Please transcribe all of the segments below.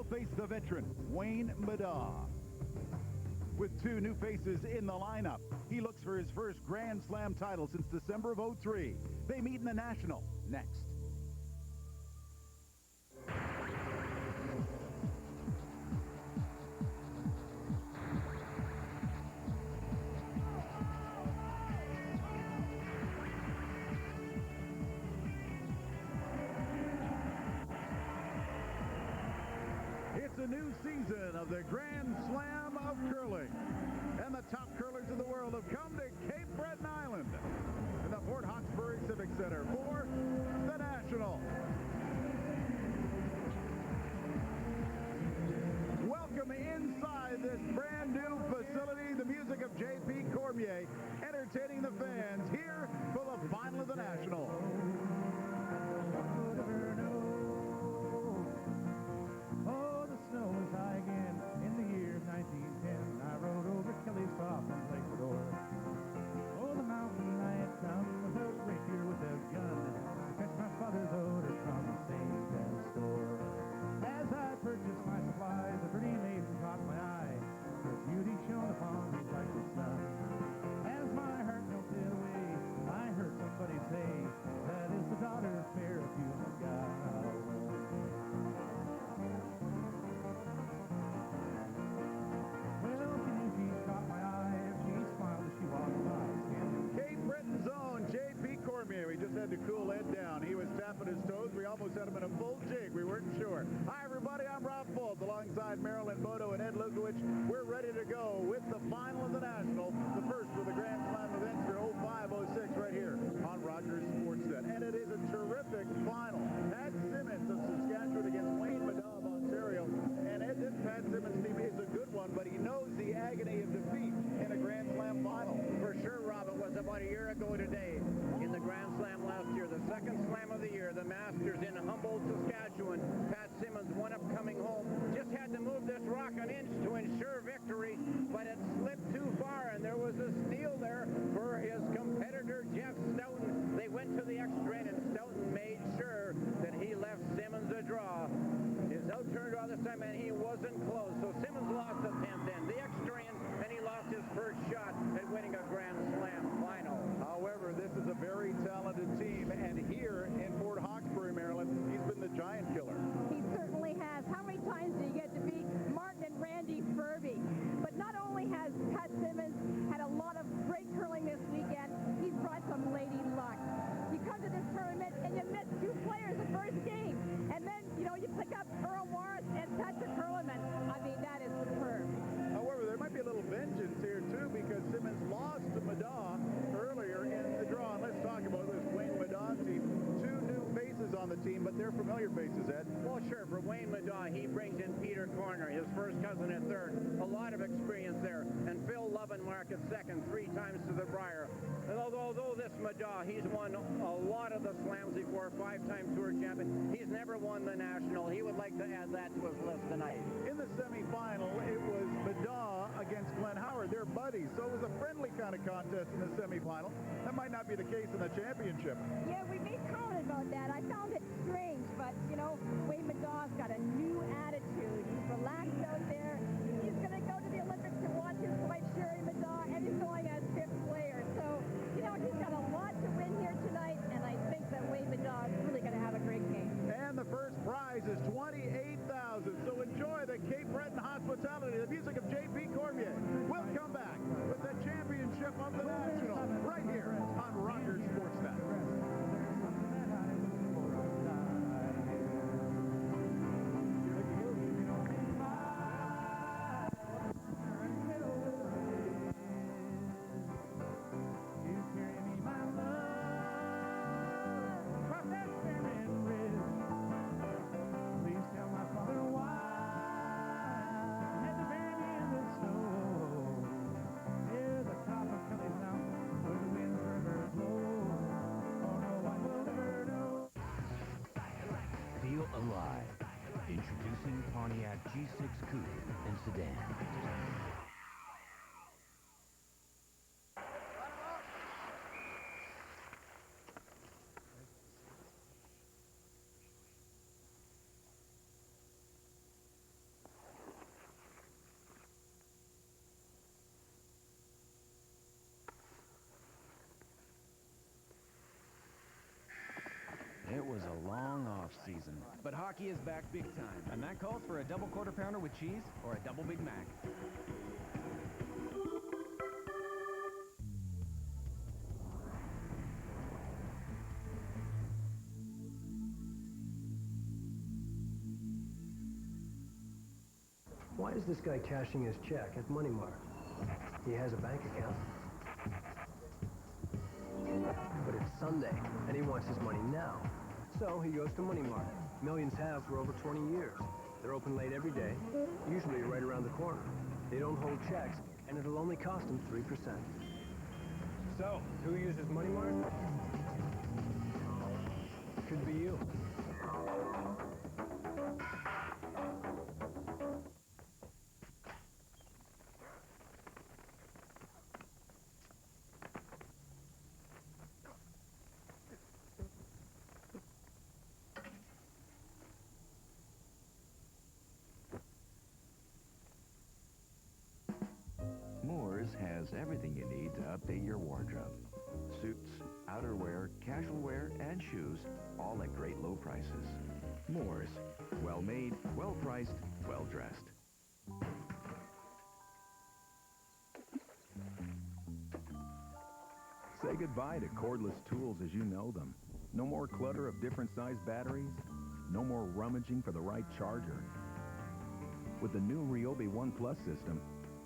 He'll face the veteran, Wayne Middaugh. With two new faces in the lineup, he looks for his first Grand Slam title since December of '03. They meet in the National next. It's a new season of the Grand Slam of curling. And the top curlers in the world have come to Cape Breton Island in the Port Hawkesbury Civic Center for the National. Welcome inside this brand new facility, the music of J.P. Cormier, entertaining the fans here for the final of the National. Oh, the snow was high again in the year 1910. I rode over Kelly's Top on Lake Middaugh. Oh, the mountain I had come with a rapier with a gun to catch my father's odor from the same gun store. As I purchased my supplies, a pretty maiden caught my eye. Her beauty shone upon me like the sun. As my heart melted away, I heard somebody say, that is the daughter fair of you, God. We just had to cool Ed down. He was tapping his toes. We almost had him in a full jig. We weren't sure. Hi, everybody. I'm Rob Foltz alongside Marilyn Bodo and Ed Lukowich. We're ready to go with the final of the National, the first of the Grand Slam events for 05-06 right here on Rogers Sportsnet. And it is a terrific final. Pat Simmons of Saskatchewan against Wayne Middaugh of Ontario. And Ed, this Pat Simmons team is a good one, but he knows the agony of defeat in a Grand Slam final. For sure, Rob. It was about a year ago today in the Grand Slam last year, the second slam of the year, the Masters in Humboldt, Saskatchewan. Pat Simmons, one up coming home, just had to move this rock an inch to ensure victory, but it slipped too far, and there was a steal there for his competitor, Jeff Stoughton. They went to the extra end, and Stoughton made sure that he left Simmons a draw. His out-turn draw this time, and he wasn't close. So Simmons lost the 10th end, the extra end, and he lost his first shot at winning a Grand Slam final. However, this is a very talented team, and here in Port Hawkesbury, Maryland, he's been the giant killer. He certainly has. How many times did he get to beat Martin and Randy Furby? But not only has Pat Simmons had a lot of great curling this weekend, he's brought some lady luck. You come to this tournament and you miss two players the first game, and then, you know, you pick up Earl Morris and Patrick Hurleman. I mean, that is superb. However, there might be a little vengeance here, too, because Simmons lost to Middaugh earlier in the draw. And let's talk about this Wayne Middaugh team. Two new faces on the team, but they're familiar faces, Ed. Well, sure. For Wayne Middaugh, he brings in Peter Corner, his first cousin at third. A lot of experience there. And Phil Lovenmark at second, 3 times to the Briar. And although this Middaugh, he's won a lot of the slams before, 5-time tour champion. He's never won the National. He would like to add that to his list tonight. In the semifinal, it was Middaugh against Glenn Howard. They're buddies, so it was a friendly kind of contest in the semifinal. That might not be the case in the championship. Yeah, we made comment about that. I found it strange, but, you know, Wayne Middaugh's got a new attitude. He's relaxed out there. He's going to go to the Olympics to watch his wife, Sherry Middaugh, and he's going as 5th player. So, you know, he's got a lot to win here tonight, and I think that Wayne Middaugh is really going to have a great game. And the first prize is $28,000. So enjoy the Cape Breton hospitality, the music of J.P. Cormier. We'll come back with the championship of the National right here on Rogers Sportsnet. Feel alive. Introducing Pontiac G6 Coupe and Sedan. was a long off season, but hockey is back big time, and that calls for a double quarter pounder with cheese or a double Big Mac. Why is this guy cashing his check at Money Mart? He has a bank account. But it's Sunday, and he wants his money now. So he goes to Money Mart. Millions have for over 20 years. They're open late every day, usually right around the corner. They don't hold checks, and it'll only cost them 3%. So, who uses Money Mart? Could be you. Moores has everything you need to update your wardrobe. Suits, outerwear, casual wear, and shoes, all at great low prices. Moores. Well-made, well-priced, well-dressed. Say goodbye to cordless tools as you know them. No more clutter of different size batteries. No more rummaging for the right charger. With the new Ryobi One Plus system,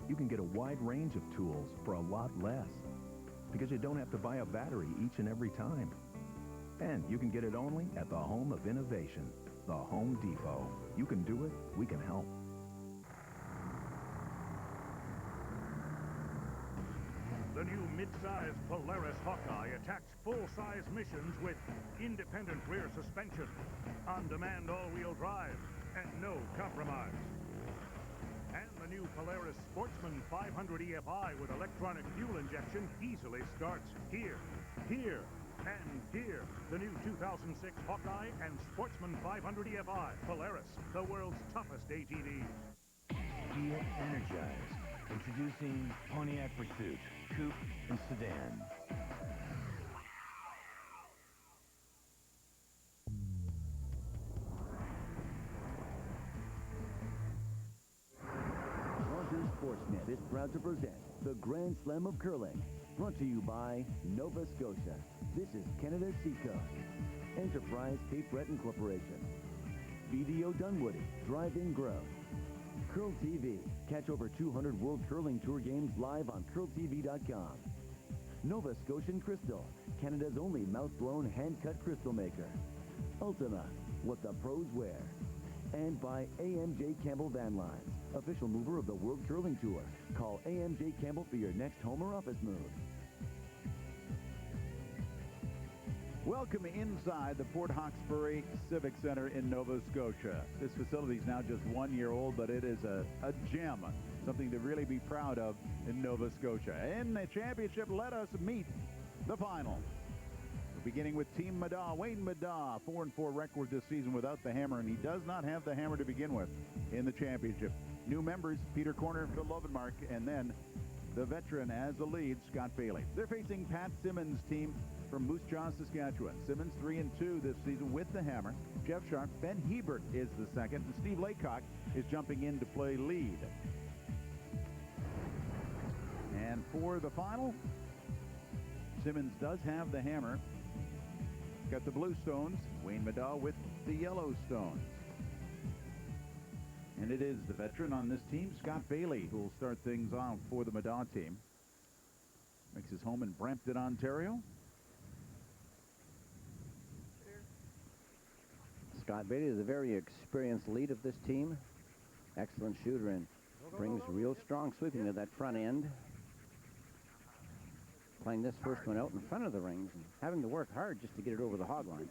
you can get a wide range of tools for a lot less, because you don't have to buy a battery each and every time. And you can get it only at the home of innovation, the Home Depot. You can do it, we can help. The new mid-size Polaris Hawkeye attacks full-size missions with independent rear suspension, on-demand all-wheel drive, and no compromise. And the new Polaris Sportsman 500 EFI with electronic fuel injection easily starts here, here, and here. The new 2006 Hawkeye and Sportsman 500 EFI. Polaris, the world's toughest ATVs. Get energized. Introducing Pontiac Pursuit, Coupe, and Sedan. Sportsnet is proud to present the Grand Slam of Curling, brought to you by Nova Scotia. This is Canada's Seacoast. Enterprise Cape Breton Corporation. BDO Dunwoody, Drive-In Grow. Curl TV. Catch over 200 World Curling Tour games live on curltv.com. Nova Scotian Crystal, Canada's only mouth-blown hand-cut crystal maker. Ultima, what the pros wear. And by AMJ Campbell Van Lines, official mover of the World Curling Tour. Call AMJ Campbell for your next home or office move. Welcome inside the Port Hawkesbury Civic Center in Nova Scotia. This facility is now just 1 year old, but it is a gem, something to really be proud of in Nova Scotia. In the championship, let us meet the final. Beginning with Team Middaugh, Wayne Middaugh, 4-4 record this season without the hammer, and he does not have the hammer to begin with in the championship. New members, Peter Corner, Phil Lovenmark, and then the veteran as the lead, Scott Bailey. They're facing Pat Simmons' team from Moose Jaw, Saskatchewan. Simmons 3-2 this season with the hammer. Jeff Sharp, Ben Hebert is the second, and Steve Laycock is jumping in to play lead. And for the final, Simmons does have the hammer. Got the blue stones, Wayne Middaugh with the yellow stones. And it is the veteran on this team, Scott Bailey, who will start things off for the Middaugh team. Makes his home in Brampton, Ontario. Scott Bailey is a very experienced lead of this team. Excellent shooter and brings real strong sweeping to that front end. Playing this first one out in front of the rings and having to work hard just to get it over the hog line.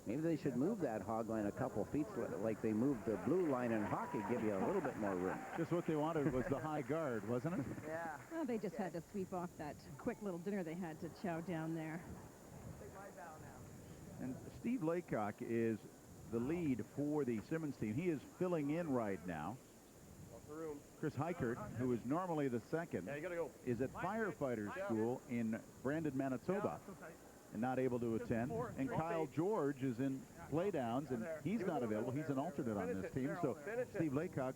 Maybe they should move that hog line a couple feet like they moved the blue line in hockey, give you a little bit more room. Just what they wanted was the high guard, wasn't it? Yeah. Well, they just had to sweep off that quick little dinner they had to chow down there. And Steve Laycock is the lead for the Simmons team. He is filling in right now. Chris Heikert, who is normally the second, is at firefighter school in Brandon, Manitoba. and not able to attend. And Kyle George is in playdowns, and he's not available. He's an alternate on this team. So Steve Laycock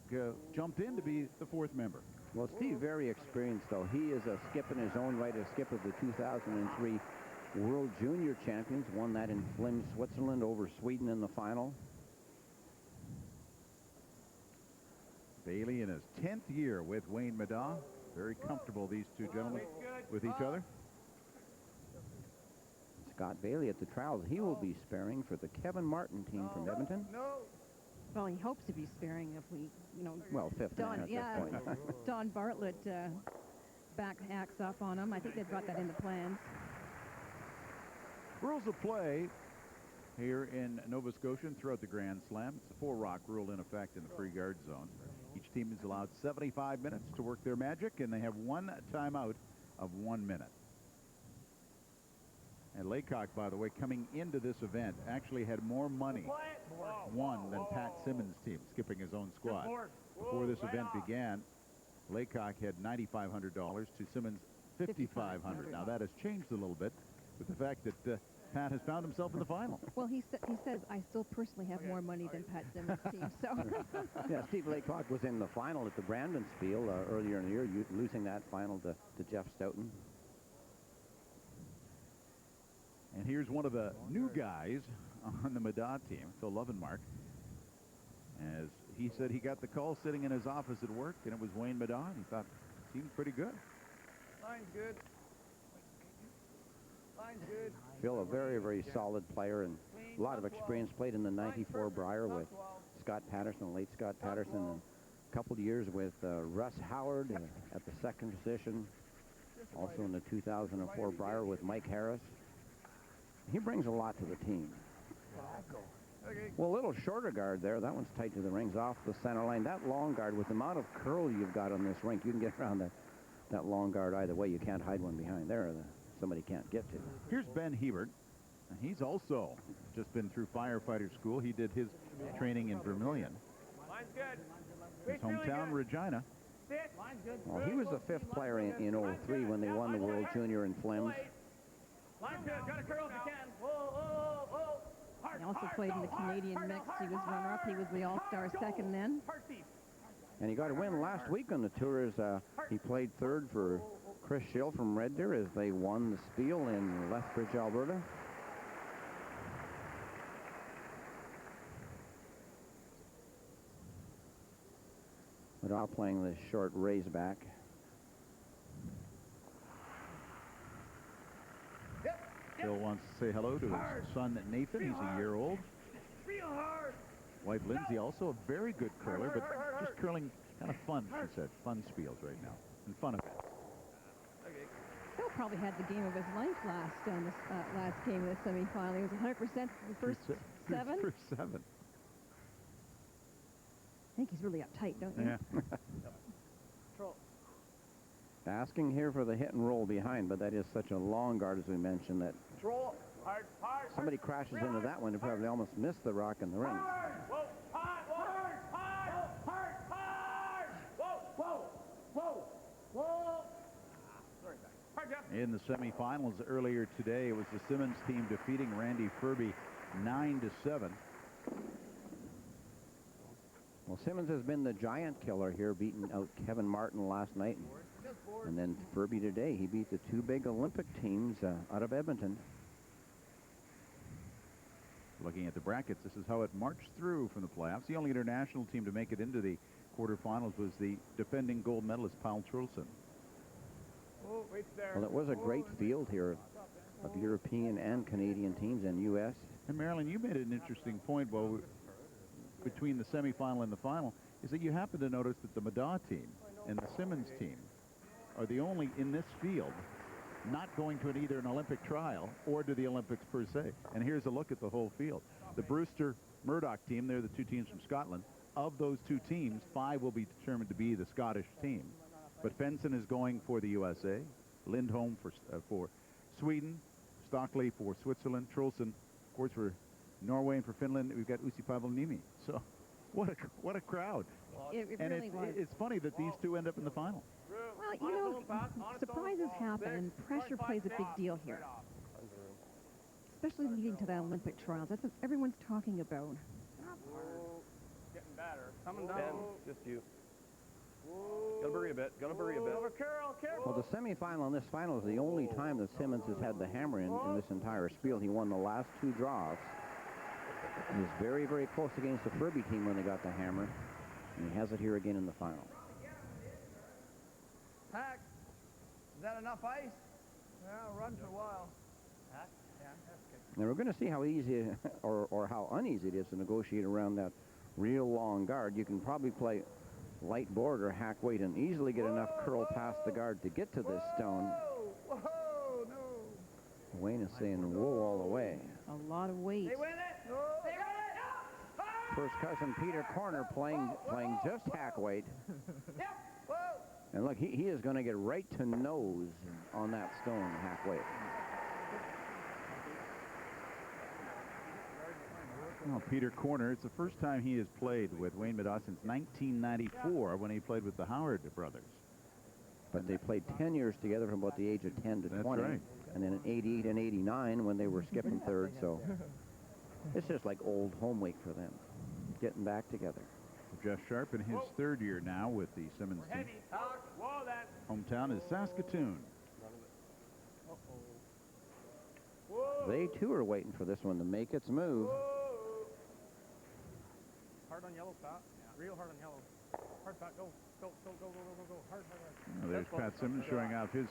jumped in to be the fourth member. Well, Steve, very experienced, though. He is a skip in his own right, a skip of the 2003 World Junior Champions. Won that in Flim, Switzerland, over Sweden in the final. Bailey in his 10th year with Wayne Middaugh. Very comfortable, these two gentlemen, with each other. Scott Bailey at the trials. He will be sparing for the Kevin Martin team from Edmonton. Well, he hopes to be sparing if we, Well, fifth man at this point. Don Bartlett back acts up on him. I think they've got that in the plans. Rules of play here in Nova Scotia and throughout the Grand Slam. It's a 4-rock rule in effect in the free guard zone. Each team is allowed 75 minutes to work their magic, and they have one timeout of 1 minute. And Laycock, by the way, coming into this event, actually had more money won than Pat Simmons' team, skipping his own squad. Before this event began, Laycock had $9,500 to Simmons' $5,500. Now that has changed a little bit with the fact that Pat has found himself in the final. Well, he says, I still personally have more money than Pat Simmons' team, so. Yeah, Steve Laycock was in the final at the Brandon Spiel earlier in the year, losing that final to Jeff Stoughton. And here's one of the new guys on the Middaugh team, Phil Lovenmark. As he said, he got the call sitting in his office at work, and it was Wayne Middaugh, and he thought, seemed pretty good. Line's good. Line's good. Phil, a very, very solid player, and a lot of experience. Played in the '94 Brier with Scott Patterson, late Scott Patterson, and a couple of years with Russ Howard at the second position. Also in the 2004 Brier with Mike Harris. He brings a lot to the team. Well, a little shorter guard there. That one's tight to the rings off the center line. That long guard, with the amount of curl you've got on this rink, you can get around that long guard either way. You can't hide one behind there. Somebody can't get to. Here's Ben Hebert. He's also just been through firefighter school. He did his training in Vermilion. Line's good. His hometown, Regina. Well, he was the fifth player in 03 when they won the World Junior in Flims. Line's good. Got a curl if you can. Whoa, whoa, whoa. He also played in the Canadian mix. He was runner-up. He was the all-star second then. And he got a win last week on the tour as he played third for Chris Schill from Red Deer as they won the Spiel in Lethbridge, Alberta. Without playing this short raise back. Phil wants to say hello to his son Nathan. He's a year old. Real hard. Wife Lindsay, also a very good curler, but just curling kind of fun, she said. Fun spiels right now, and fun events. Phil probably had the game of his life last game of the semifinal. He was 100% the first seven. First seven. I think he's really uptight, don't you? Yeah. Asking here for the hit and roll behind, but that is such a long guard, as we mentioned, that somebody crashes into that one and probably almost missed the rock in the ring. In the semifinals earlier today, it was the Simmons team defeating Randy Ferbey 9-7. Well, Simmons has been the giant killer here, beating out Kevin Martin last night. And then Ferbey today, he beat the two big Olympic teams out of Edmonton. Looking at the brackets, this is how it marched through from the playoffs. The only international team to make it into the quarterfinals was the defending gold medalist, Paul Trulson. Well, it was a great field here of European and Canadian teams and U.S. And Marilyn, you made an interesting point between the semifinal and the final, is that you happen to notice that the Middaugh team and the Simmons team are the only in this field not going to either an Olympic trial or to the Olympics per se. And here's a look at the whole field. The Brewster-Murdoch team, they're the two teams from Scotland. Of those two teams, 5 will be determined to be the Scottish team. But Fenson is going for the USA, Lindholm for Sweden, Stockley for Switzerland, Trulson, of course, for Norway, and for Finland, we've got Usi Pavliniemi. So what a crowd. It really was. It's funny that these two end up in the final. Well, surprises happen, and pressure plays a big deal here. especially leading to that Olympic trials. That's what everyone's talking about. Getting better. Coming down. Ben, just you. Gonna bury a bit. Gonna bury a bit. Over, Carol, careful. Well, the semifinal and this final is the only time that Simmons has had the hammer in this entire spiel. He won the last 2 draws. He was very, very close against the Furby team when they got the hammer. And he has it here again in the final. Hack, is that enough ice? Yeah, I'll run for a while. Hack? Yeah, that's good. Now, we're going to see how easy or how uneasy it is to negotiate around that real long guard. You can probably play light board or hack weight and easily get enough curl past the guard to get to this stone. Whoa, no. Wayne is saying whoa all the way. A lot of weight. They win it. They win it. First cousin Peter Corner playing just hack weight. Yep. Whoa. And look, he is going to get right to nose on that stone hack weight. Well, Peter Corner, it's the first time he has played with Wayne Middaugh since 1994 when he played with the Howard brothers. But they played 10 years together from about the age of 10 to 20. Right. And then in 88 and 89 when they were skipping third. So it's just like old home week for them, getting back together. Jeff Sharp in his 3rd year now with the Simmons team. Heavy. Whoa, that. Hometown is Saskatoon. Whoa. They too are waiting for this one to make its move. Whoa. Hard on yellow, Pat. Yeah. Real hard on yellow. Hard, Pat. Go. Go, go, go, go, go, go. Hard, hard, hard. Well, there's Pat Simmons showing off his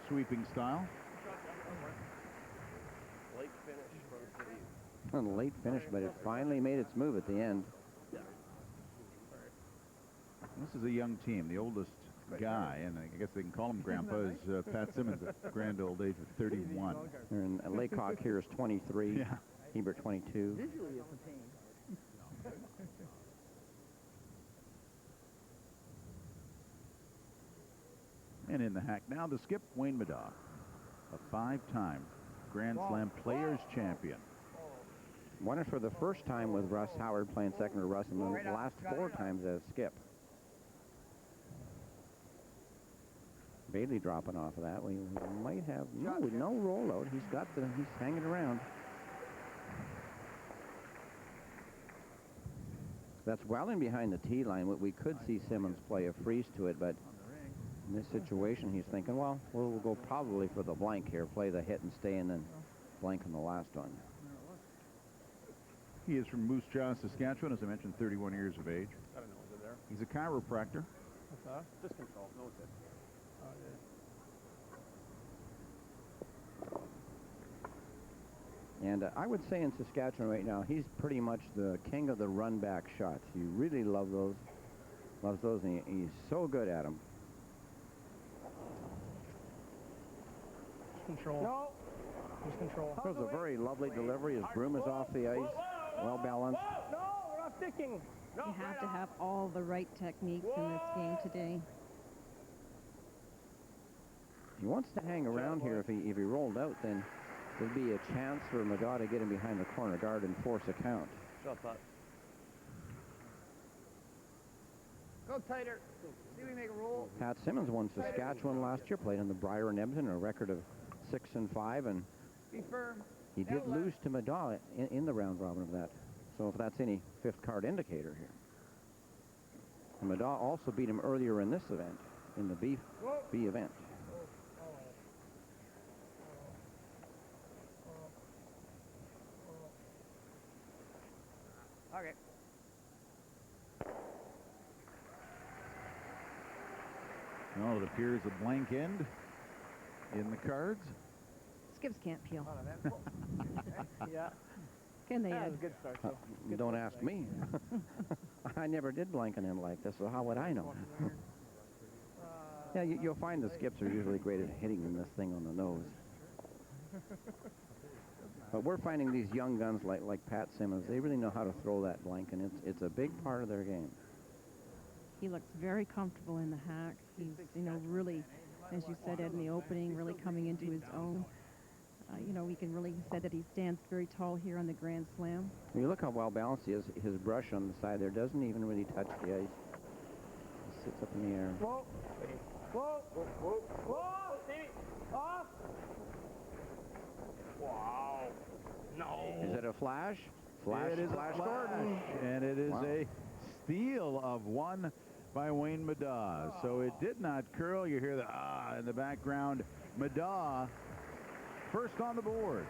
sweeping style. Late finish from City. A late finish, but it finally made its move at the end. This is a young team. The oldest guy, and I guess they can call him Grandpa, is Pat Simmons at grand old age of 31. And Laycock here is 23. Yeah. Hebert 22. Visually, it's a pain. And in the hack now, the skip, Wayne Middaugh, a 5-time Grand Slam Players Champion. Won it for the first time with Russ Howard playing second to Russ, and then the last 4 times as skip. Bailey dropping off of that. We might have no rollout. He's hanging around. That's well in behind the tee line. We could see Simmons play a freeze to it, but in this situation, he's thinking, well, we'll go probably for the blank here, play the hit and stay, and then blank on the last one. He is from Moose Jaw, Saskatchewan, as I mentioned, 31 years of age. I don't know, is it there? He's a chiropractor. What's that? Just control. No, it's it. And I would say in Saskatchewan right now, he's pretty much the king of the run-back shots. You really love those. Loves those, and he's so good at them. Just control. No. Just control. That was a very lovely delivery. His broom is off the ice, well balanced. No, we're not sticking. No, You have to have all the right techniques in this game today. He wants to hang around here. If he rolled out, then there'd be a chance for Middaugh to get him behind the corner guard and force a count. Shot that. Go tighter. See if we make a roll. Pat Simmons won Saskatchewan last year, played on the Brier and Edmonton, a record of 6-5, and Be firm. he did lose to Middaugh in the round robin of that. So if that's any 5th card indicator here. And Middaugh also beat him earlier in this event, in the B event. Okay. Well, it appears a blank end in the cards. Skips can't peel. Yeah. Can they, That Ed? was a good start, though. Don't ask me. I never did blank an end like this, so how would I know? Yeah, you'll find the skips are usually great at hitting this thing on the nose. But we're finding these young guns like Pat Simmons, they really know how to throw that blank, and it's a big part of their game. He looks very comfortable in the hack. He's, you know, really, as you said, Ed, in the opening, really coming into his own. You know, we can really say that he stands very tall here on the Grand Slam. You look how well balanced he is. His brush on the side there doesn't even really touch the ice. It sits up in the air. Whoa. Whoa. Whoa. Whoa. Whoa. Stevie. Off. Wow. a flash? It is Flash a flash, Gordon. and it is Wow. a steal of one by Wayne Middaugh. So it did not curl. You hear the in the background. Middaugh first on the board.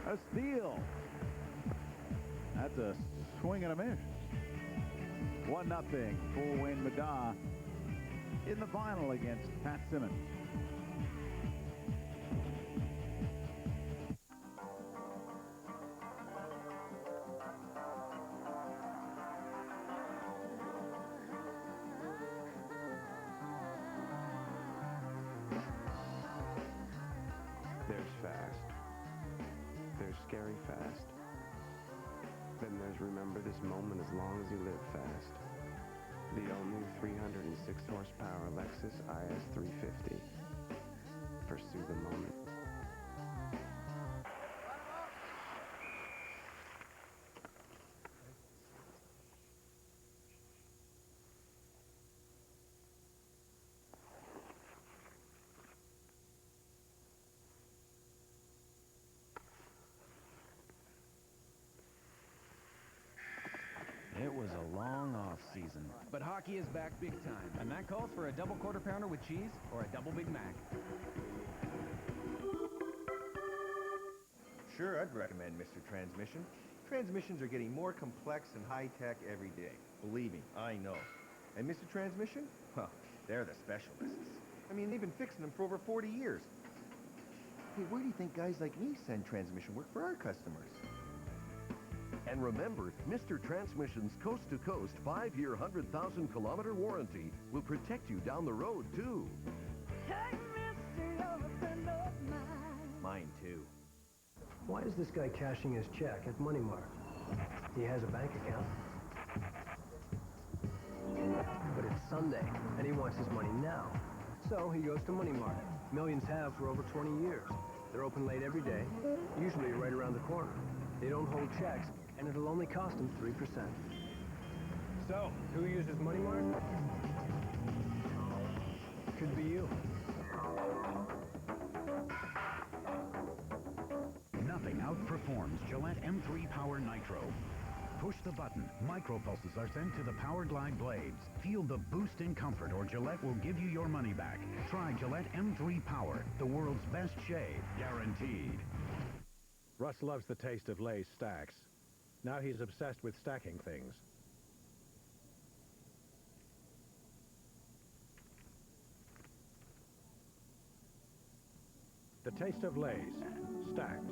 A steal. That's a swing and a miss. 1-0 for Wayne Middaugh in the final against Pat Simmons. There's fast. There's scary fast. Then there's remember this moment as long as you live fast. The all-new 306 horsepower Lexus IS 350. Pursue the moment. It was a long off season, but hockey is back big time, and that calls for a double quarter pounder with cheese or a double Big Mac. Sure, I'd recommend Mr. Transmission. Transmissions are getting more complex and high-tech every day. Believe me, I know. And Mr. Transmission? Well, they're the specialists. I mean, they've been fixing them for over 40 years. Hey, where do you think guys like me send transmission work for our customers? And remember, Mr. Transmission's coast-to-coast 5-year, 100,000-kilometer warranty will protect you down the road, too. Hey, mister, you're a friend of mine. Mine, too. Why is this guy cashing his check at Money Mart? He has a bank account. But it's Sunday, and he wants his money now. So he goes to Money Mart. Millions have for over 20 years. They're open late every day, usually right around the corner. They don't hold checks, and it'll only cost them 3%. So, who uses Money Mart? Could be you. Nothing outperforms Gillette M3 Power Nitro. Push the button. Micropulses are sent to the Power Glide blades. Feel the boost in comfort, or Gillette will give you your money back. Try Gillette M3 Power, the world's best shave, guaranteed. Russ loves the taste of Lay's stacks. Now he's obsessed with stacking things. The taste of Lay's, stacked.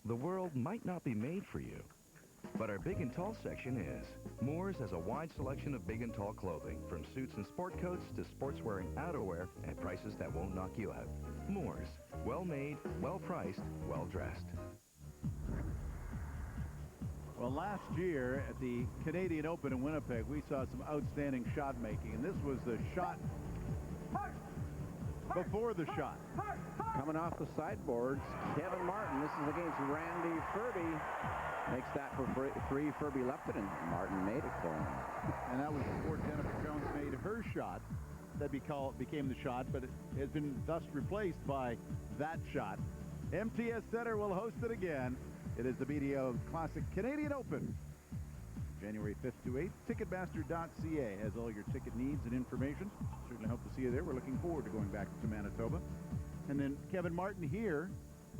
The world might not be made for you, but our Big and Tall section is. Moore's has a wide selection of big and tall clothing, from suits and sport coats to sports-wearing outerwear at prices that won't knock you out. Moore's, well-made, well-priced, well-dressed. Well, last year at the Canadian Open in Winnipeg, we saw some outstanding shot making, and this was the shot before the shot. Coming off the sideboards, Kevin Martin. This is against Randy Furby. Makes that for three. Furby left it, and Martin made it for him. And that was before Jennifer Jones made her shot. That became the shot, but it has been thus replaced by that shot. MTS Center will host it again. It is the BDO Classic Canadian Open. January 5th to 8th. Ticketmaster.ca has all your ticket needs and information. Certainly hope to see you there. We're looking forward to going back to Manitoba. And then Kevin Martin here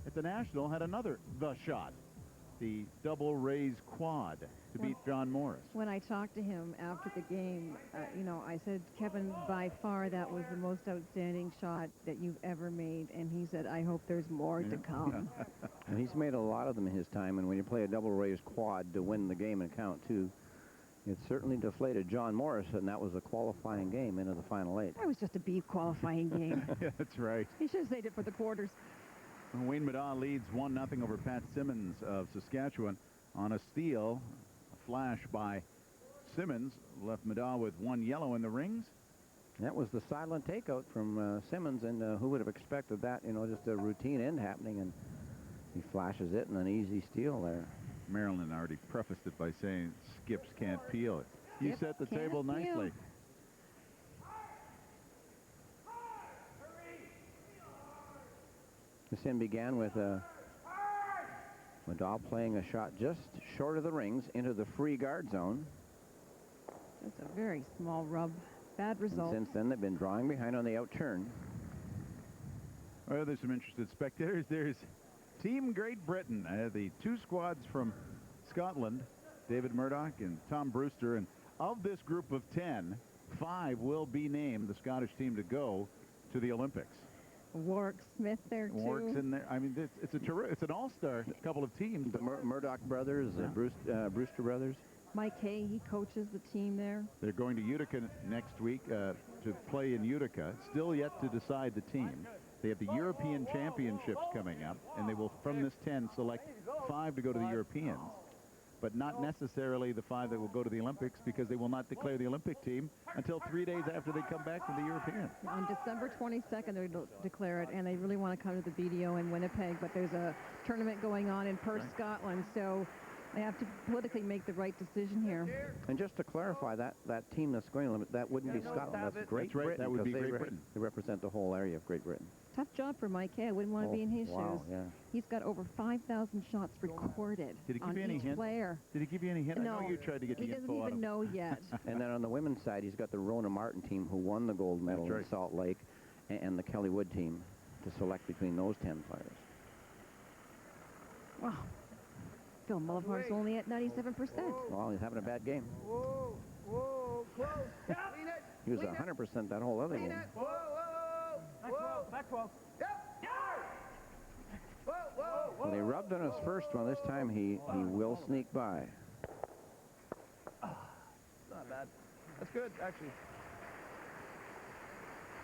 at the National had another The Shot, the double raise quad to beat John Morris. When I talked to him after the game, you know, I said, Kevin, by far that was the most outstanding shot that you've ever made. And he said, I hope there's more to come. And he's made a lot of them in his time, and when you play a double raise quad to win the game and count two, it certainly deflated John Morris, and that was a qualifying game into the final 8. That was just a B qualifying game. Yeah, that's right. He should have saved it for the quarters. Wayne Middaugh leads 1-0 over Pat Simmons of Saskatchewan on a steal. A flash by Simmons left Middaugh with 1 yellow in the rings. That was the silent takeout from Simmons, and who would have expected that, you know, just a routine end happening, and He flashes it and an easy steal there. Marilyn already prefaced it by saying skips can't peel it. You Skip set the can't table peel. nicely. This in began with Middaugh playing a shot just short of the rings into the free guard zone. That's a very small rub. Bad result. And since then, they've been drawing behind on the outturn. Well, there's some interested spectators. There's Team Great Britain, the two squads from Scotland, David Murdoch and Tom Brewster. And of this group of 10, 5 will be named the Scottish team to go to the Olympics. Warwick Smith there, too. Warwick's in there. I mean, it's an all-star couple of teams. The Murdoch brothers, Brewster brothers. Mike Hay, he coaches the team there. They're going to Utica next week to play in Utica. Still yet to decide the team. They have the European Championships coming up, and they will, from this 10, select 5 to go to the Europeans, but not necessarily the 5 that will go to the Olympics, because they will not declare the Olympic team until 3 days after they come back from the Europeans. On December 22nd, they'll declare it, and they really want to come to the BDO in Winnipeg, but there's a tournament going on in Perth, Scotland, so they have to politically make the right decision here. And just to clarify, that team that's going to limit, that wouldn't be Scotland. That's Great Britain. That would be because Great Britain. They represent the whole area of Great Britain. Tough job for Mike Hay. I wouldn't want to be in his shoes. Yeah. He's got over 5,000 shots recorded on each player. Did he give you any hint? No, I know you tried to get the info he doesn't even know yet. And then on the women's side, he's got the Rona Martin team, who won the gold medal in Salt Lake, and the Kelly Wood team to select between those 10 players. Wow. Phil Mullivar's only at 97%. Well, he's having a bad game. Whoa, whoa, close. Lean it. He was 100% that whole other game. Whoa, whoa, whoa. Back 12. Yep. Whoa, whoa, whoa. Well, he rubbed on his first one. This time he will sneak by. Not bad. That's good, actually.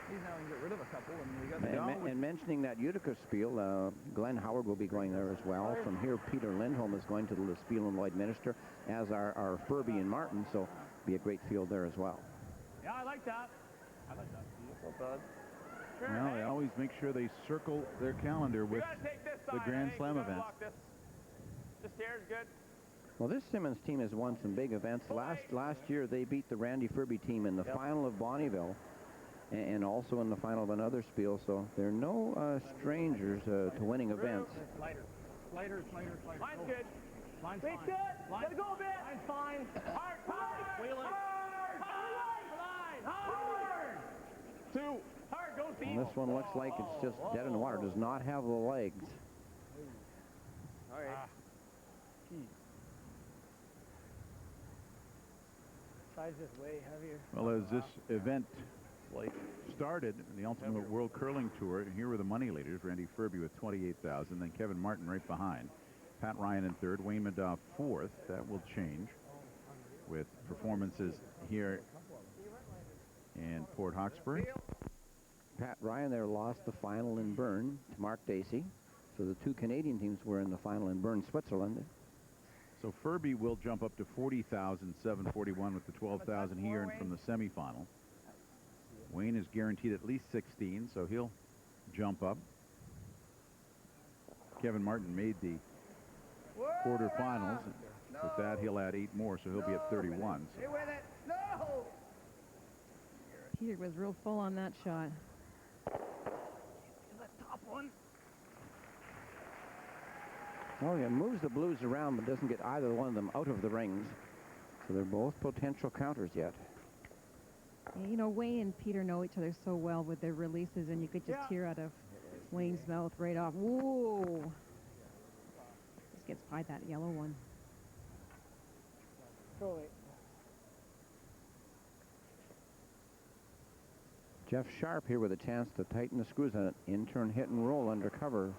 He's now going to get rid of a couple, and we got And mentioning that Utica Spiel, Glenn Howard will be going there as well. From here, Peter Lindholm is going to the Spiel and Lloydminster, as are Furby and Martin, so be a great field there as well. Yeah, I like that. I like that. Well, they always make sure they circle their calendar with the Grand Slam event. This here is good. Well, this Simmons team has won some big events. Last year, they beat the Randy Furby team in the final of Bonnyville, and also in the final of another Spiel, so they're no strangers to winning events. Lighter. Line's good. Line's good. Gotta go a bit. Line's fine. Hard. Wheel it. Hard. 2. Hard. Go deep. And this one looks like it's just dead in the water. Does not have the legs. All right. Size is way heavier. Well, as this event started, the Ultimate World Curling Tour, and here were the money leaders. Randy Furby with 28,000, then Kevin Martin right behind. Pat Ryan in third, Wayne Middaugh fourth. That will change with performances here in Port Hawkesbury. Pat Ryan there lost the final in Bern to Mark Dacey. So the 2 Canadian teams were in the final in Bern, Switzerland. So Furby will jump up to 40,741 with the 12,000 he earned from the semifinal. Wayne is guaranteed at least 16, so he'll jump up. Kevin Martin made the quarterfinals. With that, he'll add 8 more, so he'll be at 31. Stay with it. No! Peter was real full on that shot. Top one. Oh, yeah, moves the Blues around, but doesn't get either one of them out of the rings. So they're both potential counters yet. You know, Wayne and Peter know each other so well with their releases, and you could just hear out of Wayne's mouth right off. Whoa! Just gets by that yellow one. Jeff Sharp here with a chance to tighten the screws on it. In-turn hit and roll under cover.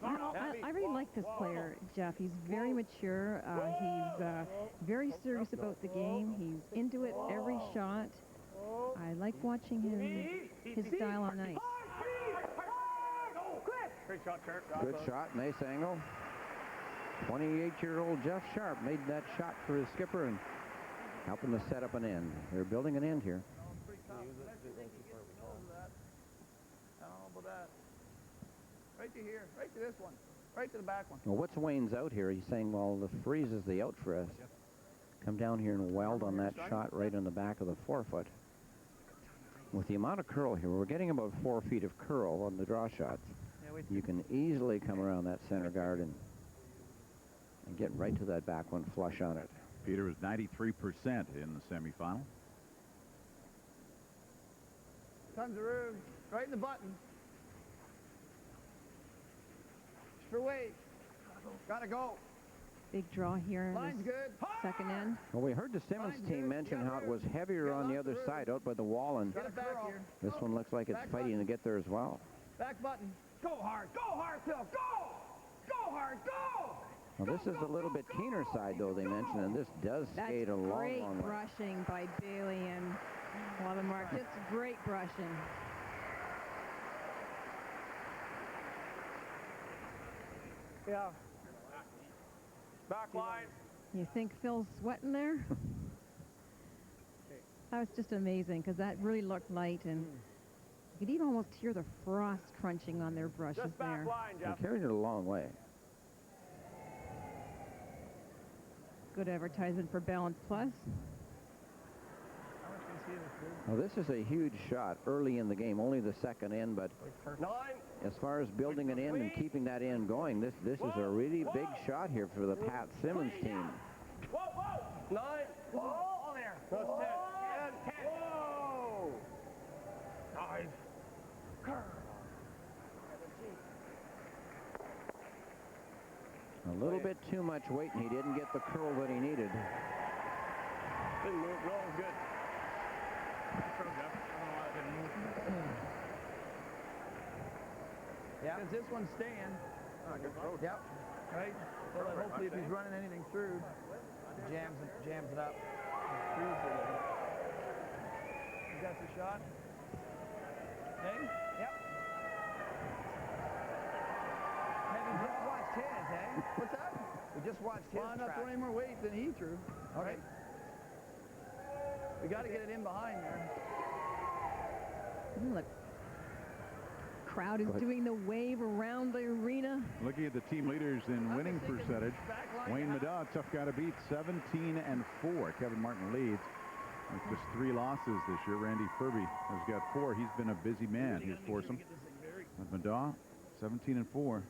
I really like this player, Jeff. He's very mature. He's very serious about the game. He's into it every shot. I like watching his style on ice. Great shot, Kurt. Good shot, nice angle. 28-year-old Jeff Sharp made that shot for his skipper and helping to set up an end. They're building an end here. Right to here. Right to this one. Right to the back one. Well, what's Wayne's out here? He's saying, well, the freeze is the out for us. Come down here and weld on that shot right in the back of the forefoot. With the amount of curl here, we're getting about 4 feet of curl on the draw shots. You can easily come around that center guard and get right to that back one flush on it. Peter was 93% in the semifinal. Tons of room. Right in the button. For weight. Gotta go. Big draw here in Line's this good. second end. Well, we heard the Simmons team mention how it was heavier on the other side out by the wall, and Get it back here. this one looks like it's fighting to get there as well. Back button. Go hard, Phil, go! Go hard, go! Well, this is a little bit keener side, though, they mentioned, and this does skate a long, long way. Great brushing by Bailey and Watermark. Just great brushing. Yeah. Back line. You think Phil's sweating there? That was just amazing, because that really looked light, and you could even almost hear the frost crunching on their brushes there. They carried it a long way. Good advertisement for Balance Plus. Well, this is a huge shot early in the game, only the second in, but as far as building it in and keeping that in going, this is a really big shot here for the Pat Simmons team. Whoa, whoa! 9. Whoa! On there. That's 10. 10. Whoa! 9. Curl. A little bit too much weight, and he didn't get the curl that he needed. Didn't move. No, it was good. Yeah. Because this one's staying. Yep. Right. So that hopefully if he's running anything through, jams it up. You got the shot? Hey? Yep. We just watched his, eh? What's that? We just watched his. Well, I'm not throwing any more weight than he threw. Okay. We got to get it in behind there. Look. Crowd is doing the wave around the arena. Looking at the team leaders in winning percentage, Wayne Middaugh, tough guy to beat, 17-4. Kevin Martin leads with just 3 losses this year. Randy Furby has got 4. He's been a busy man. Here's foursome. With Middaugh, 17-4.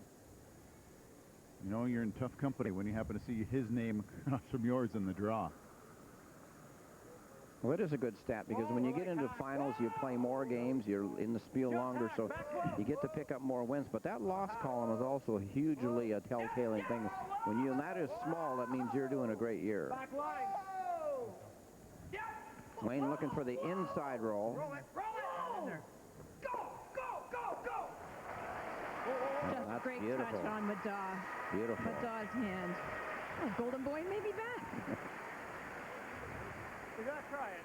You know you're in tough company when you happen to see his name across from yours in the draw. Well, it is a good stat, because when you get into finals, you play more games, you're in the spiel longer, so you get to pick up more wins. But that loss column is also hugely a telltale thing. When that is small, that means you're doing a great year. Wayne looking for the inside roll. Roll it. Roll it. Go, go, go, go. Just That's great beautiful. touch on Middaugh. Beautiful. Middaugh's hand. Oh, Golden Boy may be back. We gotta try it.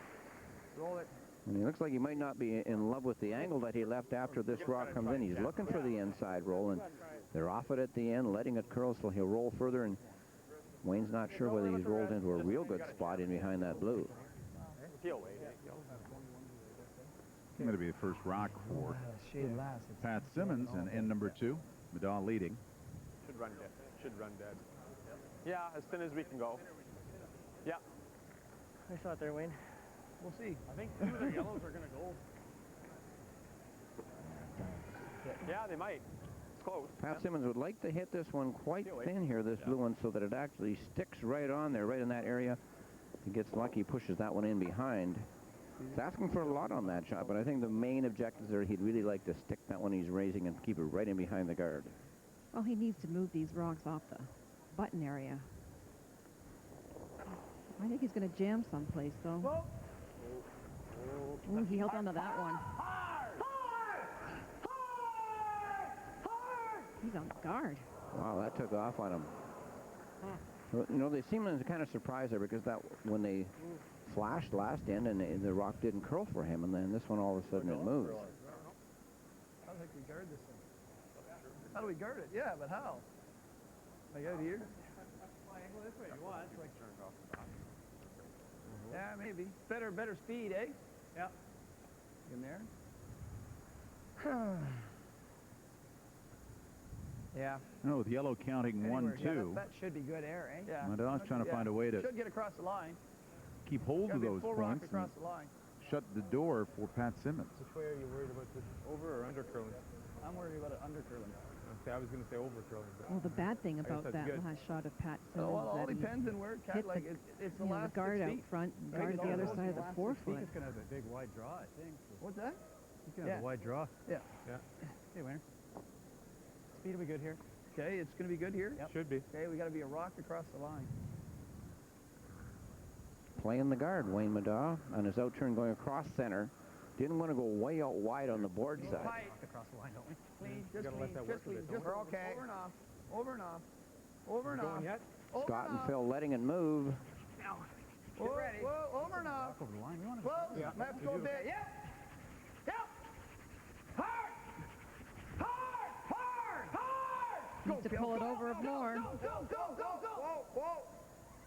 Roll it. And he looks like he might not be in love with the angle that he left after this rock comes in. He's looking for the inside roll, and they're off it at the end, letting it curl so he'll roll further, and Wayne's not sure whether he's rolled into a real good spot in behind that blue. Going to be the first rock for Pat Simmons, and end number 2. Middaugh leading. Should run dead. Should run dead. Yeah, as thin as we can go. Yeah. Nice shot there, Wayne. We'll see. I think 2 of their yellows are going to go. Yeah, they might. It's close. Pat Simmons would like to hit this one quite thin here, this blue one, so that it actually sticks right on there, right in that area. He gets lucky, pushes that one in behind. He's asking for a lot on that shot, but I think the main objectives are he'd really like to stick that one he's raising and keep it right in behind the guard. Well, he needs to move these rocks off the button area. I think he's going to jam someplace, though. Ooh, he held on to that one. He's on guard. Wow, that took off on him. Well, you know, they seem kind of surprised there, because that when they flashed last end and the rock didn't curl for him, and then this one all of a sudden it moves. How do we guard this thing? How do we guard it? Yeah, but how? Like out here? This way you want. Yeah, maybe. Better speed, eh? Yeah. In there. Yeah. No, with yellow counting Anywhere. 1, Yeah, 2. that should be good air, eh? Yeah. Middaugh's trying to find a way to Should get across the line. keep hold of those full rock points across and the line. shut the door for Pat Simmons. Which way are you worried about this? Over or under curling? I'm worried about it under curling. Okay, I was going to say over curling. But Well, the bad thing I guess about that's that good. last shot of Pat Simmons Well, it all that he depends on where hit like the, it's the you know, last the guard 6 out feet. front, I think guard it's the all other those side of the last 6 forefoot. feet. He's going to have a big wide draw, I think. What's that? He's going to have a wide draw. Yeah. Yeah. Hey, Winner. Speed will be good here. Okay, it's going to be good here. Yep. Should be. Okay, we got to be a rock across the line. Playing the guard, Wayne Middaugh, on his out turn going across center. Didn't want to go way out wide on the board side. Tight. Across the line, don't we? Clean, You just gotta let clean, that work just a clean. bit, Just don't over, we? over and off. Over and off. Over and off. Going yet? Over Scott and off. Phil letting it move. Whoa, whoa, over and off. Walk over the line. We want to Whoa, yeah, let's we go do. big. Yep. Yep. Hard. Hard. Hard. Hard. Needs to pull it over more. Go, go, go, go, go. Whoa, whoa.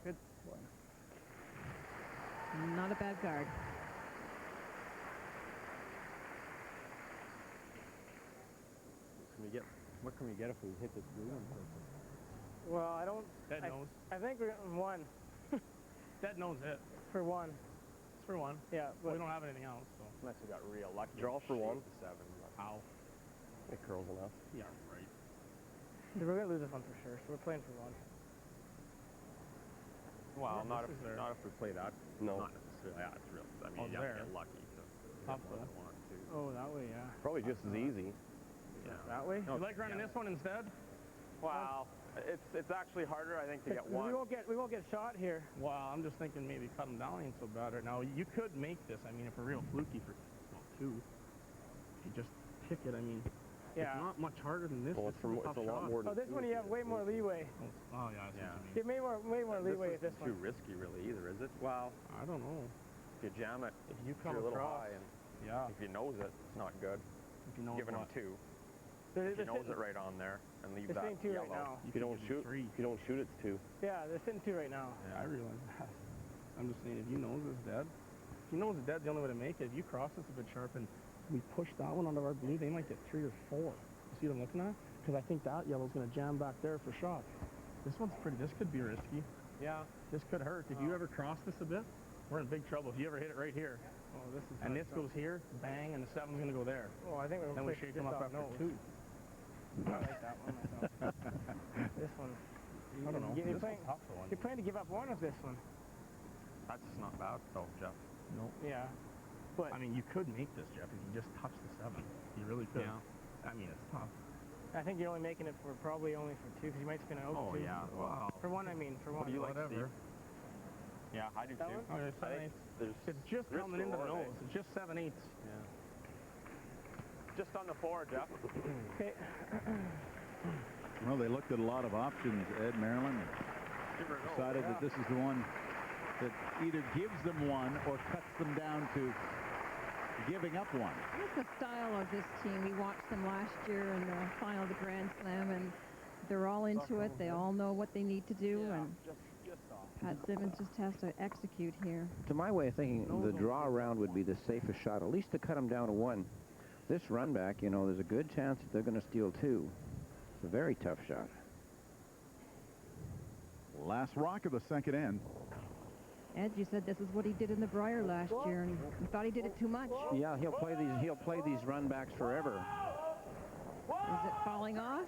Good. Not a bad guard. What can we get if we hit this blue one? Well, I don't... Dead nose. I think we're getting one. Dead nose hit. For one. It's for one. Yeah, We but don't have anything else, so. Unless we got real lucky. Draw for one. 7. How? It curls enough. Yeah, right. we're going to lose this one for sure, so we're playing for one. Well, not This if, is there. not if we play that. No. Not necessarily. Yeah, it's real. I mean, Oh, you have there. to get lucky to Up get more though. than 1 or 2. Oh, that way, yeah. Probably just as easy. Yeah. That way? You like running this one instead? Wow. It's actually harder, I think, to get We one. won't get shot here. Well, I'm just thinking maybe cut them down ain't so bad right now. You could make this, I mean, if we're real fluky for 2. If you just pick it, I mean, Yeah. it's not much harder than this. Well, This is it's a lot shot. more than Oh, this one you have way more leeway. Oh, yeah, I see Yeah. what you mean. You have way more leeway with this Too one. risky, really, either, is it? Well, I don't know. if you jam it, If you if come you're a little across, high, and yeah, if you nose it, it's not good. if you know Giving them what, 2. They're If you nose sitting- it right on there and leave They're that sitting 2 yellow. right now. If you don't could give shoot, 3. if you don't shoot, it's 2. Yeah, they're sitting 2 right now. Yeah, I realize that. I'm just saying, if you nose it's dead, if you nose it's dead, the only way to make it, if you cross this a bit sharp and we push that one onto our blue, they might get 3 or 4. You see what I'm looking at? Because I think that yellow's going to jam back there for shot. This one's this could be risky. Yeah. This could hurt. If you ever cross this a bit, we're in big trouble. If you ever hit it right here, Oh, this is and this goes here, bang, and the 7's going to go there. Oh, I think we're Then going we to shake this them up off after nose. 2. I like that one myself. This one. I don't know. You're This playing, one's tough for one. you're planning to give up one of this one. That's just not bad, though, Jeff. No. Yeah. But I mean, you could make this, Jeff, if you just touch the 7. You really could. Yeah. I mean, it's tough. I think you're only making it for probably only for 2 because you might spin it out Oh, for 2. yeah. Wow. For 1, I mean, for 1. What do you like, Whatever. Steve? Yeah, I do, That too. one? Okay, I think there's it's just risk coming into the reward, nose. It's just 7/8. Yeah. Just on the 4, Jeff. Okay. Well, they looked at a lot of options, Ed, Maryland, and decided that this is the one that either gives them 1 or cuts them down to giving up 1. It's the style of this team. We watched them last year in the final of the Grand Slam, and they're all into it. They all know what they need to do, and Pat Simmons just has to execute here. To my way of thinking, the draw round would be the safest shot, at least to cut them down to 1. This run back, you know, there's a good chance that they're going to steal 2. It's a very tough shot. Last rock of the second end. Ed, you said this is what he did in the Briar last year, and you thought he did it too much. Yeah, he'll play these run backs forever. Is it falling off?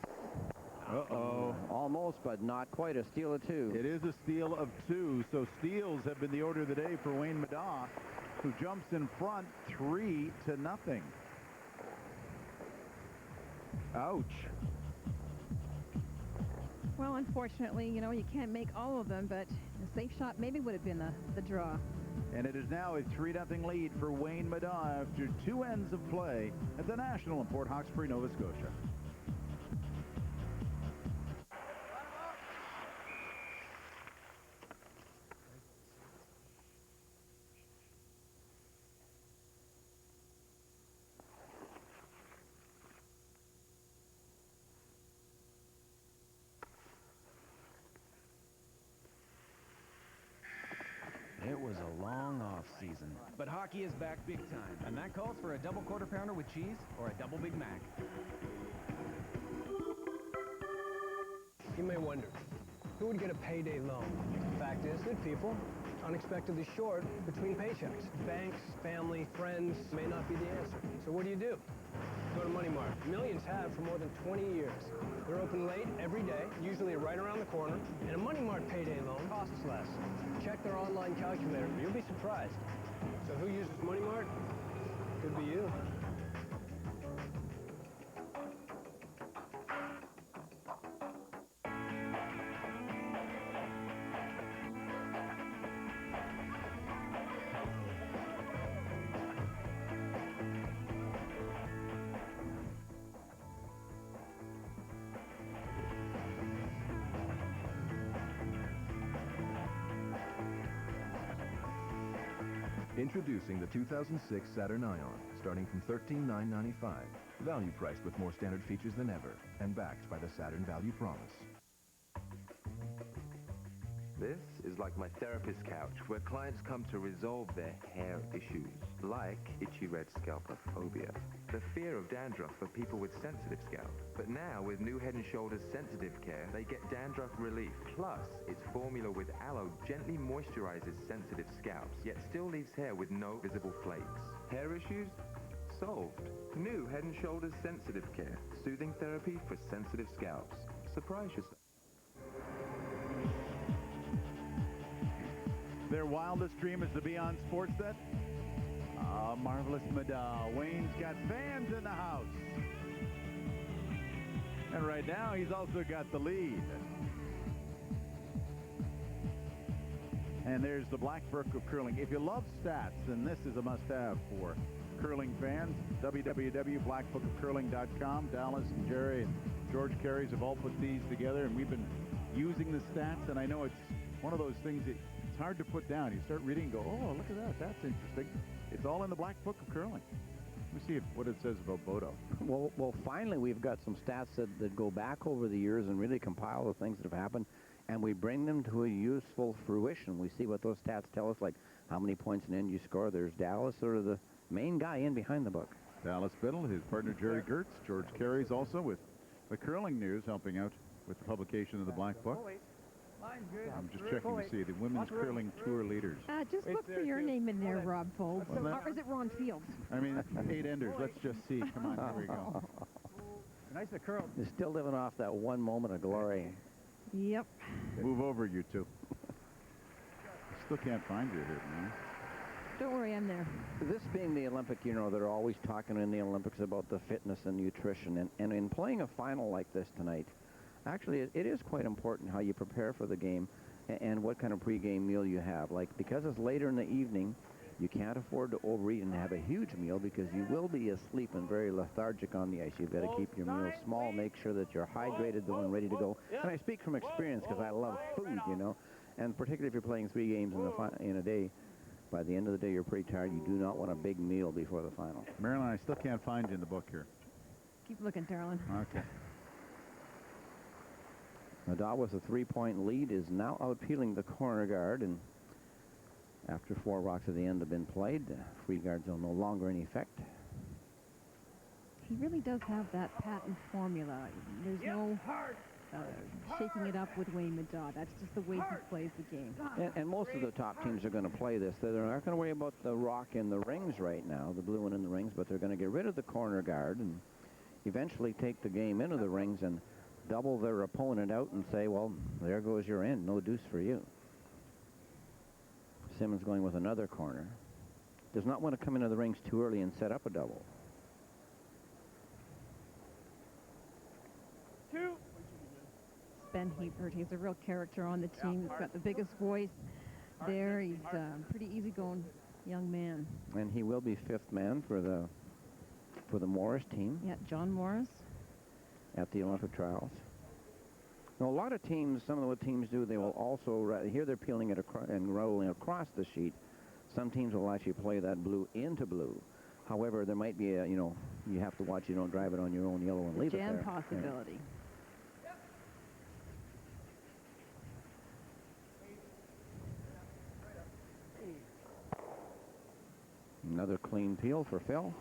Uh-oh. Almost, but not quite. A steal of 2. It is a steal of 2, so steals have been the order of the day for Wayne Middaugh, who jumps in front 3-0. Ouch. Well, unfortunately, you know, you can't make all of them, but a safe shot maybe would have been the draw. And it is now a 3-0 lead for Wayne Middaugh after 2 ends of play at the National in Port Hawkesbury, Nova Scotia. It was a long off season, but hockey is back big time, and that calls for a double quarter pounder with cheese or a double Big Mac. You may wonder, who would get a payday loan? Fact is, good people, unexpectedly short between paychecks. Banks, family, friends may not be the answer. So what do? Go to Money Mart. Millions have for more than 20 years. They're open late every day, usually right around the corner, and a Money Mart payday loan costs less. Check their online calculator. You'll be surprised. So who uses Money Mart? Could be you. Introducing the 2006 Saturn Ion, starting from $13,995. Value priced with more standard features than ever, and backed by the Saturn Value Promise. This is like my therapist's couch, where clients come to resolve their hair issues, like itchy red scalpophobia, the fear of dandruff for people with sensitive scalp. But now, with new Head & Shoulders Sensitive Care, they get dandruff relief. Plus, its formula with aloe gently moisturizes sensitive scalps, yet still leaves hair with no visible flakes. Hair issues? Solved. New Head & Shoulders Sensitive Care, soothing therapy for sensitive scalps. Surprise yourself. Their wildest dream is to be on Sportsnet. Ah, marvelous Middaugh. Wayne's got fans in the house. And right now, he's also got the lead. And there's the Black Book of Curling. If you love stats, then this is a must-have for curling fans. www.blackbookofcurling.com. Dallas and Jerry and George Carries have all put these together, and we've been using the stats, and I know it's one of those things that it's hard to put down. You start reading and go, oh, look at that. That's interesting. It's all in the Black Book of Curling. Let me see what it says about Bodo. Well, finally, we've got some stats that go back over the years and really compile the things that have happened, and we bring them to a useful fruition. We see what those stats tell us, like how many points an end you score. There's Dallas, sort of the main guy in behind the book. Dallas Biddle, his partner Jerry Gertz, George Carries also with the curling news, helping out with the publication of the Black Book. Mine's good. I'm just checking to see the Women's Curling Tour leaders. Just look for your name in there, Rob Fold. Well, Or is it Ron Fields? I mean, 8 enders. Let's just see. Come on, here we go. Nice to curl. You're still living off that one moment of glory. Yep. Move over, you two. Still can't find you here, man. Don't worry, I'm there. This being the Olympic, you know, they're always talking in the Olympics about the fitness and nutrition. And in playing a final like this tonight, actually, it is quite important how you prepare for the game and what kind of pregame meal you have. Like, because it's later in the evening, you can't afford to overeat and have a huge meal because you will be asleep and very lethargic on the ice. You've got to keep your meals small, make sure that you're hydrated and ready to go. And I speak from experience because I love food, you know. And particularly if you're playing 3 games in a day, by the end of the day, you're pretty tired. You do not want a big meal before the final. Marilyn, I still can't find you in the book here. Keep looking, darling. Okay. Middaugh with a 3-point lead is now outpeeling the corner guard, and after 4 rocks at the end have been played, free guards are no longer in effect. He really does have that patent formula. There's no shaking it up with Wayne Middaugh. That's just the way he plays the game. And most of the top teams are going to play this. They're not going to worry about the rock in the rings right now, the blue one in the rings, but they're going to get rid of the corner guard and eventually take the game into the rings and double their opponent out and say, well, there goes your end. No deuce for you. Simmons going with another corner. Does not want to come into the rings too early and set up a double. 2. Ben Hebert, he's a real character on the team. He's got the biggest voice there. He's a pretty easygoing young man. And he will be 5th man for the Morris team. Yeah, John Morris. At the Olympic trials. Now, a lot of teams, some of what teams do, they will also, here they're peeling it and rolling across the sheet. Some teams will actually play that blue into blue. However, there might be a, you know, you have to watch you don't drive it on your own yellow and leave it there. Jam possibility. Yeah. Another clean peel for Phil.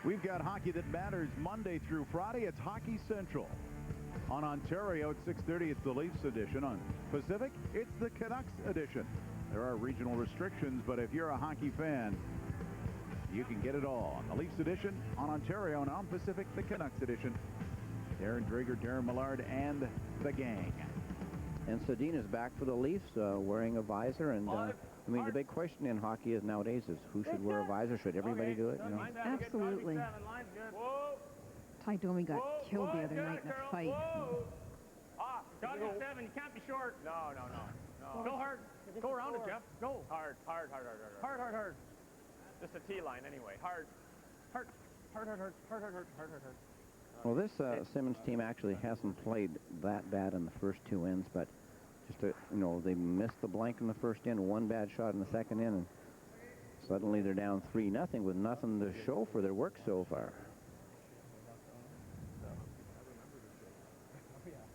We've got hockey that matters Monday through Friday. It's Hockey Central. On Ontario at 6:30, it's the Leafs edition. On Pacific, it's the Canucks edition. There are regional restrictions, but if you're a hockey fan, you can get it all. On the Leafs edition, on Ontario, and on Pacific, the Canucks edition. Darren Drager, Darren Millard, and the gang. And Sedina's back for the Leafs, wearing a visor. And I mean, the big question in hockey is nowadays is who should wear a visor? Should everybody do it? You know? Absolutely. Ty Domi got killed the other night in a fight. Gotta go 7. You can't be short. No. Go hard. Go around it, Jeff. Go. Hard. Just a T line anyway. Hard. Well, this Simmons team actually hasn't played that bad in the first 2 ends, but just, they missed the blank in the first end, one bad shot in the second end, and suddenly they're down 3-0 with nothing to show for their work so far.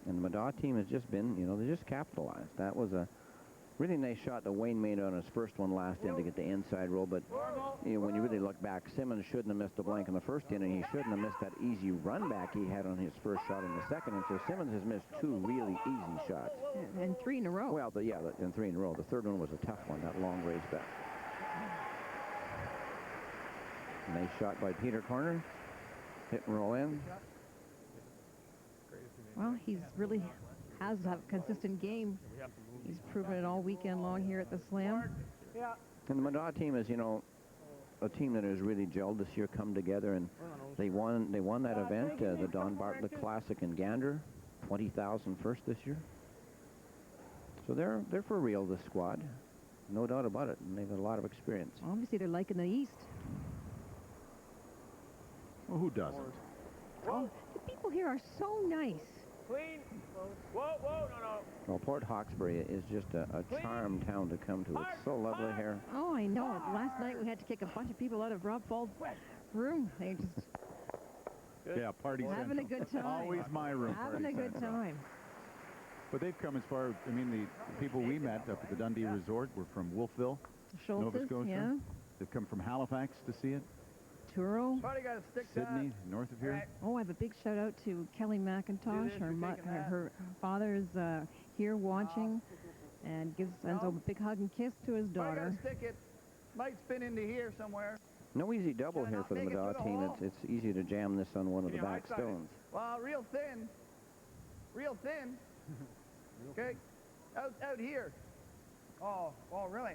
And the Middaugh team has just been, they just capitalized. That was a really nice shot that Wayne made on his first one last inning to get the inside roll, but when you really look back, Simmons shouldn't have missed a blank in the first inning. He shouldn't have missed that easy run back he had on his first shot in the second, and so Simmons has missed 2 really easy shots. And 3 in a row. Well, and 3 in a row. The third one was a tough one, that long race back. Nice shot by Peter Corner. Hit and roll in. Well, he's really has to have a consistent game. He's proven it all weekend long here at the Slam. And the Middaugh team is, a team that has really gelled this year, come together, and they won that event, the Don Bartlett Classic in Gander, 20,000 first this year. So they're for real, this squad, no doubt about it, and they've got a lot of experience. Obviously, they're liking the East. Well, who doesn't? Oh, the people here are so nice. Clean. Whoa, no. Well, Port Hawkesbury is just a charm town to come to. It's so lovely here. Oh, I know it. Last night we had to kick a bunch of people out of Rob Fall's room. They just yeah, party having central. a good time. Always my room. Having a good time. But they've come as far. The people we met up at the Dundee Resort were from Wolfville, Nova Scotia. Yeah. They've come from Halifax to see it. Truro. Sydney, north of here. Oh, I have a big shout out to Kelly McIntosh. Her father's here watching, and sends a big hug and kiss to his daughter. Stick it. Might spin into here somewhere. No easy double here for the Middaugh team. It's easy to jam this on one of the back stones. Well, real thin. Okay, out here. Oh, really?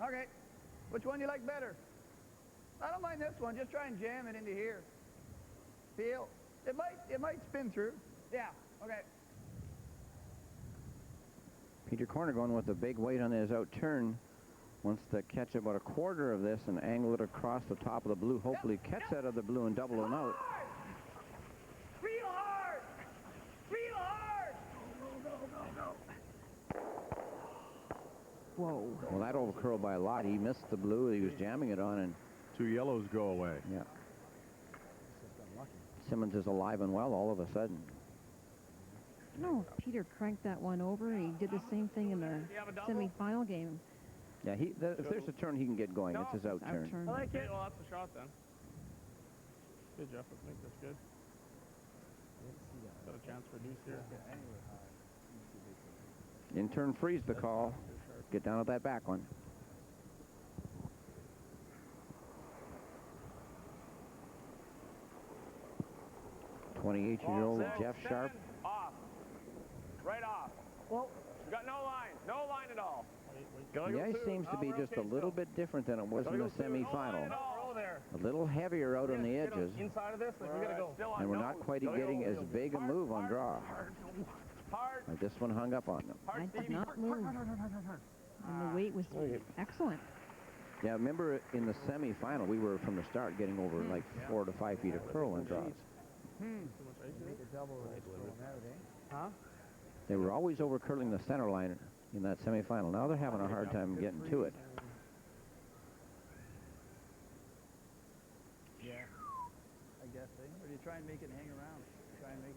Okay. Which one you like better? I don't mind this one. Just try and jam it into here. Feel. It might spin through. Yeah. Okay. Peter Corner going with a big weight on his out turn. Wants to catch about a quarter of this and angle it across the top of the blue. Hopefully catch that of the blue and double him out. Real hard. Go. Whoa. Well, that overcurled by a lot. He missed the blue he was jamming it on, and 2 yellows go away. Yeah. Simmons is alive and well all of a sudden. No, Peter cranked that one over. He did the same thing in the semi-final game. Yeah, if there's a turn he can get going, it's his out turn. I like it. Well, that's a shot then. Good, Jeff. Let's make this good. Got a chance for deuce here. In turn freeze the call. Get down at that back one. 28-year-old Jeff Sharp. Off. Right off. Well, you got no line at all. The ice seems to be just a little bit different than it was in the semifinal. A little heavier out on the edges. Inside of this, we gotta go. And we're not quite getting as big a move on draw. Like this one hung up on them. I did not move. And the weight was excellent. Yeah, remember in the semifinal, we were from the start getting over like 4 to 5 feet of curl on draws. Huh? They were always overcurling the center line in that semifinal. Now they're having a hard time getting to it. Yeah, I guess. Or do you try and make it hang around?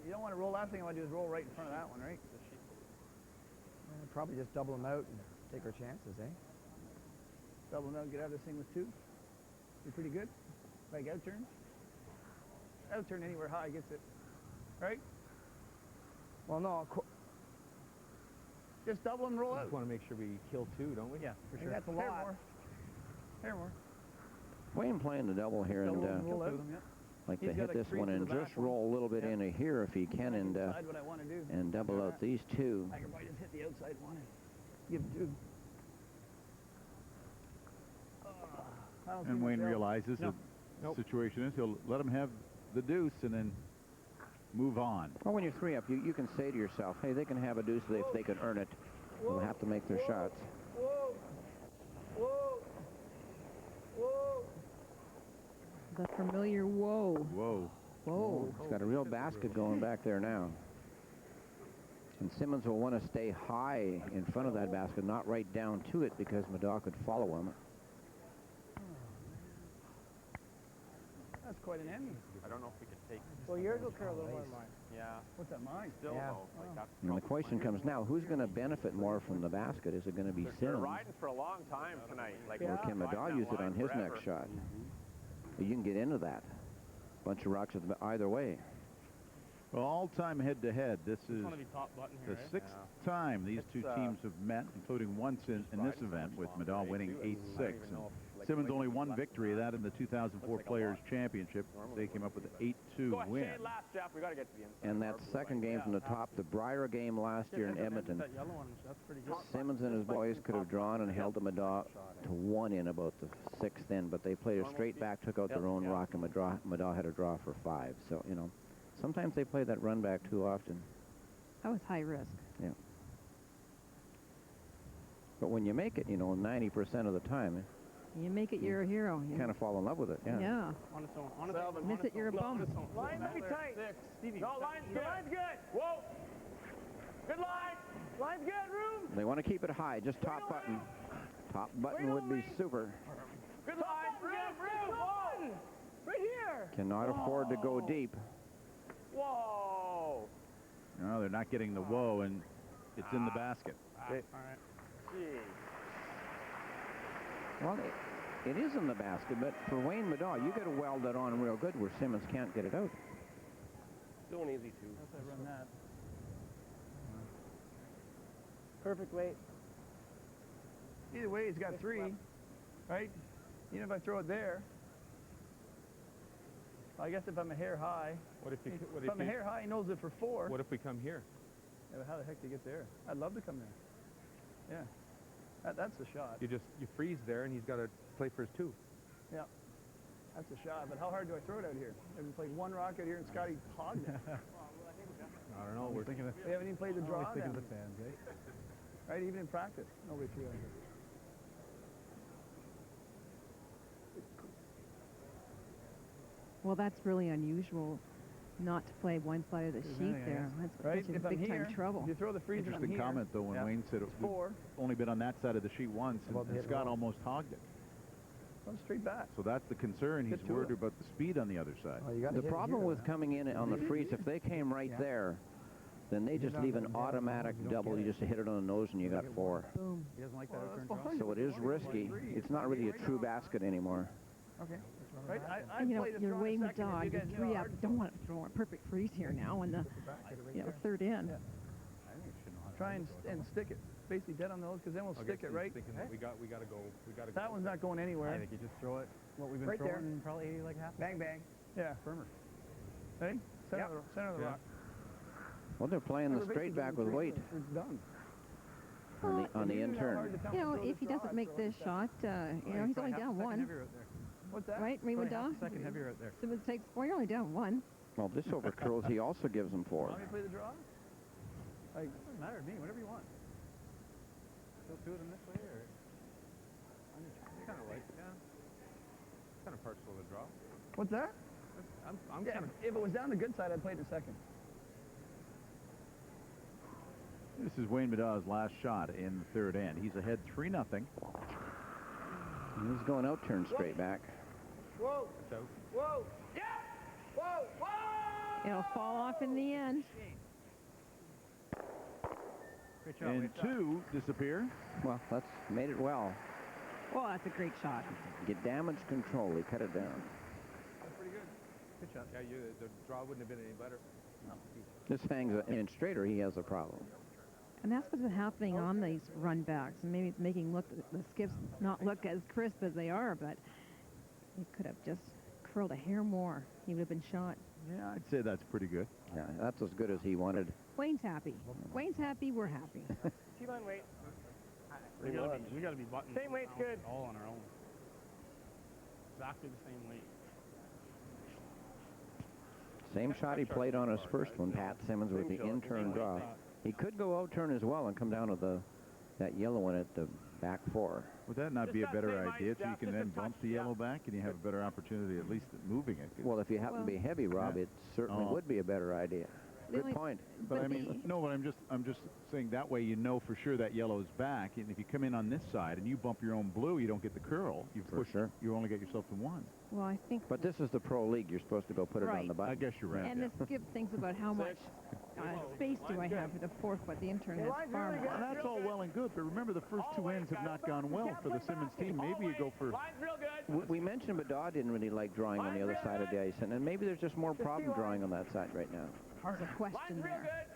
You don't want to roll. Last thing I want to do is roll right in front of that one, right? Probably just double them out and take our chances, eh? Double them out, get out of this thing with 2. Be pretty good. Like out turn? Out turn anywhere high gets it. Right? Well, no. Just double and roll We out. just want to make sure we kill two, don't we? Yeah, for sure. That's a lot. Hair more. Wayne playing the double here, and roll out. like He's to got hit a this crease one to and the back just one. roll a little bit Yeah. into here if he can, and Decide what I want to do. double out these two. I could probably just hit the outside one and give two. I don't see And Wayne myself. realizes No. the situation is he'll let him have the deuce and then move on. Well, when you're 3 up, you can say to yourself, hey, they can have a deuce if they can earn it. They'll have to make their shots. Whoa! Whoa! Whoa! The familiar whoa. Whoa. Whoa. He's got a real basket going back there now. And Simmons will want to stay high in front of that basket, not right down to it, because Middaugh could follow him. That's quite an enemy. I don't know if we could take. Well, yours will curl a little more than mine. Yeah. What's that, mine? Still, Yeah. though. Like that's And the question comes now, who's going to benefit more from the basket? Is it going to be They're Simmons? riding for a long time tonight. Like, Or can Middaugh use it on his next shot? You can get into that. Bunch of rocks either way. Well, all-time head-to-head. This is want to be top button the here, right? sixth time these two teams have met, including once in this event, with Middaugh winning 8-6. Simmons only one victory, that in the 2004 Players' Championship. They came up with an 8-2 win. last, Jeff. We got to get to the inside. And that second game from the top, the Briar game last year in Edmonton, That yellow one, that's pretty good. Simmons and his boys could have drawn and held the Middaugh to 1 in about the 6th end, but they played it straight back, took out their own rock, and Middaugh had a draw for 5. So, you know, sometimes they play that run back too often. That was high risk. Yeah. But when you make it, you know, 90% of the time, You make it, you're a hero. you kind of fall in love with it. Yeah. Yeah. On its own. On its own. Miss it, you're a bum. Line very tight. Stevie. No, line's good. Line's good. Whoa. Good line. Line's good. Room. They want to keep it high, just top button. Top button would be super. Good line. Room. Whoa. Right here. Cannot afford to go deep. Whoa. No, they're not getting the whoa, and it's in the basket. All right. Jeez. Well, it is in the basket, but for Wayne Middaugh, you got to weld that on real good where Simmons can't get it out. Still an easy two. That's I run that. Perfect weight. Either way, he's got 3, right? Even if I throw it there, I guess if I'm a hair high, if I'm a hair high, he knows it for 4. What if we come here? Yeah, but how the heck do you get there? I'd love to come there. Yeah, that's the shot. You freeze there, and he's got to play for his 2. Yeah, that's a shot. But how hard do I throw it out here? Have we played one rock out here and Scotty hogged it? I don't know. We're thinking of. We haven't even played the draw thinking down. of the fans, eh? Right, even in practice, nobody threw out here. Well, that's really unusual not to play one side of the sheet there. That's Right, such if a I'm big here, time trouble. if you throw the freezer on Interesting here, comment, though, when Wayne said we've 4. only been on that side of the sheet once, and Scott almost hogged it. Come straight back. So that's the concern. He's Get to worried it. about the speed on the other side. The problem with coming in on the freeze, if they came right there, then they just leave an automatic double. You just hit it on the nose and you got 4. Boom. He doesn't like that outturn draw. So it is risky. It's not really a true basket anymore. Okay. Right, I And, you know, played a you're strong Wayne second, Middaugh, you you're guys know 3 how up. hard Don't want to throw a perfect freeze here now in the third end. Try and stick it. Basically dead on the nose, because then we'll stick it, right? Thinking that we got to go. That one's not going anywhere. I think you just throw it. What we've been Right there. throwing probably like half. Bang, bang. Yeah. Firmer. Ready? Center of the rock. Well, they're playing the straight back with weight It's done. on the in turn. You know, if he doesn't make this shot, you know, he's only down 1. What's that? Right, Wayne Middaugh? Second heavier out there. Simmons takes 4, you're only down 1. Well, this over curls, he also gives them 4. Want me to play the draw? Like, It doesn't matter to me. Whatever you want. Still do it in this way, or? Kind of like, yeah. Kind of partial to the draw. what's that? I'm Yeah, kind of. if it was down the good side, I'd play the second. This is Wayne Middaugh's last shot in the third end. He's ahead 3-0. He's going out turn straight back. Whoa! So. Whoa! Yeah! Whoa! Whoa! It'll fall off in the end. Great job. And 2 disappear. Well, that's made it well. Well, that's a great shot. Get damage control. He cut it down. Good shot. Yeah, the draw wouldn't have been any better. This hangs an inch straighter, he has a problem. And that's what's been happening on these run backs. And maybe it's making the skips not look as crisp as they are, but he could have just curled a hair more. He would have been shot. Yeah, I'd say that's pretty good. Yeah, that's as good as he wanted. Wayne's happy. Wayne's happy, we're happy. T-line weight. We got to be buttoned. Same weight's good. All on our own. Exactly the same weight. Same shot he played on his first one, Pat Simmons, with the in-turn draw. He could go out-turn as well and come down to that yellow one at the back four. Would that not be a better idea, so you can then bump the yellow back and you have a better opportunity at least at moving it? Well, if you happen to be heavy, Rob, it certainly would be a better idea. Good point. But I mean, no, but I'm just saying that way you know for sure that yellow is back, and if you come in on this side and you bump your own blue, you don't get the curl. You only get yourself to one. Well, I think. But this is the pro league. You're supposed to go put it on the button. I guess you're right. And the skip thinks about how much space do I have for the fourth, but the intern has far more. Well, that's all well and good, but remember the first two ends have not gone well for the Simmons team. Maybe you go for... We mentioned Middaugh didn't really like drawing on the other side of the ice, and maybe there's just more problem drawing on that side right now. There's a question there.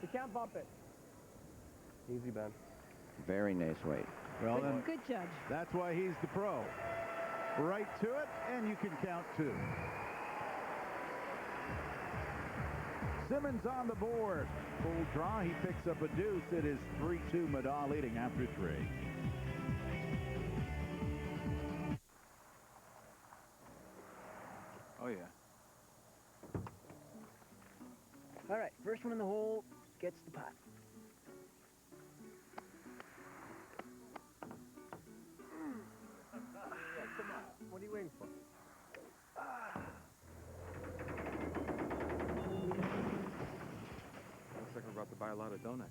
You can't bump it. Easy, Ben. Very nice weight. Well, then, good judge. That's why he's the pro. Right to it, and you can count two. Simmons on the board. Full draw, he picks up a deuce. It is 3-2, Middaugh leading after three. Oh, yeah. All right, first one in the hole gets the pot. Come on. What are you waiting for? Looks like we're about to buy a lot of donuts.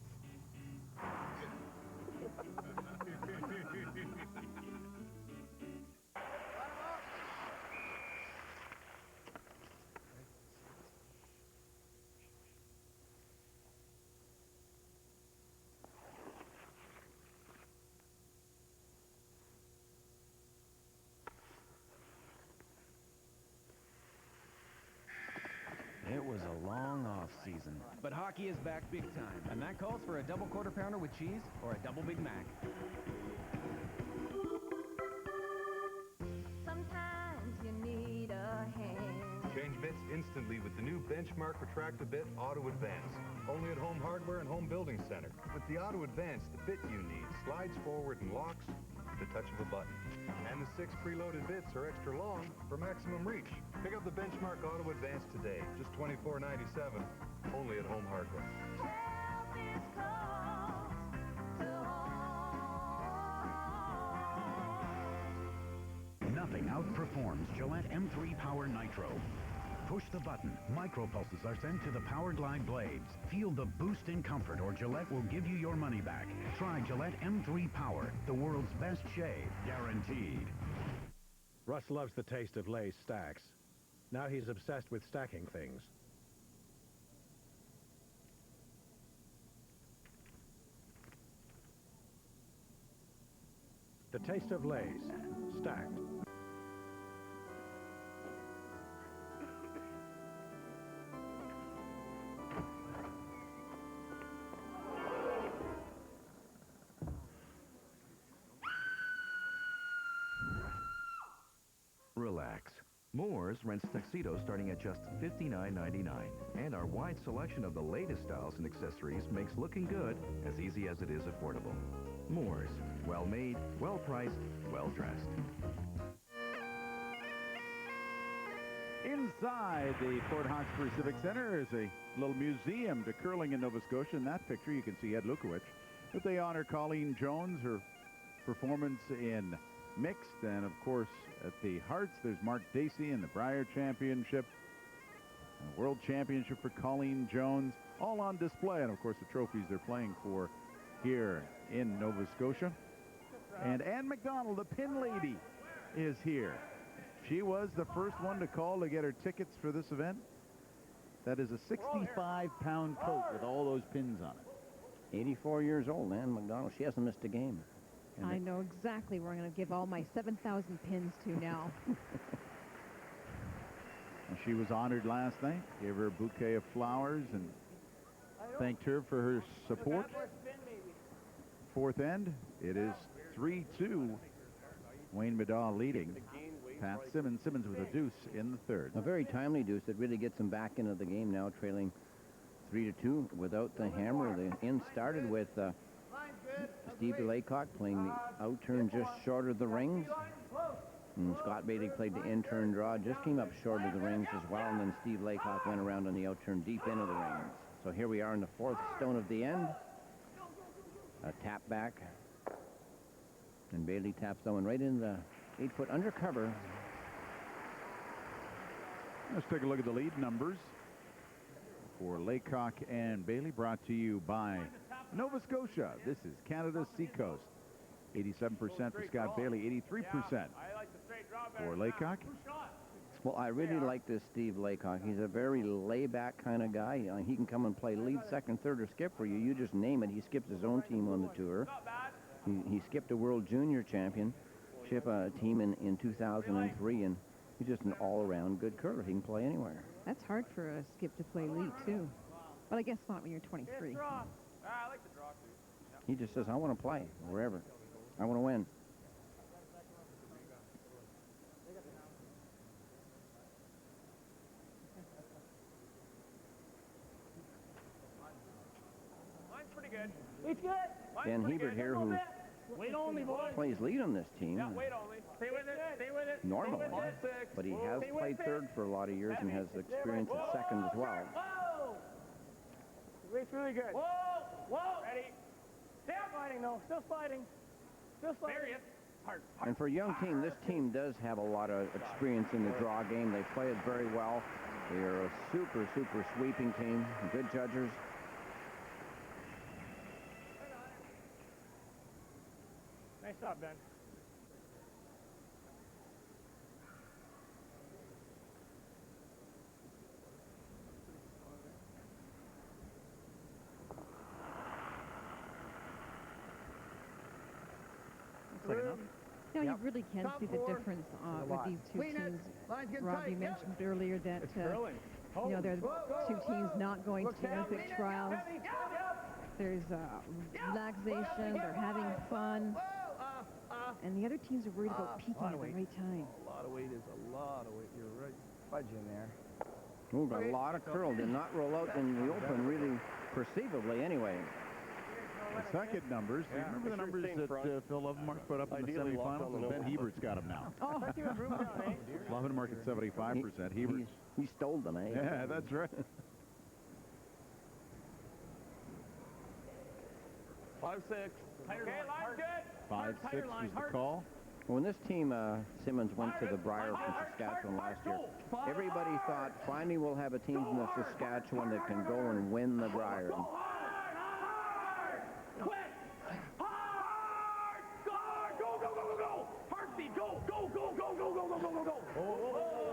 It was a long off-season, but hockey is back big time, and that calls for a double quarter pounder with cheese or a double Big Mac. Sometimes you need a hand. Change bits instantly with the new Benchmark Retractor Bit Auto Advance. Only at Home Hardware and Home Building Center. With the Auto Advance, the bit you need slides forward and locks with the touch of a button. And the 6 preloaded bits are extra long for maximum reach. Pick up the Benchmark Auto Advance today, just $24.97, only at Home Hardware. Nothing outperforms Gillette M3 Power Nitro. Push the button. Micropulses are sent to the Power Glide blades. Feel the boost in comfort, or Gillette will give you your money back. Try Gillette M3 Power, the world's best shave, guaranteed. Russ loves the taste of Lay's stacks. Now he's obsessed with stacking things. The taste of Lay's, stacked. Relax. Moore's rents tuxedos starting at just $59.99. And our wide selection of the latest styles and accessories makes looking good as easy as it is affordable. Moore's. Well-made, well-priced, well-dressed. Inside the Port Hawkesbury Civic Center is a little museum to curling in Nova Scotia. In that picture, you can see Ed Lukowicz. But they honor Colleen Jones, her performance in mixed, and of course at the Hearts there's Mark Dacey in the Brier Championship, a World Championship for Colleen Jones, all on display, and of course the trophies they're playing for here in Nova Scotia. And Ann McDonald, the pin lady, is here. She was the first one to call to get her tickets for this event. That is a 65-pound coat with all those pins on it. 84 years old, Ann McDonald. She hasn't missed a game. I know exactly where I'm going to give all my 7,000 pins to now. And she was honored last night. Gave her a bouquet of flowers and thanked her for her support. Fourth end, it is 3-2. Wayne Middaugh leading. Pat Simmons with a deuce in the third. A very timely deuce that really gets him back into the game now, trailing 3-2 without the hammer. The in started with Steve Laycock playing the out turn just short of the rings. And Scott Bailey played the in turn draw, just came up short of the rings as well, and then Steve Laycock went around on the out turn deep into the rings. So here we are in the fourth stone of the end. A tap back. And Bailey taps that one right in the 8-foot undercover. Let's take a look at the lead numbers for Laycock and Bailey, brought to you by Nova Scotia. This is Canada's Seacoast. 87% for Scott Bailey, 83% for Laycock. Well, I really like this Steve Laycock. He's a very laid-back kind of guy. He can come and play lead, second, third, or skip for you. You just name it. He skipped his own team on the tour. He skipped a World Junior Championship team in 2003, and he's just an all-around good curler. He can play anywhere. That's hard for a skip to play lead, too. But I guess not when you're 23. I like the draw, too. He just says, I want to play wherever. I want to win. Mine's pretty good. It's good. Dan Hebert here, who Wait only, boys. plays lead on this team. Yeah, wait only. Stay with it. Stay with it. Normally, Stay with it. but he has played third for a lot of years and has experience at second as well. Whoa! It's really good. Whoa! Whoa! Ready? Still fighting, though. Still fighting. Still fighting. There he is. Hard. And for a young team, this team does have a lot of experience in the draw game. They play it very well. They are a super sweeping team. Good judges. Nice job, Ben. No, you really can see the difference with these two teams. Rob, you mentioned earlier that you know, they're two teams not going to the Olympic trials. There's relaxation, they're having fun, and the other teams are worried about peaking at the right time. A lot of weight is a lot of weight. You're right. Fudge in there. Ooh, got a lot of curl. Did not roll out in the open, really perceivably anyway. The second numbers. Do you remember the numbers that Phil Lovenmark put up in the semifinals? And Ben Hebert's got them now. Oh, I think it was room down, eh? Lovenmark at 75%. Hebert. He stole them, eh? Yeah, that's right. 5-6. Okay, line's good. 5-6 was the call. When this team, Simmons, went to the Brier from Saskatchewan last year, everybody thought, finally we'll have a team from the Saskatchewan that can go and win the Brier.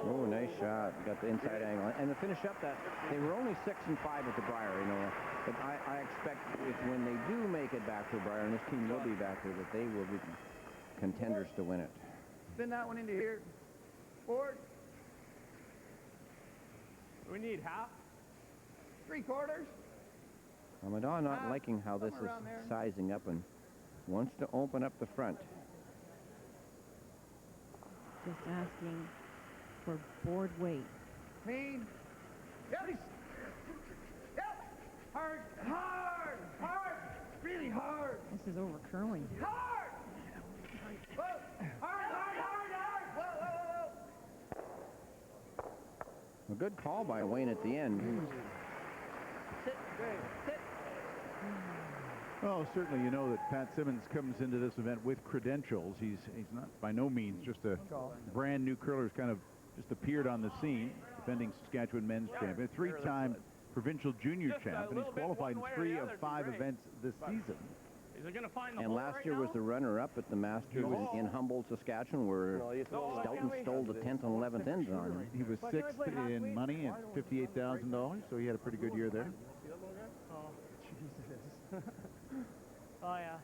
Oh, nice shot. Got the inside angle. And to finish up that, they were only 6-5 at the Brier, you know. But I expect when they do make it back to the Brier, and this team will be back there, that they will be contenders to win it. Spin that one into here. Forward. We need half. 3/4. Middaugh not liking how this is sizing up and wants to open up the front. Just asking for board weight. Clean. Yep. Yep. Hard. Hard. Hard. Really hard. This is over curling. Hard. Whoa. Hard. Hard. Hard. Hard. Whoa. Whoa. Whoa. A good call by Wayne at the end. Sit. Great. Sit. Well, certainly you know that Pat Simmons comes into this event with credentials. He's not by no means just a brand new curler who's kind of just appeared on the scene, defending Saskatchewan men's champion, three-time provincial junior champion. He's qualified in 3 of 5 events this season. And last year was the runner-up at the Masters in Humboldt, Saskatchewan, where Stoughton stole the 10th and 11th ends on him. He was 6th in money at $58,000, so he had a pretty good year there. Oh, Jesus. Oh, yeah.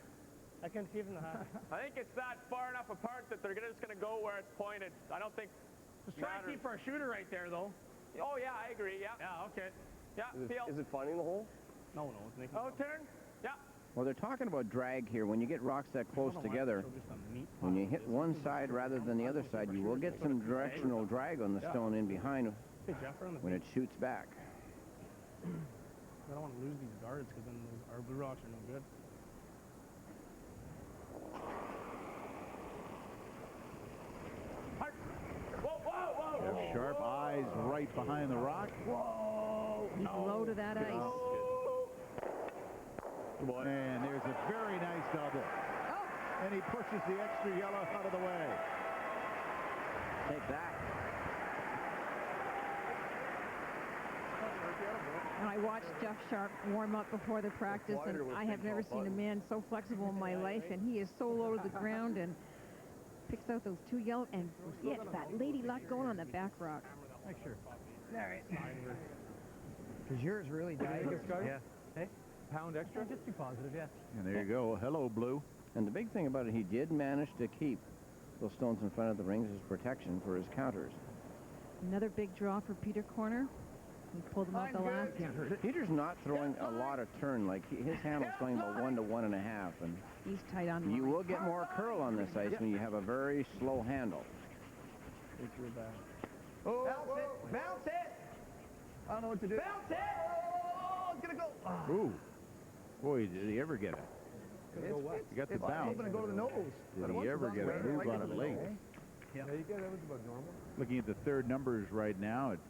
I couldn't see from the high. I think it's that far enough apart that they're just going to go where it's pointed. I don't think Just try to keep our shooter right there, though. Oh, yeah, I agree, yeah. Yeah, okay. Yeah, feel. Is it finding the hole? No, it's making Oh, turn. Yeah. Well, they're talking about drag here. When you get rocks that close together, when you hit one side rather than the other side, you will get some directional drag on the stone in behind when it shoots back. I don't want to lose these guards because then our blue rocks are no good. Jeff Sharp, eyes right behind the rock. Whoa! He's low to that ice. And there's a very nice double. Oh. And he pushes the extra yellow out of the way. Take that. And I watched Jeff Sharp warm up before the practice, and I have never seen a man so flexible in my life, and he is so low to the ground and picks out those 2 yellow and gets that lady luck going on the back rock. Make sure. All right. Because yours really died. Yeah. Hey? Pound extra? Just be positive, yeah. And there you go. Hello, Blue. And the big thing about it, he did manage to keep those stones in front of the rings as protection for his counters. Another big draw for Peter Corner. He pulled him out the last game. Peter's not throwing a lot of turn. Like his handle's going about 1 to 1.5, and he's tight on. You will get more curl on this ice when you have a very slow handle. Oh, bounce it! Bounce it! I don't know what to do. Bounce it! Oh, it's gonna go. Oh. Ooh. Boy, did he ever get it. He got the bounce. I'm hoping to go to the nose. Did he ever get a move on it late? Yeah, you get that was about normal. Looking at the third numbers right now, it's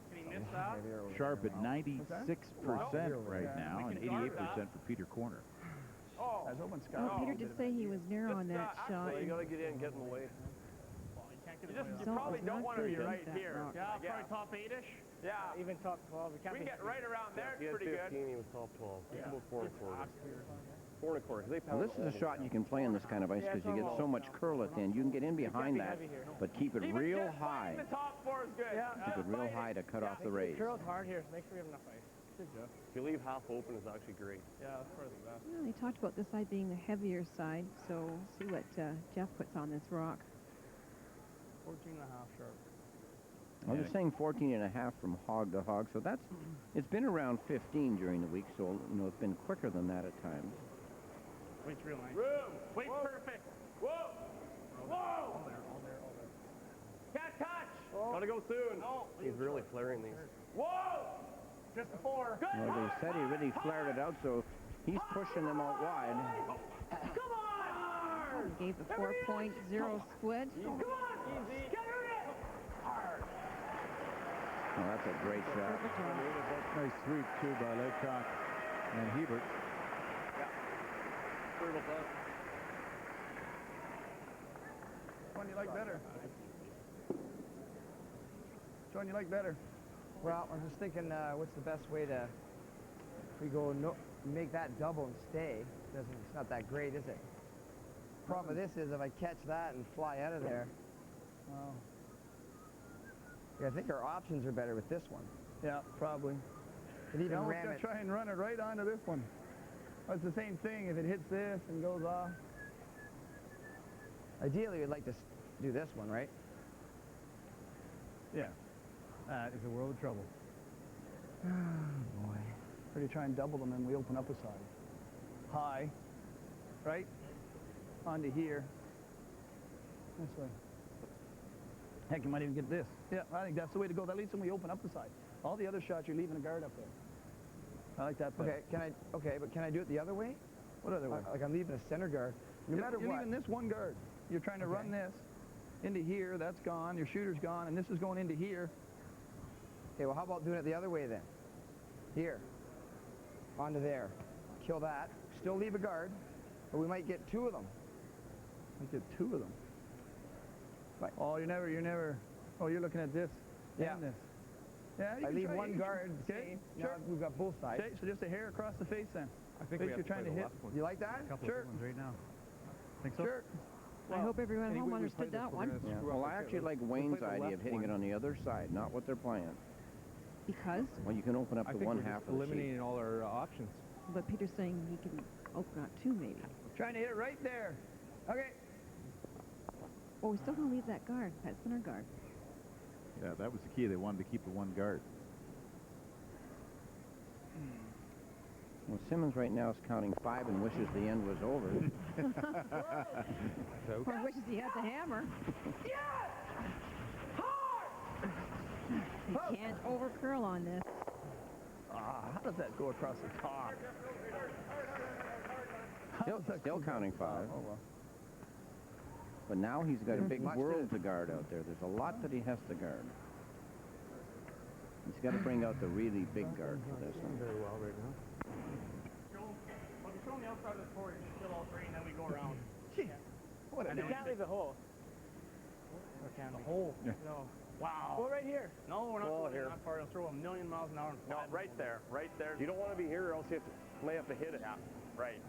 Sharp at 96% right now, and 88% for Peter Corner. Oh, Peter did say he was near on that shot. You got to get in and get in the way. You probably don't want to be right here. Yeah, probably top 8-ish. Yeah. Even top 12. We can get right around there. It's pretty good. He was top 12. Yeah. About 4 and a quarter. Well, this is a shot you can play in this kind of ice because you get so much curl at the end. You can get in behind that, but keep it real high. The top 4 is good. Keep it real high to cut off the rays. Curl's hard here, so make sure we have enough ice. Good job. If you leave half open, it's actually great. Yeah, that's probably the best. Well, they talked about this side being the heavier side, so see what Jeff puts on this rock. 14.5 Sharp. I was saying 14.5 from hog to hog, so that's, it's been around 15 during the week, so, you know, it's been quicker than that at times. Wait's real nice. Room! Wait, perfect! Whoa! Whoa! All there. Can't touch! Gotta go soon. No. He's really flaring these. Whoa! Just before. Good. Well, they said he really flared it out, so he's pushing them out wide. Come on! Gave the 4.0 split. Come on! Easy. Get her in! Hard. Oh, that's a great shot. Nice sweep, too, by Laycock and Hebert. Which one you like better? Which one you like better? Well, I'm just thinking, what's the best way to, if we go make that double and stay, it's not that great, is it? Problem with this is if I catch that and fly out of there, well, yeah, I think our options are better with this one. Yeah, probably. But even I'm ram going it. to try and run it right onto this one. Well, it's the same thing if it hits this and goes off. Ideally, we'd like to do this one, right? Yeah. That is a world of trouble. Oh, boy. Pretty try and double them and we open up a side. High, right? Onto here. This way. Heck, you might even get this. Yeah, I think that's the way to go. That leads when we open up the side. All the other shots, you're leaving a guard up there. I like that better. Okay, but can I do it the other way? What other way? Like I'm leaving a center guard. No matter you're what. leaving this one guard. You're trying to run this into here. That's gone. Your shooter's gone, and this is going into here. Okay, well, how about doing it the other way then? Here. Onto there. Kill that. Still leave a guard, but we might get 2 of them. Might get 2 of them. Right. Oh, you're never. Oh, you're looking at this. Yeah. And this. Yeah, you I can leave try, one guard. Okay, Now sure. we've got both sides. Okay, so just a hair across the face then. I think face we have you're trying to hit. You like that? A couple Sure. of good ones right now. Think so? Sure. I hope everyone at home understood that one. Yeah. Well, I actually like Wayne's idea of hitting it on the other side, not what they're playing. Because? Well, you can open up I the think one we're half just of the eliminating sheet. all our options. But Peter's saying he can open out 2 maybe. Trying to hit it right there. Okay. Well, we still don't leave that guard, that center guard. Yeah, that was the key. They wanted to keep the one guard. Well, Simmons right now is counting 5 and wishes the end was over. Or wishes he had the hammer. He can't over-curl on this. How does that go across the top? Still counting 5. Oh, well. But now he's got a big Watch world this. to guard out there. There's a lot that he has to guard. He's got to bring out the really big guard for this one. Very well right now. Well, if you show me outside of the court, you kill all three, and then we go around. What And you then can't leave the hole. Or can the hole? Yeah. No. Wow. Go right here. No, we're not Go going here. that far. It'll throw a million miles an hour and fly. No, right there. Right there. You don't want to be here, or else you may have to hit it. Yeah, right.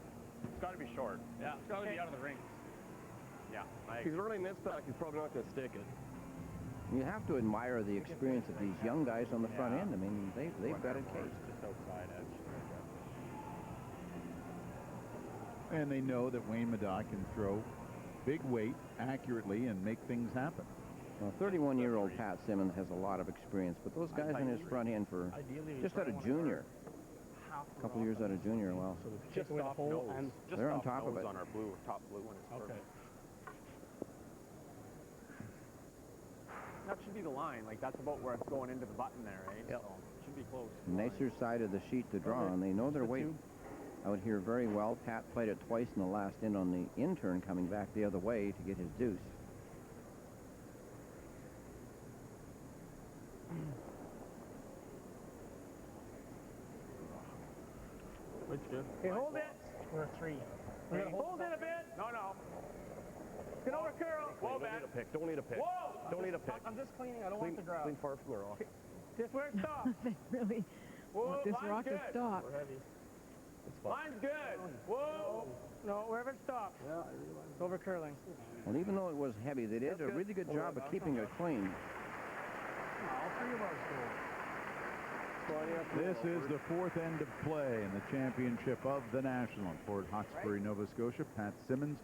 It's got to be short. Yeah, it's got to be out of the ring. Yeah. If he's running this back, he's probably not going to stick it. You have to admire the experience of these young guys on the front end. I mean, they've got it cased. Just outside edge. And they know that Wayne Middaugh can throw big weight accurately and make things happen. Well, 31-year-old Pat Simmons has a lot of experience, but those guys in his front end for just out of junior, a couple years out of junior, well, Just off nose. And just they're on off top of nose it. on our blue, top blue one is perfect. That should be the line. Like, that's about where it's going into the button there, right? Yep. So, should be close. Nicer side of the sheet to draw on. They know their weight out here very well. Pat played it twice in the last end on the in-turn coming back the other way to get his deuce. Which good? Hey, hold it. We're a 3. Hey, hold it a bit. No. Get over curl. Whoa, Don't man. need a pick. Don't need a pick. Whoa. Don't need a pick. I'm just cleaning. I don't Clean, want the grab. clean far from the rock. Just where it stops. They really Whoa, want this line's rock to good. stop. We're heavy. Line's good. Whoa. No, wherever it stops. Yeah, I realize. It's over curling. Well, even though it was heavy, they did a really good job of keeping it clean. All 3 of ours go. This is the 4th end of play in the championship of the National in Port Hawkesbury, Nova Scotia. Pat Simmons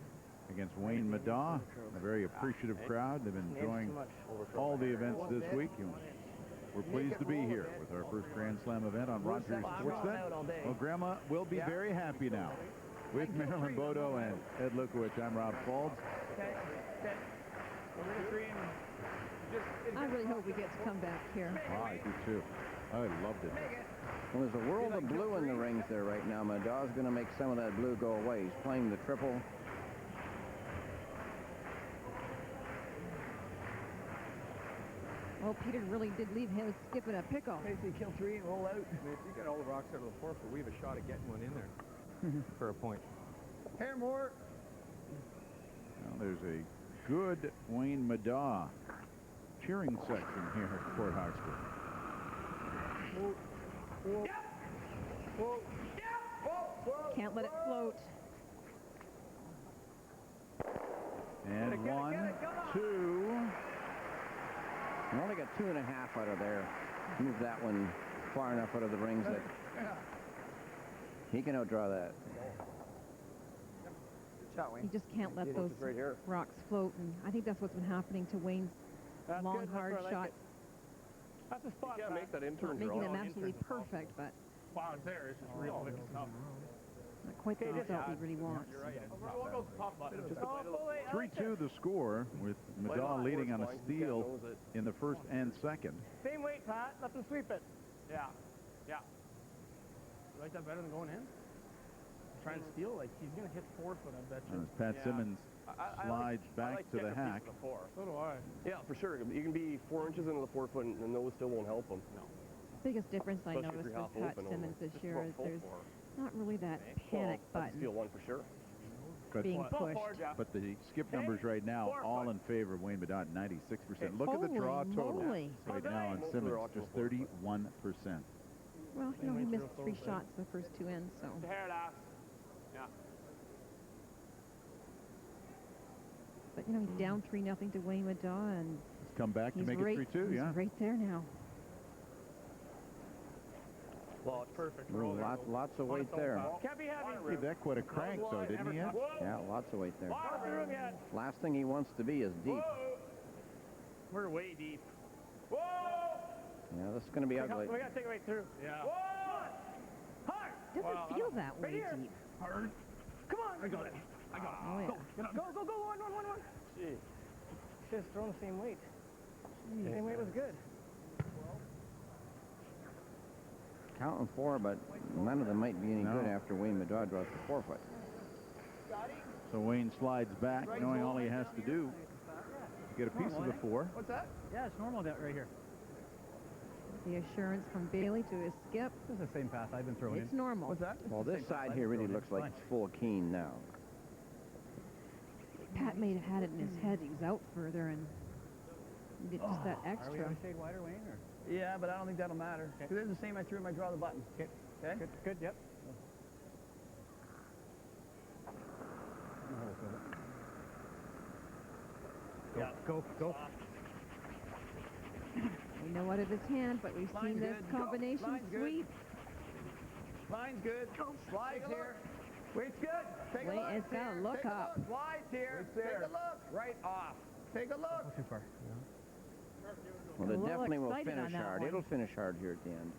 against Wayne Middaugh. A very appreciative crowd. They've been enjoying all the events this week. And we're pleased to be here with our first Grand Slam event on Rogers Sportsnet. Well, Grandma will be very happy now. With Marilyn Bodo and Ed Lukowicz, I'm Rob Faulds. Okay. We're going to 3 and I really hope we get to come back here. Oh, I do too. I loved it. Well, there's a world of blue in the rings there right now. Middaugh's going to make some of that blue go away. He's playing the triple. Oh, Peter really did leave him skipping a pickle. Basically kill 3 and roll out. I mean, if you get all the rocks out of the 4-foot, we have a shot at getting one in there for a point. Hair more. Well, there's a good Wayne Middaugh cheering section here at Port Hawkesbury. Can't let it float. And 1, 2. We only got 2.5 out of there. Move that one far enough out of the rings that he can outdraw that. You just can't let those rocks float, and I think that's what's been happening to Wayne's long, hard shots. That's a spot. You can't make that Not intern making draw. them absolutely perfect, but Wow, it's there. It's just real big stuff. not quite the result we really want. You're right. We'll go top button. 3-2 the score, with Middaugh leading on a steal in the first and second. Same weight, Pat. Let them sweep it. Yeah. You like that better than going in? Try and steal, like he's gonna hit 4-foot, I bet you. As Pat Simmons slides back to the hack. So do I. Yeah, for sure. You can be 4 inches into the 4-foot, and those still won't help him. No. Biggest difference I Especially if noticed you're with half Pat open Simmons this Just year about is full there's four. not really that panic Well, button steal 1 for sure. But, being pushed. but the skip numbers right now, all in favor of Wayne Middaugh, 96%. Look at the draw Holy total moly. right now on Simmons, just 31%. Well, you know, he missed 3 shots the first 2 ends, so. Hair it off. Yeah. But, you know, he's down 3-0 to Wayne Middaugh, and He's come back to he's make right, it 3-2, he's yeah. right there now. Well, it's perfect. Ooh, lots of weight there. Can't be heavy. Gave that quite a crank, though, didn't he? Yet? Yeah, lots of weight there. Water room yet. Last thing he wants to be is deep. We're way deep. Yeah, this is going to be ugly. We got to take it right through. Yeah. Hard! Doesn't feel that way deep. Hard. Come on! I got it. I got it. Oh, yeah. Go! One! Gee. Should have thrown the same weight. The same weight was good. Counting 4, but none of them might be any good after Wayne Middaugh draws the 4-foot. So Wayne slides back, knowing all he has to do is get a piece of the 4. What's that? Yeah, it's normal that right here. The assurance from Bailey to his skip. This is the same path I've been throwing It's normal. What's that? Well, this side here really looks like it's full keen now. Pat may have had it in his head. He was out further and you get just that Are we extra. going to shade wider, Wayne? Or? Yeah, but I don't think that'll matter. Because it's the same I threw him, I draw the button. Okay. Okay? Good, yep. Go. We know what it is hand, but we've seen this combination sweep. Line's good. Slides here. Wait's good. Take a Wait, look. it's got to look up. Slides here. Take a look. Right off. Take a look. Not too far. Well, it A little definitely will excited on finish that hard. one. It'll finish hard here at the end.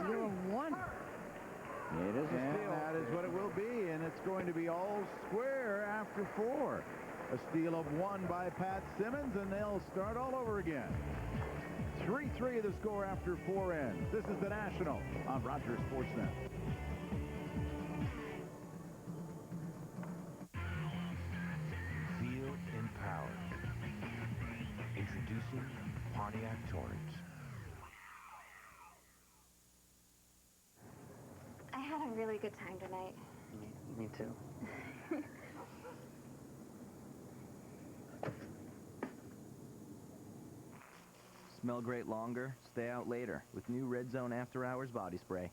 0-1. It is a And steal. that is what it will be, and it's going to be all square after 4. A steal of 1 by Pat Simmons, and they'll start all over again. 3-3 the score after 4 ends. This is the National on Rogers Sportsnet. Feel empowered. Introducing Pontiac Torrents. I had a really good time tonight. Me too. Smell great longer, stay out later with new Red Zone After Hours body spray.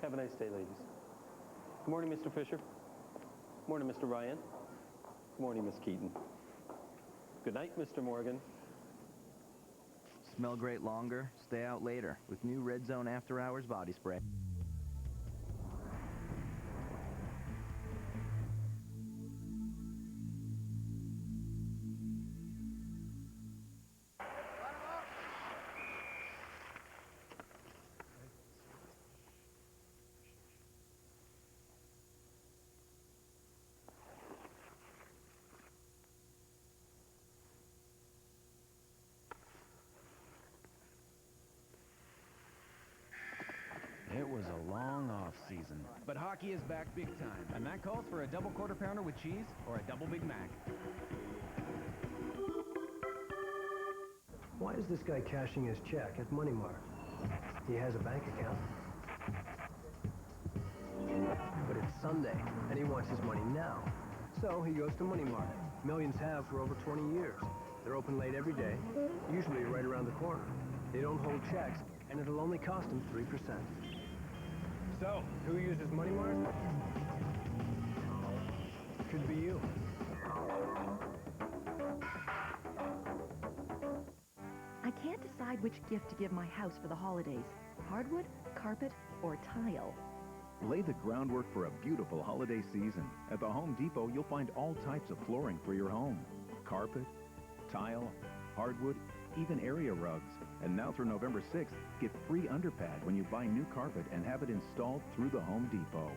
Have a nice day, ladies. Good morning, Mr. Fisher. Good morning, Mr. Ryan. Good morning, Miss Keaton. Good night, Mr. Morgan. Smell great longer, stay out later with new Red Zone After Hours body spray. It was a long off-season, but hockey is back big time, and that calls for a double quarter pounder with cheese or a double Big Mac. Why is this guy cashing his check at Money Mart? He has a bank account. But it's Sunday, and he wants his money now. So he goes to Money Mart. Millions have for over 20 years. They're open late every day, usually right around the corner. They don't hold checks, and it'll only cost them 3%. So, who uses Money Mart? Could be you. I can't decide which gift to give my house for the holidays. Hardwood, carpet, or tile. Lay the groundwork for a beautiful holiday season. At the Home Depot, you'll find all types of flooring for your home. Carpet, tile, hardwood, even area rugs. And now through November 6th, get free underpad when you buy new carpet and have it installed through the Home Depot.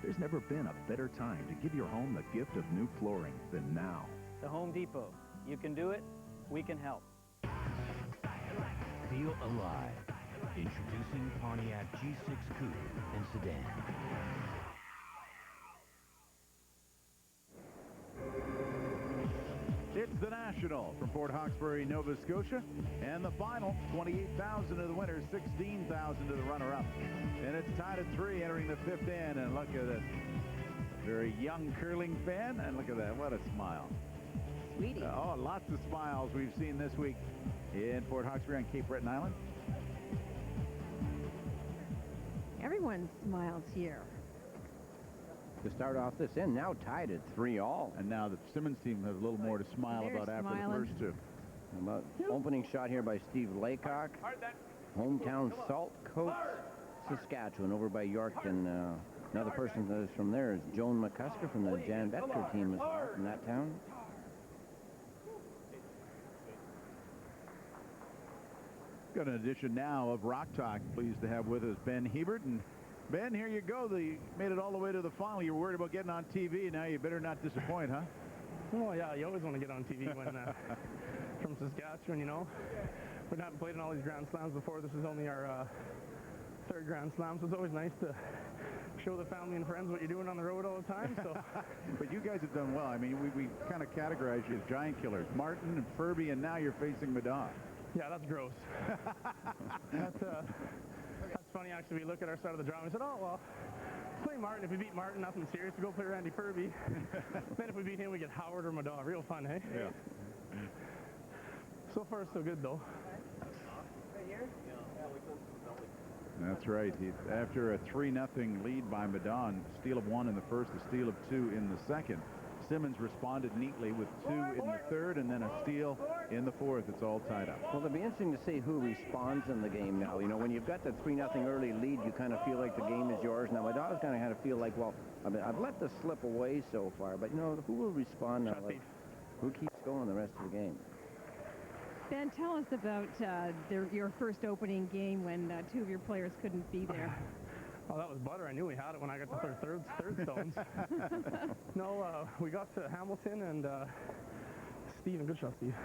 There's never been a better time to give your home the gift of new flooring than now. The Home Depot. You can do it. We can help. Feel alive. Introducing Pontiac G6 Coupe and Sedan. It's the National from Port Hawkesbury, Nova Scotia. And the final, 28,000 to the winner, 16,000 to the runner-up. And it's tied at 3 entering the 5th inning. And look at this. Very young curling fan. And look at that. What a smile. Sweetie. Oh, lots of smiles we've seen this week in Port Hawkesbury on Cape Breton Island. Everyone smiles here. To start off this end, now tied at 3-all. And now the Simmons team has a little more to smile They're about after smiling. the first two. About opening shot here by Steve Laycock. Hometown Salt Coast, Saskatchewan, over by Yorkton. Another person that is from there is Joan McCusker from the Jan Betker team as well, from that town. Got an edition now of Rock Talk. Pleased to have with us Ben Hebert. And Ben, here you go. You made it all the way to the final. You were worried about getting on TV. Now you better not disappoint, huh? Well, yeah, you always want to get on TV when from Saskatchewan, you know. We haven't played in all these Grand Slams before. This is only our third Grand Slam, so it's always nice to show the family and friends what you're doing on the road all the time. So, but you guys have done well. I mean, we kind of categorize you as giant killers. Martin and Furby, and now you're facing Middaugh. Yeah, that's gross. That's funny, actually. We look at our side of the draw and we said, oh, well, play Martin. If we beat Martin, nothing serious. We go play Randy Furby. Then if we beat him, we get Howard or Middaugh. Real fun, hey? Yeah. So far, so good, though. Right here? That's right. After a 3-0 lead by Middaugh, steal of 1 in the first, a steal of 2 in the second. Simmons responded neatly with 2 in the third and then a steal in the fourth. It's all tied up. Well, it'll be interesting to see who responds in the game now. You know, when you've got that 3-0 early lead, you kind of feel like the game is yours. Now, Middaugh's kind of had to feel like, well, I mean, I've let this slip away so far, but, you know, who will respond now? Like, who keeps going the rest of the game? Ben, tell us about your first opening game when 2 of your players couldn't be there. Oh, that was butter. I knew we had it when I got the third stones. No, we got to Hamilton, and Steve, and good shot, Steve.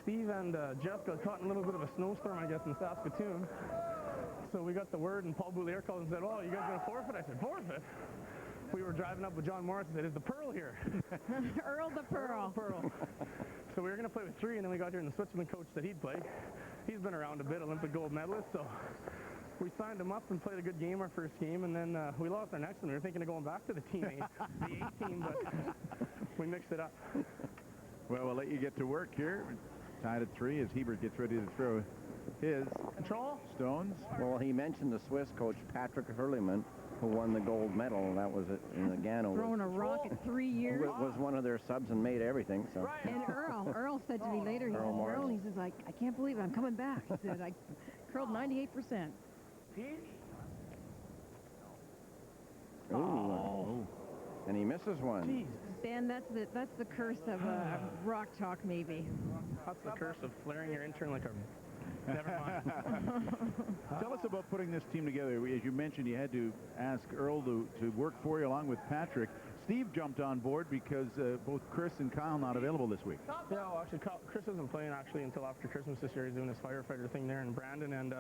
Steve and Jeff got caught in a little bit of a snowstorm, I guess, in Saskatoon. So we got the word, and Paul Boulier called and said, oh, you guys going to forfeit? I said, forfeit? We were driving up with John Morris and said, is the Pearl here? Earl the Pearl. So we were going to play with 3, and then we got here, and the Switzerland coach said he'd play. He's been around a bit, Olympic gold medalist, so we signed him up and played a good game our first game, and then we lost our next one. We were thinking of going back to the team, the A team, but we mixed it up. Well, we'll let you get to work here. Tied at 3 as Hebert gets ready to throw his stones. Well, he mentioned the Swiss coach, Patrick Hurliman, who won the gold medal. That was in the Gano. Thrown a rock at 3 years. Was one of their subs and made everything. So. And Earl said to me later, he says, I can't believe it. I'm coming back. He said, I curled 98%. Ooh. And he misses one. Jeez. Ben, that's the curse of Rock Talk, maybe. That's the curse of flaring your intern like a... Never mind. Tell us about putting this team together. As you mentioned, you had to ask Earl to work for you along with Patrick. Steve jumped on board because both Chris and Kyle not available this week. Yeah, well, actually, Chris isn't playing until after Christmas this year. He's doing his firefighter thing there in Brandon, and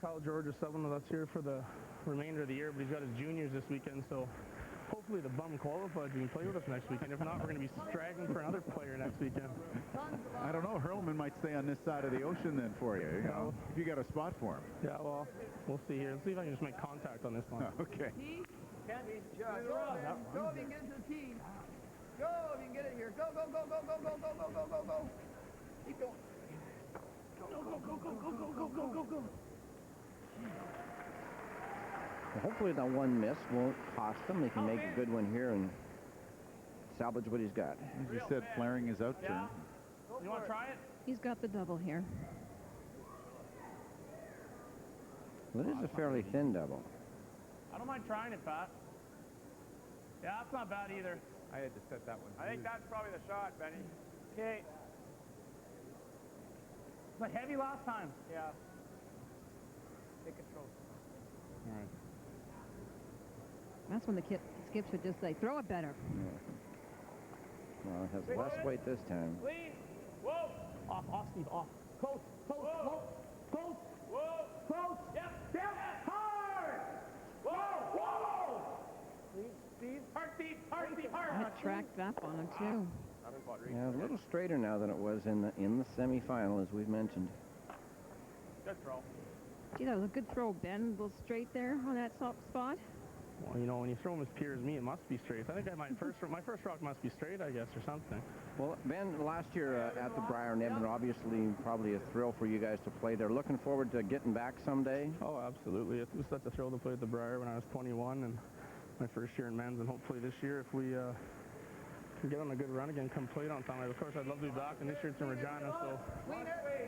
Kyle George is subbing with us here for the remainder of the year, but he's got his juniors this weekend, so hopefully the bum qualifies and can play with us next weekend. If not, we're going to be straggling for another player next weekend. I don't know. Hurlman might stay on this side of the ocean then for you, if you got a spot for him. Yeah, well, we'll see here. Let's see if I can just make contact on this one. Okay. Candy, go if you can get into the team. Go if you can get it here. Go, go, go, go, go, go, go, go, go, go, go. Keep going. Go, go, go, go, go, go, go, go, go, go. Well, hopefully that one miss won't cost him. They can make a good one here and salvage what he's got. As you said, flaring is out turn. You want to try it? He's got the double here. Well, it is a fairly thin double. I don't mind trying it, Pat. Yeah, that's not bad either. I had to set that one. I think that's probably the shot, Benny. Okay. But heavy last time. Yeah. Take control. All right. That's when the skip should just say, throw it better. Yeah. Well, it has less weight this time. Lean. Whoa. Off, Steve, off. Close, close, close. Whoa. Close. Yep. Hard. Whoa. Steve. Hard, Steve. That tracked up on him, too. Yeah, a little straighter now than it was in the semifinal, as we've mentioned. Good throw. Gee, that was a good throw, Ben. A little straight there on that spot. Well, you know, when you throw them as pure as me, it must be straight. I think my first rock must be straight, I guess, or something. Well, Ben, last year at the Briar in Edmonton, obviously probably a thrill for you guys to play there. Looking forward to getting back someday? Oh, absolutely. It was such a thrill to play at the Briar when I was 21 and my first year in men's, and hopefully this year, if we can get on a good run again, come play it on time. Of course, I'd love to be back, and this year it's in Regina, so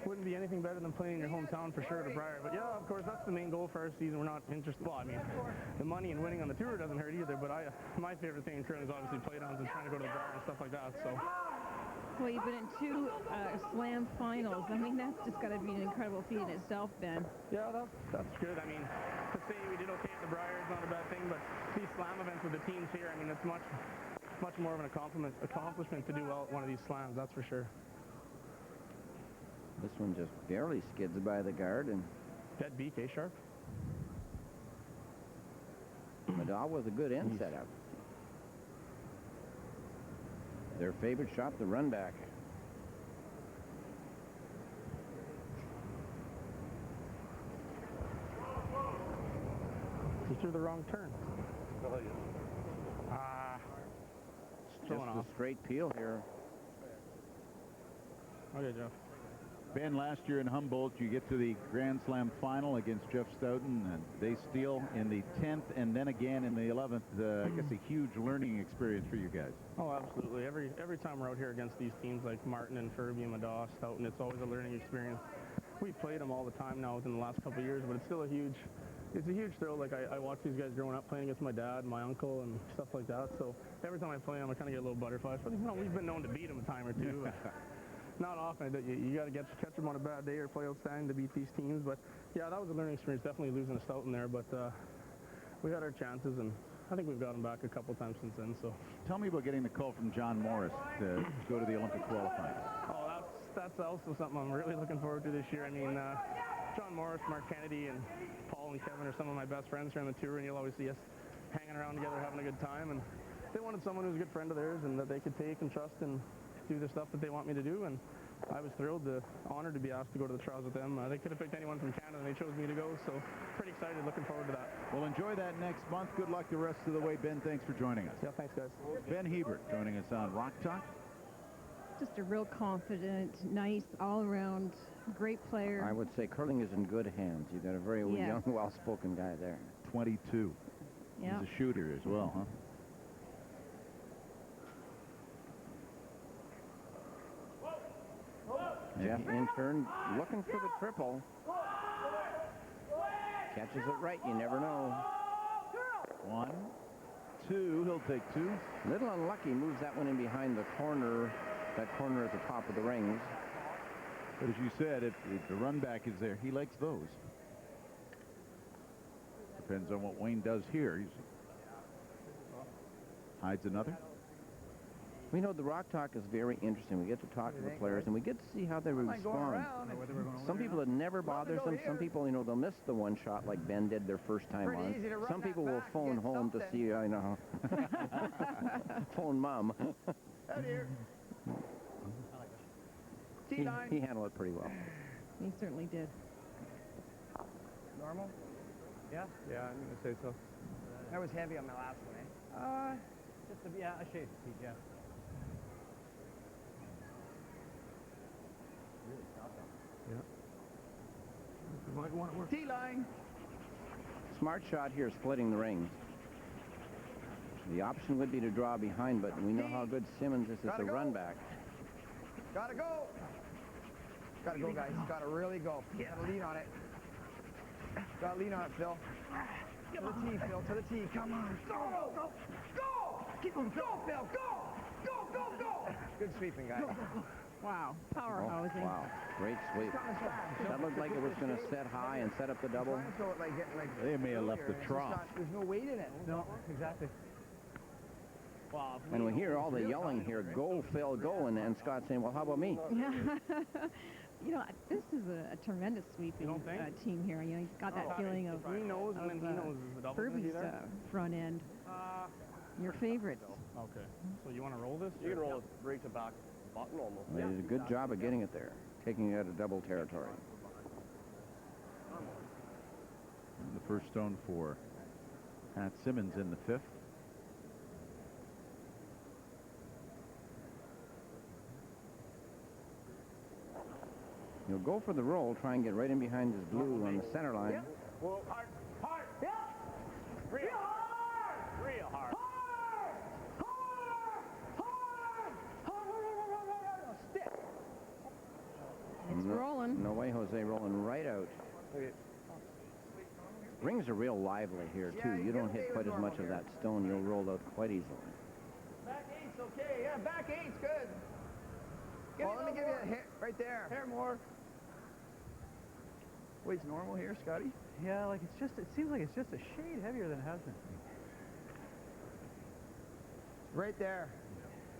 wouldn't be anything better than playing in your hometown for sure at the Briar. But yeah, of course, that's the main goal for our season. We're not interested. Well, I mean, the money and winning on the tour doesn't hurt either, but my favorite thing in curling is obviously play-downs and trying to go to the Briar and stuff like that. So Well, you've been in 2 slam finals. I mean, that's just got to be an incredible feat in itself, Ben. Yeah, that's good. I mean, to say we did okay at the Briar is not a bad thing, but these slam events with the teams here, I mean, it's much more of an accomplishment to do well at one of these slams, that's for sure. This one just barely skids by the guard, and dead beak, Sharp? Middaugh with a good end setup. Their favorite shot, the run back. He threw the wrong turn. Just a straight peel here. Okay, Jeff. Ben, last year in Humboldt, you get to the Grand Slam final against Jeff Stoughton, and they steal in the 10th and then again in the 11th. I guess a huge learning experience for you guys. Oh, absolutely. Every time we're out here against these teams like Martin and Furby and Middaugh, Stoughton, it's always a learning experience. We played them all the time now within the last couple of years, but it's still a huge thrill. Like, I watch these guys growing up playing against my dad, my uncle, and stuff like that. So every time I play them, I kind of get a little butterflies. But, we've been known to beat them a time or two. Not often. You got to catch them on a bad day or play outstanding to beat these teams. But, yeah, that was a learning experience, definitely losing to Stoughton there. But we had our chances, and I think we've got them back a couple times since then. So tell me about getting the call from John Morris to go to the Olympic qualifying. Oh, that's also something I'm really looking forward to this year. I mean, John Morris, Mark Kennedy, and Paul and Kevin are some of my best friends here on the tour, and you'll always see us hanging around together having a good time. And they wanted someone who's a good friend of theirs and that they could take and trust and do the stuff that they want me to do. And I was honored to be asked to go to the trials with them. They could have picked anyone from Canada, and they chose me to go, so pretty excited, looking forward to that. Well, enjoy that next month. Good luck the rest of the way. Ben, thanks for joining us. Yeah, thanks, guys. Ben Hebert joining us on Rock Talk. Just a real confident, nice, all-around, great player. I would say curling is in good hands. You've got a very young, well-spoken guy there. 22. Yeah. He's a shooter as well, huh? Jeff in turn looking for the triple. Catches it right, you never know. 1, 2, he'll take 2. Little unlucky, moves that one in behind the corner, that corner at the top of the rings. But as you said, if the run back is there, he likes those. Depends on what Wayne does here. He hides another. We know the Rock Talk is very interesting. We get to talk to the players, and we get to see how they respond. Some people, it never bothers them. Some people, they'll miss the one shot like Ben did their first time on. Some people will phone home to see, phone mom. Out here. He handled it pretty well. He certainly did. Normal? Yeah? Yeah, I'm going to say so. That was heavy on my last one, eh? A shade, yeah. T-line. Smart shot here, splitting the rings. The option would be to draw behind, but we know how good Simmons is as a run back. Gotta go. Gotta go, guys. Gotta really go. Gotta lean on it. Gotta lean on it, Phil. To the tee, Phil. To the tee. Come on. Go! Go! Go! Keep on. Go, Phil. Go! Go! Go! Go! Good sweeping, guys. Wow. Powerhousing. Wow. Great sweep. That looked like it was going to set high and set up the double. They may have left the trough. There's no weight in it. No, exactly. Wow. And we hear all the yelling here, go, Phil, go, and Scott saying, well, how about me? Yeah. This is a tremendous sweeping team here. You got that feeling of he knows, and then he knows the double Furby's front end. Your favorites. Okay. So you want to roll this? You can roll it, break the back button almost. They did a good job of getting it there, taking it out of double territory. And the first stone for Pat Simmons in the 5th. He'll go for the roll, try and get right in behind his blue on the center line. Yep. Well, hard. Yeah. Real hard. Real hard. Stick. It's rolling. No way, Jose, rolling right out. Rings are real lively here, too. You don't hit quite as much of that stone. You'll roll out quite easily. Back eight's okay. Yeah, back eight's good. Oh, let me give you a hit right there. Hair more. Weight's normal here, Scotty? Yeah, like it seems like it's just a shade heavier than it has been. Right there.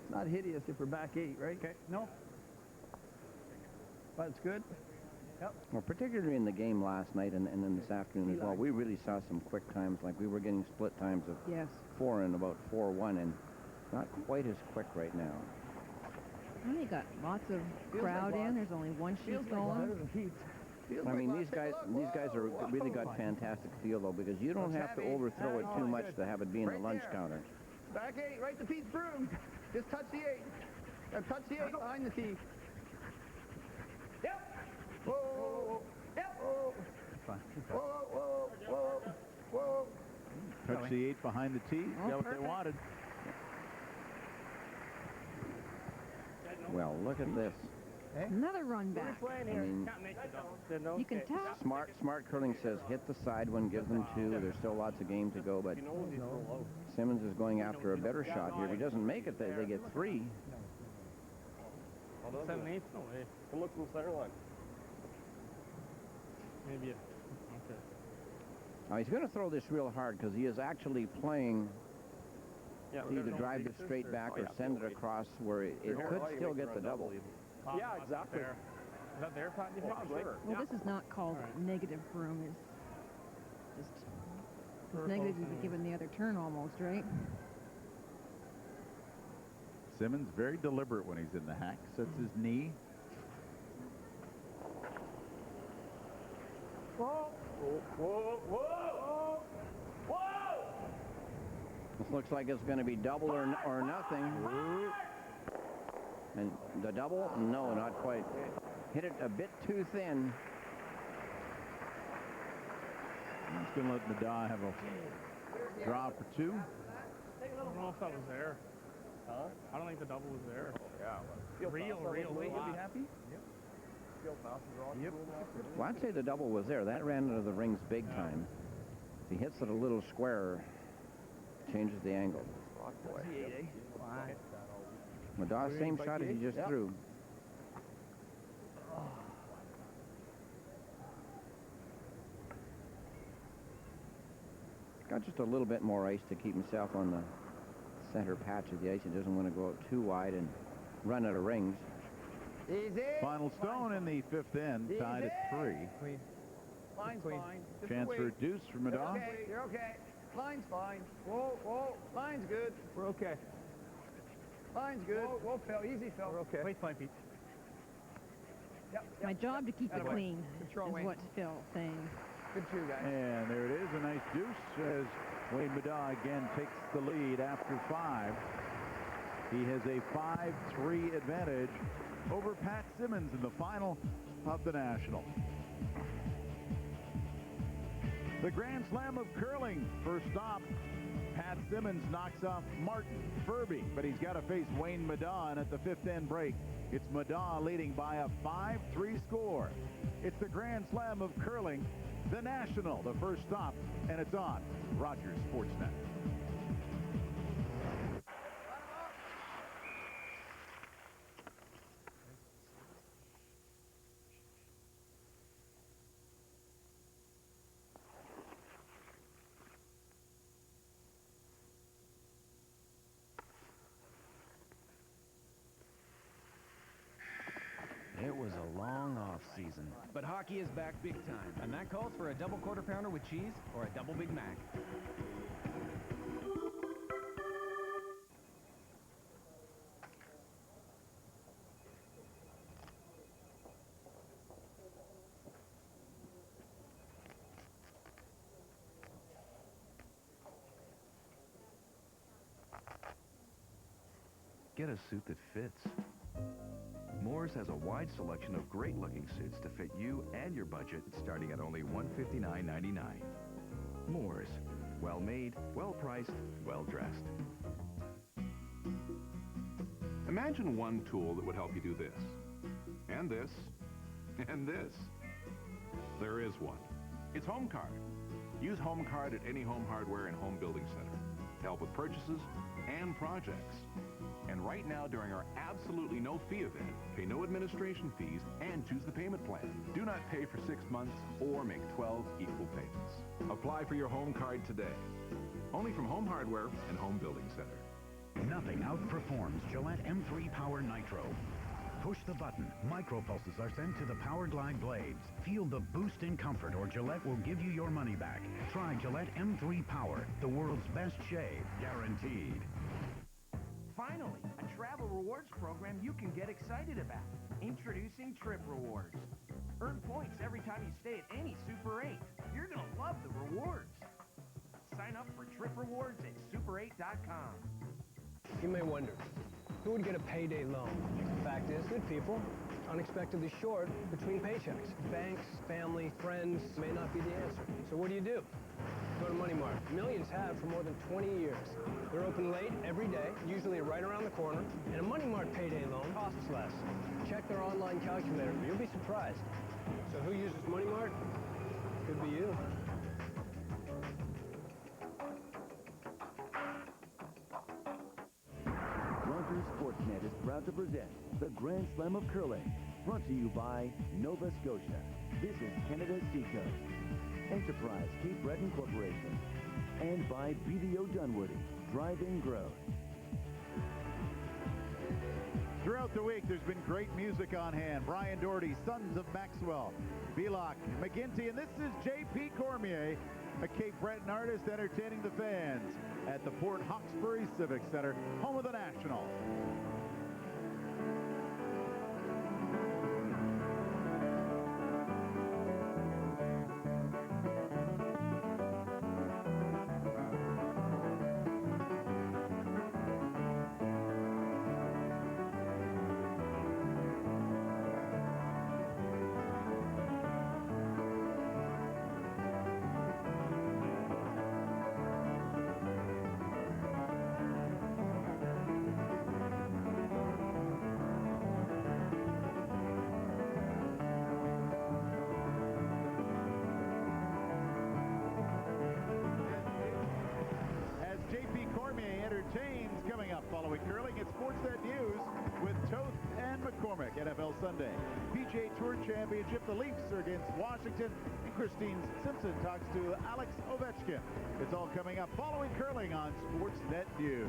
It's not hideous if we're back 8, right? Okay. No. But it's good. Yep. Well, particularly in the game last night and then this afternoon as well, we really saw some quick times. Like we were getting split times of 4 and about 4-1, and not quite as quick right now. And they got lots of crowd in. There's only one sheet going. I mean, these guys are really got fantastic feel though, because you don't have to overthrow it too much to have it be in the lunch counter. Back 8, right to Pete's broom. Just touch the 8. Touch the 8 behind the tee. Yep. Whoa, whoa, whoa. Yep. Whoa. Fine. Whoa, whoa, whoa, whoa. Touch the 8 behind the tee. Oh, Got what they wanted. Well, look at this. Another run back. I mean, you can tell. Smart curling says hit the side one, give them 2. There's still lots of game to go, but Simmons is going after a better shot here. If he doesn't make it, they get 3. 7/8? No way. Come look from the center line. Maybe. Okay. Now he's going to throw this real hard because he is actually playing to either drive this straight back or send it across where it could still get the double. Yeah, exactly. Is that there, Pat? You think? Sure. Well, this is not called negative broom. It's just negative you would given the other turn almost, right? Simmons very deliberate when he's in the hack. Sets his knee. Whoa! Whoa! Whoa! Whoa! This looks like it's going to be double or nothing. And the double? No, not quite. Hit it a bit too thin. He's going to let Middaugh have a draw for 2. I don't know if that was there. Huh? I don't think the double was there. Yeah. Real You'll be flat. happy? Yep. Well, I'd say the double was there. That ran into the rings big time. If he hits it a little squarer, changes the angle. Middaugh, same shot as he just threw. Got just a little bit more ice to keep himself on the center patch of the ice. He doesn't want to go out too wide and run out of rings. Easy. Final stone in the 5th end, tied at 3. Line's fine. Just Chance wait. for a deuce for Middaugh. You're okay. Line's fine. Whoa, whoa. Line's good. We're okay. Line's good. Whoa, Phil. Easy, Phil. We're okay. Wait, fine, Pete. Yep. My job to keep it clean Control, is Wayne. what Phil's saying. Good 2, guys. And there it is, a nice deuce as Wayne Middaugh again takes the lead after 5. He has a 5-3 advantage over Pat Simmons in the final of the National. The Grand Slam of curling. First stop, Pat Simmons knocks off Martin Furby, but he's got to face Wayne Middaugh, and at the 5th end break, it's Middaugh leading by a 5-3 score. It's the Grand Slam of curling, the National, the first stop, and it's on Rogers Sportsnet. It was a long off-season, but hockey is back big time, and that calls for a double quarter pounder with cheese or a double Big Mac. Get a suit that fits. Moores has a wide selection of great-looking suits to fit you and your budget, starting at only $159.99. Moores. Well-made, well-priced, well-dressed. Imagine one tool that would help you do this, and this, and this. There is one. It's HomeCard. Use HomeCard at any home hardware and home building center. help with purchases and projects. And right now, during our absolutely no-fee event, pay no administration fees and choose the payment plan. Do not pay for 6 months or make 12 equal payments. Apply for your home card today. Only from Home Hardware and Home Building Center. Nothing outperforms Gillette M3 Power Nitro. Push the button. Micropulses are sent to the Power Glide blades. Feel the boost in comfort or Gillette will give you your money back. Try Gillette M3 Power, the world's best shave, guaranteed. Finally, a travel rewards program you can get excited about. Introducing Trip Rewards. Earn points every time you stay at any Super 8. You're going to love the rewards. Sign up for Trip Rewards at super8.com. You may wonder, who would get a payday loan? The fact is, good people, unexpectedly short between paychecks. Banks, family, friends may not be the answer. So what do? Go to Money Mart. Millions have for more than 20 years. They're open late every day, usually right around the corner, and a Money Mart payday loan costs less. Check their online calculator. You'll be surprised. So who uses Money Mart? Could be you. Rogers Sportsnet is proud to present the Grand Slam of Curling, brought to you by Nova Scotia. This is Canada's Seacoast, Enterprise Cape Breton Corporation, and by BDO Dunwoody, Drive-In Growth. Throughout the week, there's been great music on hand. Brian Doherty, Sons of Maxwell, Belloc, McGinty, and this is J.P. Cormier, a Cape Breton artist entertaining the fans at the Port Hawkesbury Civic Center, home of the National. Coming up following curling, it's Sportsnet News with Toth and McCormick. NFL Sunday, PGA Tour Championship, the Leafs are against Washington, and Christine Simpson talks to Alex Ovechkin. It's all coming up following curling on Sportsnet News.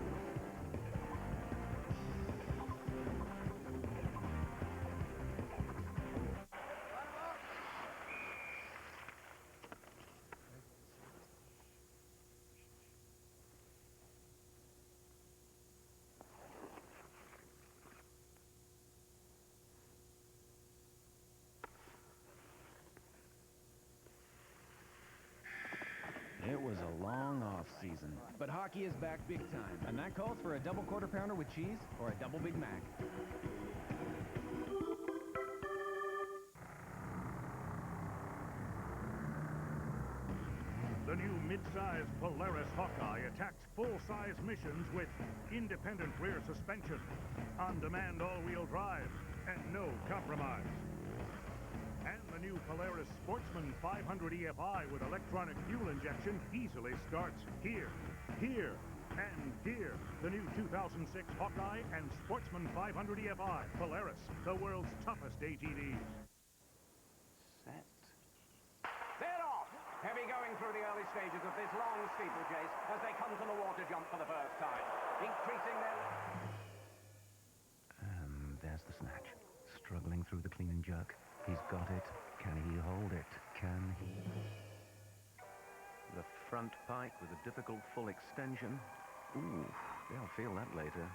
It was a long off-season, but hockey is back big time, and that calls for a double quarter pounder with cheese or a double Big Mac. The new mid-size Polaris Hawkeye attacks full-size missions with independent rear suspension, on-demand all-wheel drive, and no compromise. And the new Polaris Sportsman 500 EFI with electronic fuel injection easily starts here, here, and here. The new 2006 Hawkeye and Sportsman 500 EFI. Polaris, the world's toughest ATVs. Set. They're off! Heavy going through the early stages of this long steeplechase as they come to the water jump for the first time. Increasing their... And there's the snatch. Struggling through the clean and jerk. He's got it. Can he hold it? Can he? The front pike with a difficult full extension. Ooh, they'll feel that later.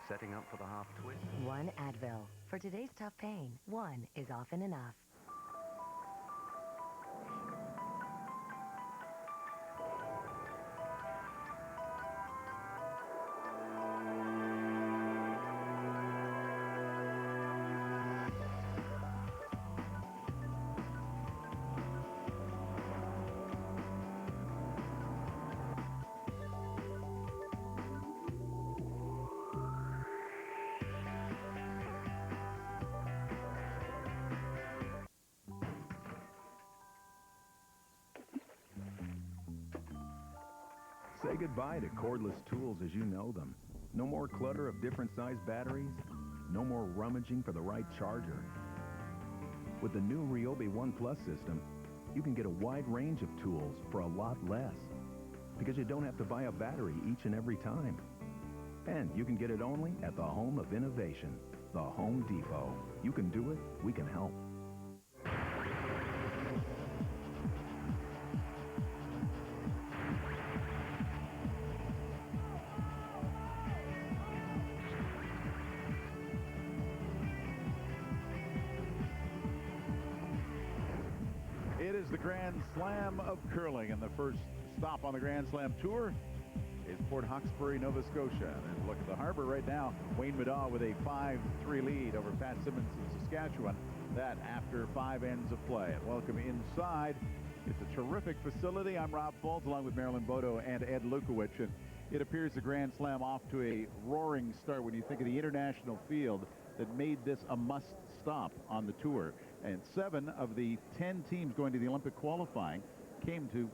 Setting up for the half twist. One Advil. For today's tough pain, one is often enough. Say goodbye to cordless tools as you know them. No more clutter of different size batteries. No more rummaging for the right charger. With the new Ryobi One Plus system, you can get a wide range of tools for a lot less. Because you don't have to buy a battery each and every time. And you can get it only at the home of innovation, the Home Depot. You can do it, we can help. It is the Grand Slam of curling, and the first stop on the Grand Slam tour is Port Hawkesbury, Nova Scotia. And look at the harbor right now. Wayne Middaugh with a 5-3 lead over Pat Simmons in Saskatchewan. That after 5 ends of play. And welcome inside. It's a terrific facility. I'm Rob Foltz along with Marilyn Bodo and Ed Lukowicz. And it appears the Grand Slam off to a roaring start when you think of the international field that made this a must stop on the tour. And 7 of the 10 teams going to the Olympic qualifying came to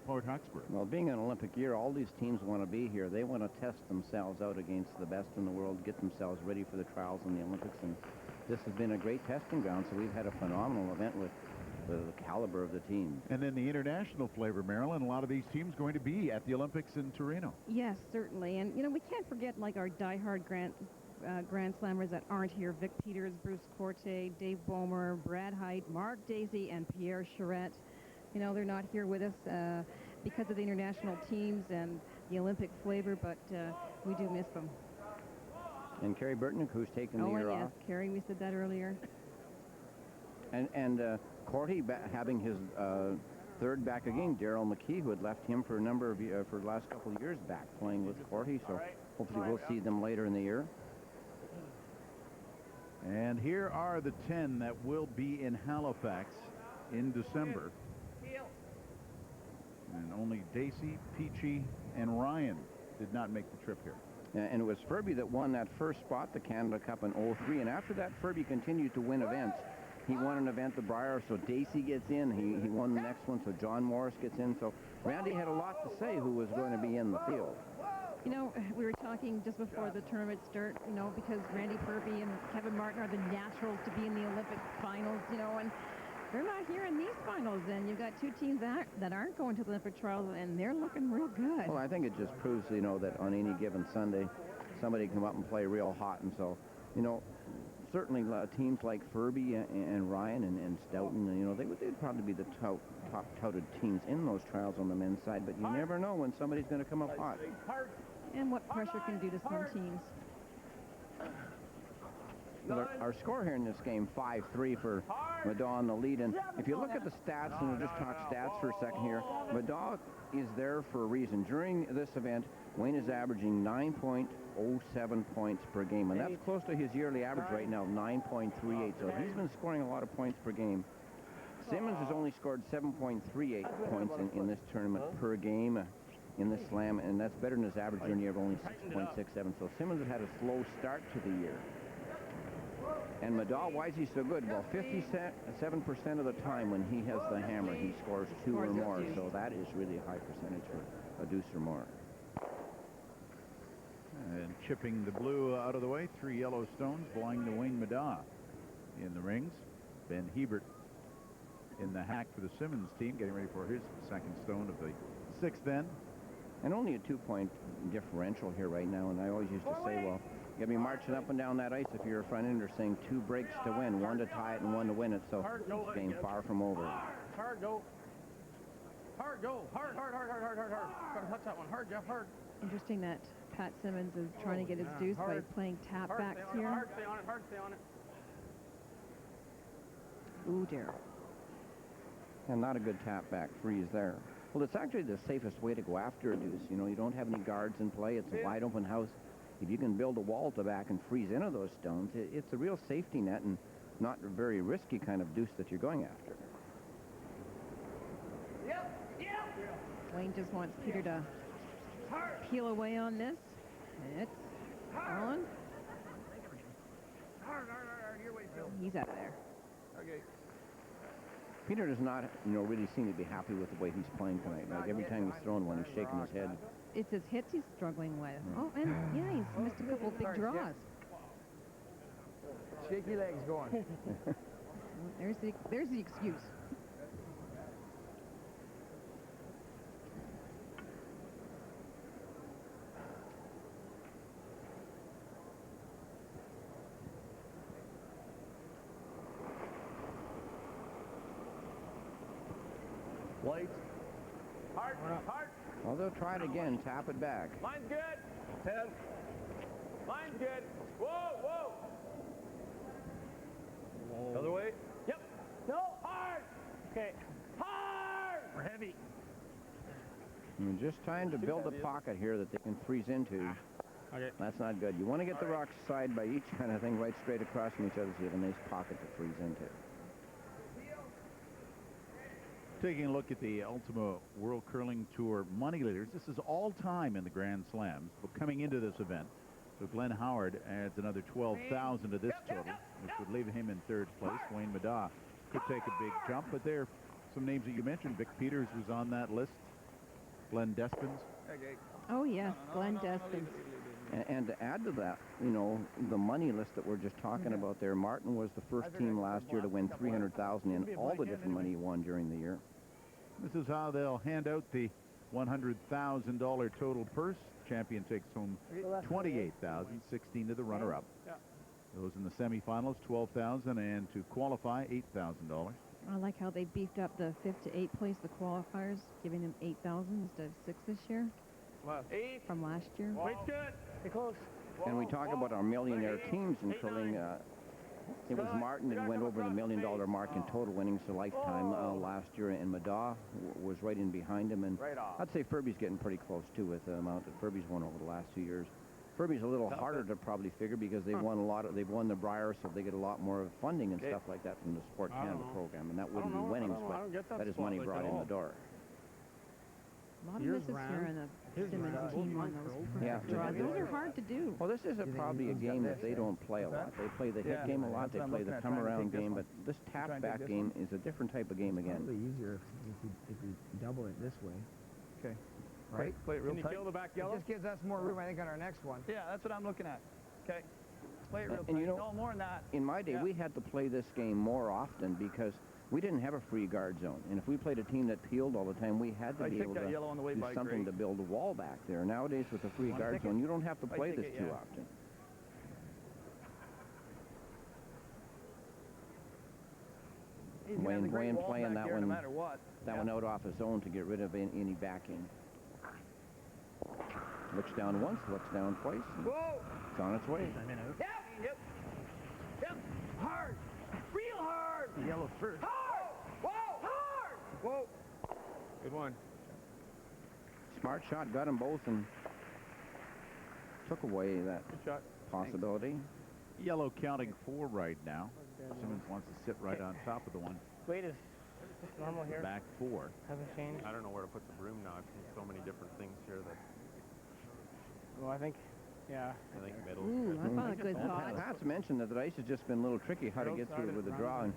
Port Hawkesbury. Well, being an Olympic year, all these teams want to be here. They want to test themselves out against the best in the world, get themselves ready for the trials in the Olympics. And this has been a great testing ground, so we've had a phenomenal event with the caliber of the team. And then the international flavor, Marilyn, a lot of these teams going to be at the Olympics in Torino. Yes, certainly. And, you know, we can't forget, like, our diehard Grand Slammers that aren't here. Vic Peters, Bruce Corte, Dave Bomer, Brad Height, Mark Daisy, and Pierre Charette. You know, they're not here with us because of the international teams and the Olympic flavor, but we do miss them. And Kerry Burtnick, who's taken the year off. Kerry, we said that earlier. And Corty having his third back again. Daryl McKee, who had left him for a number of for the last couple of years back playing with Corty, so hopefully we'll see them later in the year. And here are the 10 that will be in Halifax in December. And only Dacey, Peachy, and Ryan did not make the trip here. And it was Furby that won that first spot, the Canada Cup in '03. And after that, Furby continued to win events. He won an event, the Briar, so Dacey gets in. He won the next one, so John Morris gets in. So Randy had a lot to say who was going to be in the field. You know, we were talking just before the tournament start, you know, because Randy Furby and Kevin Martin are the naturals to be in the Olympic finals, you know, and they're not here in these finals. And you've got 2 teams that aren't going to the Olympic trials, and they're looking real good. Well, I think it just proves, you know, that on any given Sunday, somebody can come up and play real hot. And so, you know, certainly teams like Furby and Ryan and Stoughton, you know, they'd probably be the top touted teams in those trials on the men's side. But you never know when somebody's going to come up hot. And what pressure can do to some teams. Well, our score here in this game, 5-3 for Middaugh in the lead. And if you look at the stats, and we'll just talk stats for a second here, Middaugh is there for a reason. During this event, Wayne is averaging 9.07 points per game, and that's close to his yearly average right now, 9.38. So he's been scoring a lot of points per game. Simmons has only scored 7.38 points in this tournament per game in this slam, and that's better than his average during the year of only 6.67. So Simmons has had a slow start to the year. And Middaugh, why is he so good? Well, 57% of the time when he has the hammer, he scores 2 or more. So that is really a high percentage for a deuce or more. And chipping the blue out of the way, 3 yellow stones belonging to Wayne Middaugh. In the rings, Ben Hebert in the hack for the Simmons team, getting ready for his second stone of the 6th end. And only a 2-point differential here right now. And I always used to say, well, you'll be marching up and down that ice if you're a front ender, saying 2 breaks to win, 1 to tie it and 1 to win it. So this game far from over. Hard go. Hard go. Hard. Gotta touch that one. Hard, Jeff. Hard. Interesting that Pat Simmons is trying to get his deuce by playing tap backs here. Hard, stay on it. Hard, stay on it. Ooh, dear. And not a good tap back freeze there. Well, it's actually the safest way to go after a deuce. You know, you don't have any guards in play. It's a wide open house. If you can build a wall at the back and freeze into those stones, it's a real safety net and not a very risky kind of deuce that you're going after. Wayne just wants Peter to peel away on this. It's on. He's out of there. Okay. Peter does not, you know, really seem to be happy with the way he's playing tonight. Like every time he's thrown one, he's shaking his head. it's his hits he's struggling with. Oh, and yeah, he's missed a couple big draws. Shaky legs going. There's the excuse. Light. Hard, hard. Well, they'll try it again. Tap it back. Line's good. 10. Line's good. Whoa, whoa. Other way. Yep. No, hard. Okay. Hard. We're heavy. And just trying to build a pocket here that they can freeze into. Okay. That's not good. You want to get the rocks side by each kind of thing right straight across from each other so you have a nice pocket to freeze into. Taking a look at the Ultima World Curling Tour money leaders, this is all time in the Grand Slams. But coming into this event, so Glenn Howard adds another 12,000 to this total, which would leave him in third place. Wayne Middaugh could take a big jump, but there are some names that you mentioned. Vic Peters was on that list. Glenn Despins. Oh, yes, Glenn Despins. And to add to that, you know, the money list that we're just talking about there, Martin was the first team last year to win $300,000 in all the different money he won during the year. This is how they'll hand out the $100,000 total purse. Champion takes home $28,000, 16 to the runner-up. Those in the semifinals, $12,000, and to qualify, $8,000. I like how they beefed up the 5th to 8th place, the qualifiers, giving them $8,000 instead of 6 this year. From last year. Weight's good. Stay close. And we talk about our millionaire teams in curling. It was Martin that went over the $1 million mark in total winnings a lifetime last year, and Middaugh was right in behind him. And I'd say Furby's getting pretty close too with the amount that Furby's won over the last 2 years. Furby's a little harder to probably figure because they've won a lot. They've won the Briar, so they get a lot more funding and stuff like that from the Sport Canada program, and that wouldn't be winnings, but that is money brought in the door. A lot of misses here in the Simmons team on those draws. Those are hard to do. Well, this is probably a game that they don't play a lot. They play the hit game a lot. They play the come-around game, but this tap-back game is a different type of game again. It's probably easier if you double it this way. Okay. Right? Play it real tight. Can you feel the back yellow? It just gives us more room, I think, on our next one. Yeah, that's what I'm looking at. Okay. Play it real tight. And you know, no more than that. In my day, we had to play this game more often because we didn't have a free guard zone. And if we played a team that peeled all the time, we had to be able to do something to build a wall back there. Nowadays, with the free guard zone, you don't have to play this too often. Wayne playing that one, that one out off his own to get rid of any backing. Looks down once, looks down twice. Whoa! It's on its way. Yep. Hard. Real hard. Yellow first. Hard. Whoa. Hard. Whoa. Good one. Smart shot, got them both and took away that possibility. Yellow counting 4 right now. Simmons wants to sit right on top of the one. Weight is normal here. Back 4. Hasn't changed. I don't know where to put the broom now. I've seen so many different things here that... Well, I think, yeah. I think middle. Ooh, I found a good thought. Pat's mentioned that the ice has just been a little tricky how to get through with the draw. And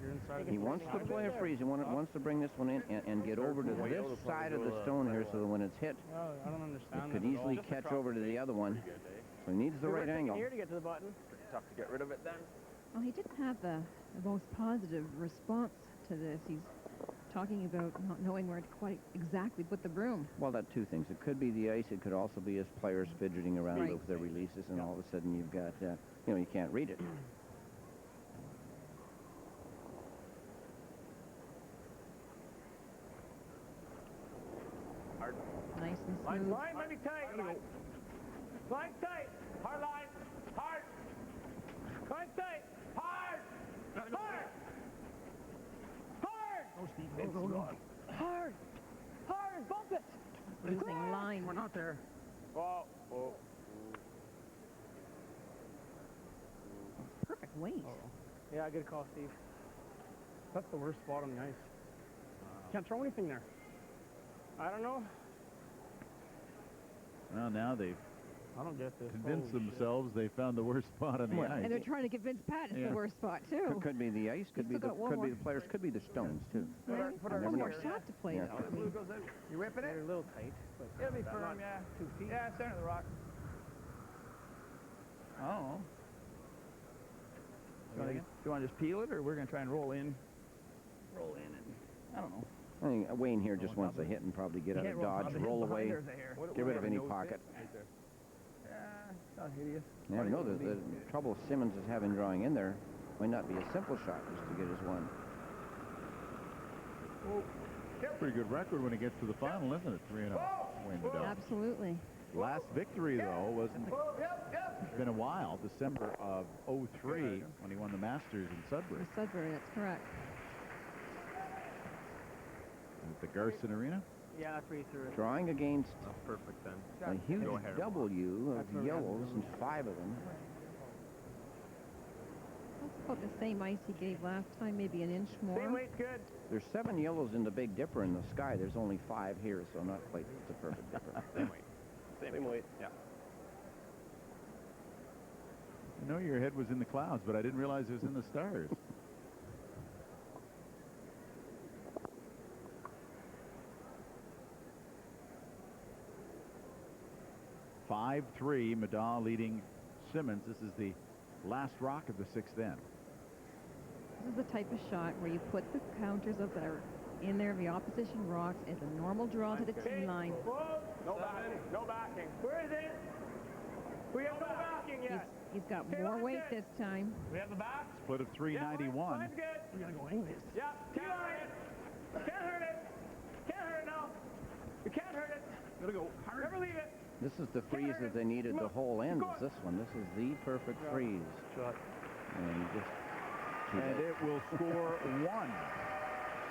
he wants to play a freeze. He wants to bring this one in and get over to this side of the stone here so that when it's hit, I don't understand it could easily catch over to the other one. So he needs the right angle. Here to get to the button. Tough to get rid of it then. Well, he didn't have the most positive response to this. He's talking about not knowing where to quite exactly put the broom. Well, that two things. It could be the ice. It could also be his players fidgeting around with their releases, and all of a sudden you've got, you know, you can't read it. Hard. Nice and smooth. Line might be tight. Line tight. Hard line. Hard. Line tight. Hard. Hard. Hard. Oh, Steve, go. Hard. Hard. Bump it. Losing line. We're not there. Whoa. Whoa. Perfect weight. Yeah, good call, Steve. That's the worst spot on the ice. Can't throw anything there. I don't know. Well, now they've I don't get this. convince Holy themselves they found the worst spot on the ice. And they're trying to convince Pat it's the worst spot, too. Could be the ice, could be the players, could be the stones, too. One more shot to play, Yeah. though. I mean, You whipping it? They're a little tight, but It'll be not firm, yeah. 2 feet. Yeah, center of the rock. I don't know. Do you want to just peel it, or we're going to try and roll in? Roll in and, I don't know. I think Wayne here just wants to hit and probably get out of dodge, roll away, get rid of any pocket. Yeah, it's not hideous. You never know, the trouble Simmons is having drawing in there might not be a simple shot just to get his one. Pretty good record when he gets to the final, isn't it? 3-0. Wayne Middaugh. Absolutely. Last victory, though, was it's been a while, December of 03, when he won the Masters in Sudbury. In Sudbury, that's correct. At the Garson Arena. Yeah, free through. Drawing against Perfect then. a huge Go ahead. W of yellows and 5 of them. That's about the same ice he gave last time, maybe an inch more. Same weight's good. There's 7 yellows in the Big Dipper in the sky. There's only 5 here, so not quite the perfect dipper. Same weight. Same weight. Yeah. I know your head was in the clouds, but I didn't realize it was in the stars. (5-3), Middaugh leading Simmons. This is the last rock of the 6th end. This is the type of shot where you put the counters up that are in there, the opposition rocks, as a normal draw to the tee line. Whoa. No backing. No backing. Where is it? We have no backing yet. He's got more weight this time. We have the back. Split of 391. Line's good. We gotta go English. Yeah. T-line. Can't hurt it. Can't hurt it now. You can't hurt it. Gotta go hard. Never leave it. This is the freeze that they needed the whole end, is this one. This is the perfect freeze. Shot. And just And it will score 1.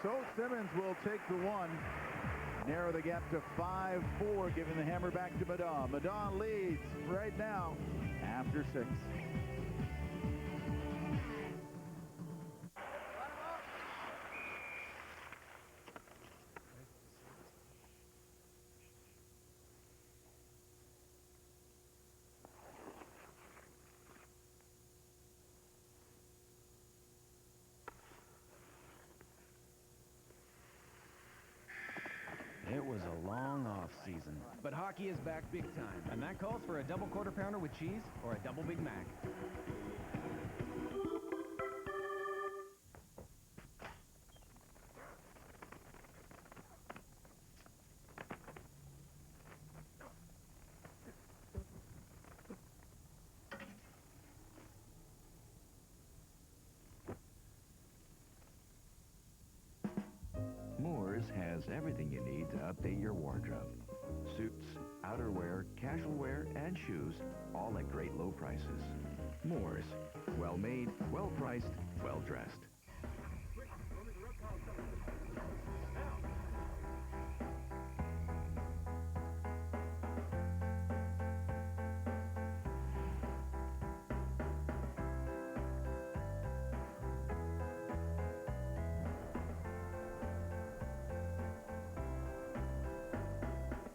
So Simmons will take the 1. Narrow the gap to 5-4, giving the hammer back to Middaugh. Middaugh leads right now after 6. It was a long off season, but hockey is back big time, and that calls for a double quarter pounder with cheese or a double Big Mac. Moore's has everything you need to update your wardrobe. Suits, outerwear, casual wear, and shoes, all at great low prices. Moore's. Well made, well priced, well dressed.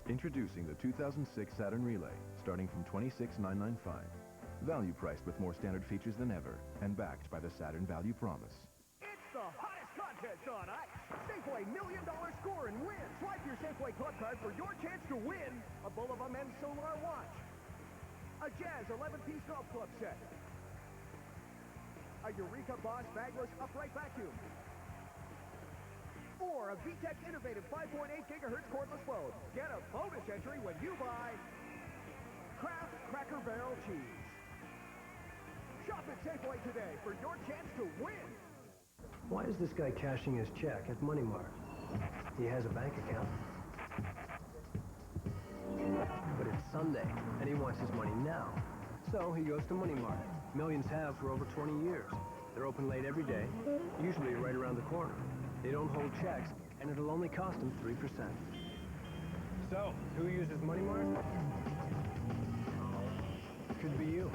Introducing the 2006 Saturn Relay, starting from $26,995. Value priced with more standard features than ever, and backed by the Saturn Value Promise. It's the hottest contest on ice. Safeway $1 Million Score and Win. Swipe your Safeway Club card for your chance to win a Bulova men's Solar watch, a Jazz 11-piece golf club set, a Eureka Boss bagless upright vacuum, or a VTech innovative 5.8 gigahertz cordless phone. Get a bonus entry when you buy Kraft Cracker Barrel cheese. Shop at Safeway today for your chance to win. Why is this guy cashing his check at Money Mart? He has a bank account. But it's Sunday, and he wants his money now. So he goes to Money Mart. Millions have for over 20 years. They're open late every day, usually right around the corner. They don't hold checks, and it'll only cost them 3%. So, who uses Money Mart? Could be you.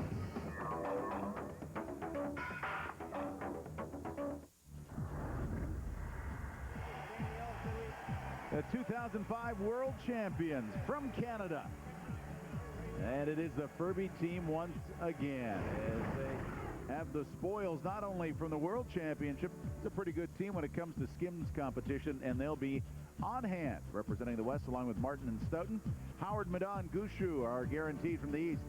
The 2005 World Champions from Canada. And it is the Furby team once again as they have the spoils not only from the World Championship. It's a pretty good team when it comes to skims competition, and they'll be on hand representing the West along with Martin and Stoughton. Howard, Middaugh, and Gushu are guaranteed from the East.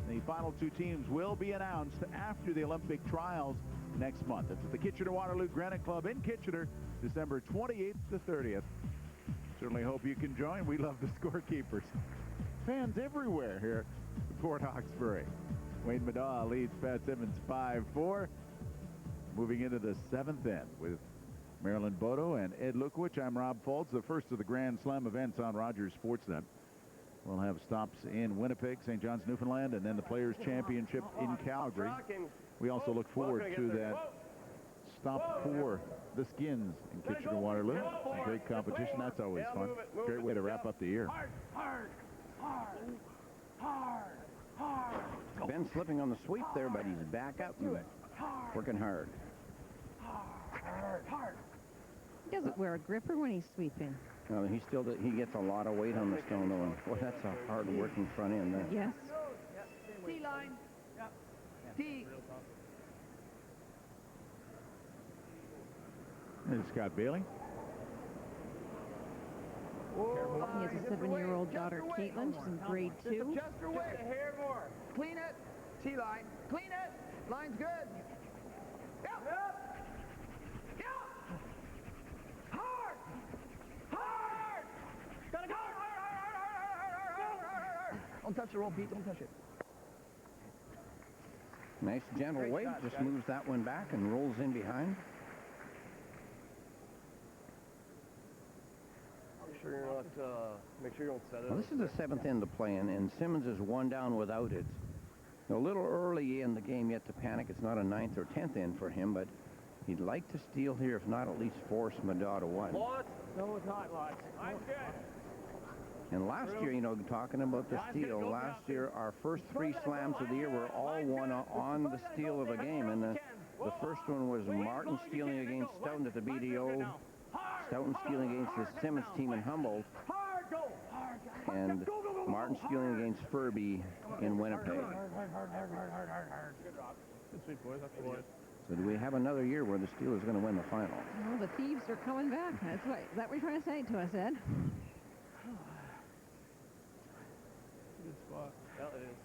The final two teams will be announced after the Olympic trials next month. It's at the Kitchener-Waterloo Granite Club in Kitchener, December 28th to 30th. Certainly hope you can join. We love the scorekeepers. Fans everywhere here at Port Hawkesbury. Wayne Middaugh leads Pat Simmons 5-4. Moving into the seventh end with Marilyn Bodo and Ed Lukowich. I'm Rob Foltz. The first of the Grand Slam events on Rogers Sportsnet. We'll have stops in Winnipeg, St. John's, Newfoundland, and then the Players' Championship in Calgary. We also look forward to that stop for the Skins in Kitchener-Waterloo. Great competition. That's always fun. Great way to wrap up the year. Ben slipping on the sweep there, but he's back up and working hard. He doesn't wear a gripper when he's sweeping. No, he gets a lot of weight on the stone, though. And boy, that's a hard-working front end there. Yes. T-line. T. There's Scott Bailey. He has a 7-year-old daughter, Caitlin. She's in grade 2. Just her way. Just a hair more. Clean it. T-line. Clean it. Line's good. Yep. Yep. Hard. Hard. Gotta go. Hard. Don't touch the roll, Pete. Don't touch it. Nice gentle weight. Just moves that one back and rolls in behind. Make sure you don't set it. Well, this is the seventh end to play in, and Simmons is one down without it. A little early in the game yet to panic. It's not a 9th or 10th end for him, but he'd like to steal here, if not at least force Middaugh to one. Lots? No, it's not lots. I'm good. And last year, you know, talking about the steal, last year our first 3 slams of the year were all won on the steal of a game, and the first one was Martin stealing against Stoughton at the BDO. Stoughton stealing against the Simmons team in Humboldt, and Martin stealing against Furby in Winnipeg. So do we have another year where the Steelers are going to win the final? Well, the thieves are coming back. That's right. Is that what you're trying to say to us, Ed? Good spot. Yeah, it is.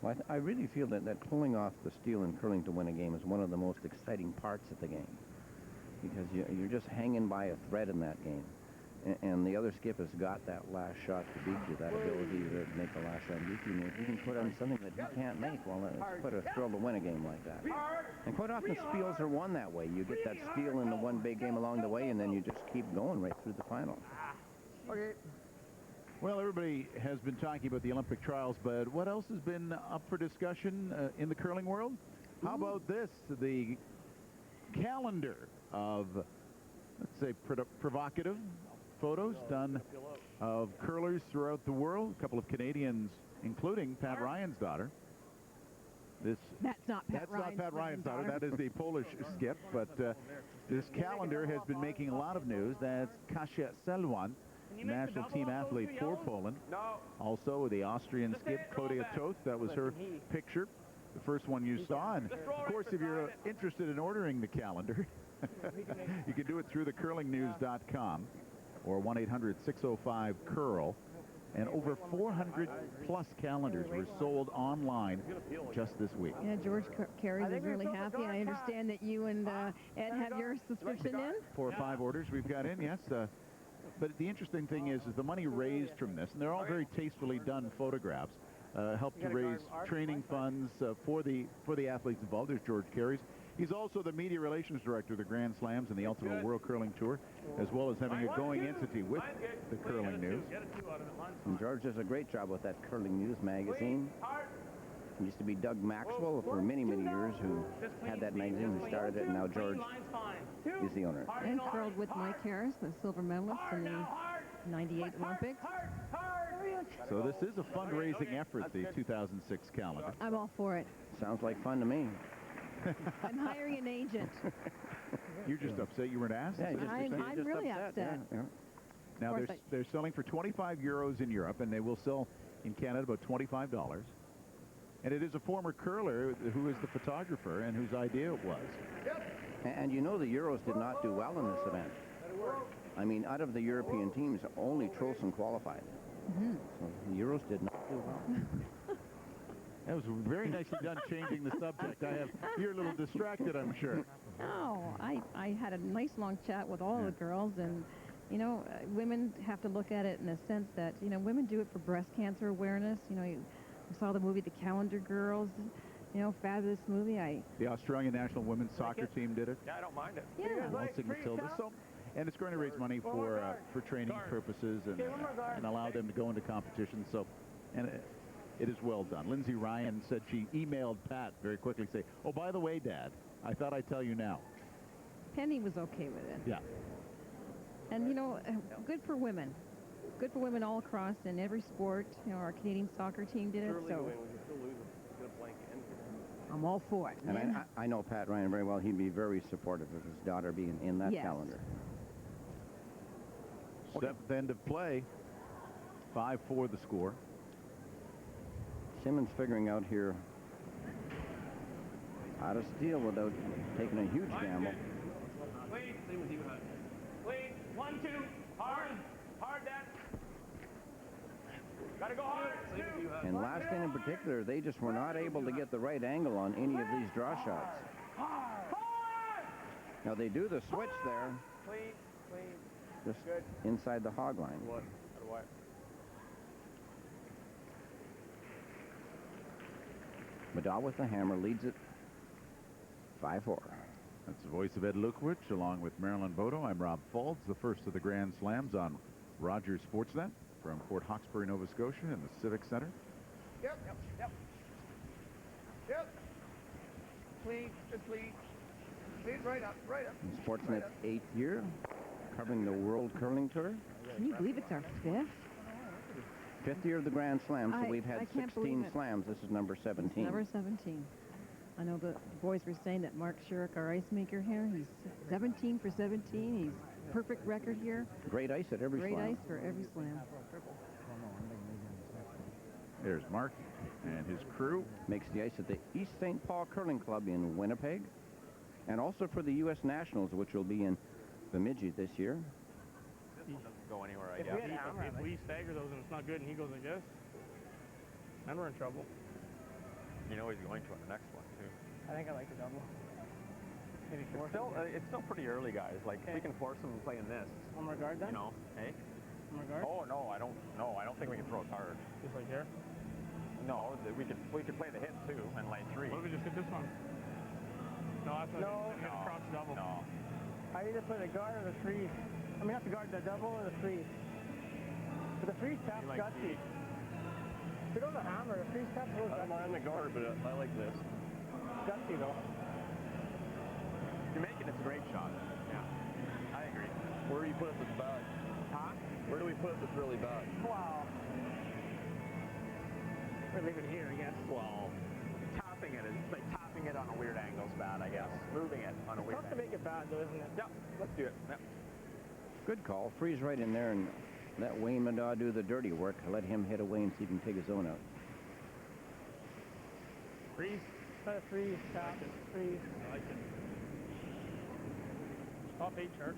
Well, I really feel that pulling off the steal and curling to win a game is one of the most exciting parts of the game, because you're just hanging by a thread in that game. And the other skip has got that last shot to beat you, that ability to make the last shot beat you. And if you can put on something that you can't make, well, it's quite a thrill to win a game like that. And quite often steals are won that way. You get that steal in the one big game along the way, and then you just keep going right through the final. Okay. Well, everybody has been talking about the Olympic trials, but what else has been up for discussion in the curling world? How about this? The calendar of, let's say, provocative photos done of curlers throughout the world. A couple of Canadians, including Pat Ryan's daughter. That's not Pat Ryan's daughter. That is the Polish skip. But this calendar has been making a lot of news. That's Kasia Selwan, national team athlete for Poland. Also the Austrian skip Claudia Toth. That was her picture, the first one you saw. And of course, if you're interested in ordering the calendar, you can do it through the curlingnews.com or 1-800-605-CURL. And over 400 plus calendars were sold online just this week. Yeah, George Carey was really happy. I understand that you and Ed have your subscription in. 4 or 5 orders we've got in, yes. But the interesting thing is the money raised from this, and they're all very tastefully done photographs, help to raise training funds for the athletes involved. There's George Carey's. He's also the media relations director of the Grand Slams and the Ultimate World Curling Tour, as well as having a going entity with the Curling News. And George does a great job with that Curling News magazine. It used to be Doug Maxwell for many, many years who had that magazine, who started it, and now George is the owner. And curled with Mike Harris, the silver medalist in the '98 Olympics. So this is a fundraising effort, the 2006 calendar. I'm all for it. Sounds like fun to me. I'm hiring an agent. You're just upset you weren't asked? Yeah, I'm really upset. Yeah. Now, they're selling for 25 euros in Europe, and they will sell in Canada about $25. And it is a former curler who is the photographer and whose idea it was. And you know the Euros did not do well in this event. I mean, out of the European teams, only Trolson qualified. So the Euros did not do well. That was very nicely done changing the subject. You're a little distracted, I'm sure. No, I had a nice long chat with all the girls, and you know, women have to look at it in a sense that, you know, women do it for breast cancer awareness. You know, you saw the movie The Calendar Girls, you know, fabulous movie. The Australian national women's soccer team did it. Yeah, I don't mind it. Yeah. Waltzing Matilda. So, and it's going to raise money for training purposes and allow them to go into competitions. So, and it is well done. Lindsay Ryan said she emailed Pat very quickly, say, "Oh, by the way, Dad, I thought I'd tell you now." Penny was okay with it. Yeah. And, you know, good for women. Good for women all across in every sport. You know, our Canadian soccer team did it, so I'm all for it. And I know Pat Ryan very well. He'd be very supportive of his daughter being in that calendar. Seventh end of play. 5-4 the score. Simmons figuring out here how to steal without taking a huge gamble. Lead. Lead. 1, 2. Hard. Hard that. Gotta go hard. 2. And last inning in particular, they just were not able to get the right angle on any of these draw shots. Now they do the switch there. Clean. Just inside the hog line. Middaugh with the hammer leads it 5-4. That's the voice of Ed Lukowich along with Marilyn Bodo. I'm Rob Faulds, the first of the Grand Slams on Rogers Sportsnet from Fort Hawkesbury, Nova Scotia in the Civic Center. Yep. Clean. Just clean. Clean right up. Sportsnet's 8th year, covering the World Curling Tour. Can you believe it's our 5th? 5th year of the Grand Slam, so we've I had can't 16 believe it. slams. This is number 17. Number 17. I know the boys were saying that Mark Shurik, our ice maker here, he's 17 for 17. He's perfect record here. Great ice at every slam. Great ice for every slam. There's Mark and his crew. Makes the ice at the East St. Paul Curling Club in Winnipeg. And also for the U.S. Nationals, which will be in Bemidji this year. Doesn't go anywhere, I guess. If we stagger those and it's not good and he goes like this, then we're in trouble. You know he's going to on the next one, too. I think I like the double. Maybe It's still pretty early, guys. Like, we can force them playing this. On regard then? You know, hey? On regard? Oh, no, I don't think we can throw it hard. Just like here? No, we could play the hit, too, and lay 3. What if we just hit this one? No, that's not cross double. No. I either play the guard or the freeze. I mean, not the guard, the double or the freeze. But the freeze tap's gutsy. If we go to the hammer, the freeze tap's a little gutsy. I'm on the guard, but I like this. Gutsy, though. If you make it, it's a great shot. Yeah. I agree. Where do you put it that's bad? Huh? Where do we put it that's really bad? Wow. We're leaving it here, I guess. Well, topping it on a weird angle is bad, I guess. Moving it on a weird It's tough to make it bad, though, isn't it? Yeah, let's do it. Yep. Good call. Freeze right in there and let Wayne Middaugh do the dirty work. Let him hit away and see if he can take his own out. Freeze. Try to freeze, tap, freeze. I like it. Top 8 chart.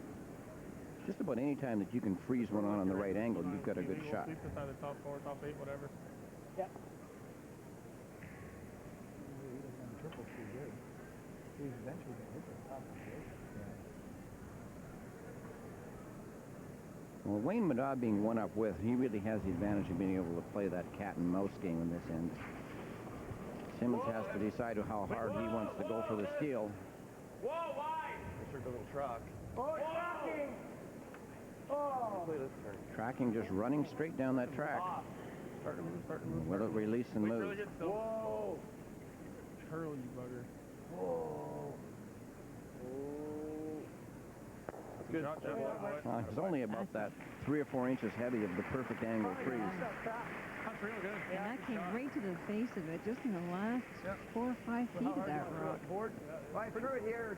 Just about any time that you can freeze one on the right angle, you've got a good shot. Sleep beside the top 4, top 8, whatever. Yep. Well, Wayne Middaugh being one up with, he really has the advantage of being able to play that cat and mouse game in this end. Simmons has to decide how hard he wants to go for the steal. Whoa, wide! Sure doesn't track. Oh, tracking! Oh! Tracking, just running straight down that track. Start to move. Will it release and move? Whoa! Curl, you bugger. Whoa. That's good. It's only about that 3 or 4 inches heavy of the perfect angle freeze. That's real good. And that came right to the face of it, just in the last 4 or 5 feet of that rock. I threw it here,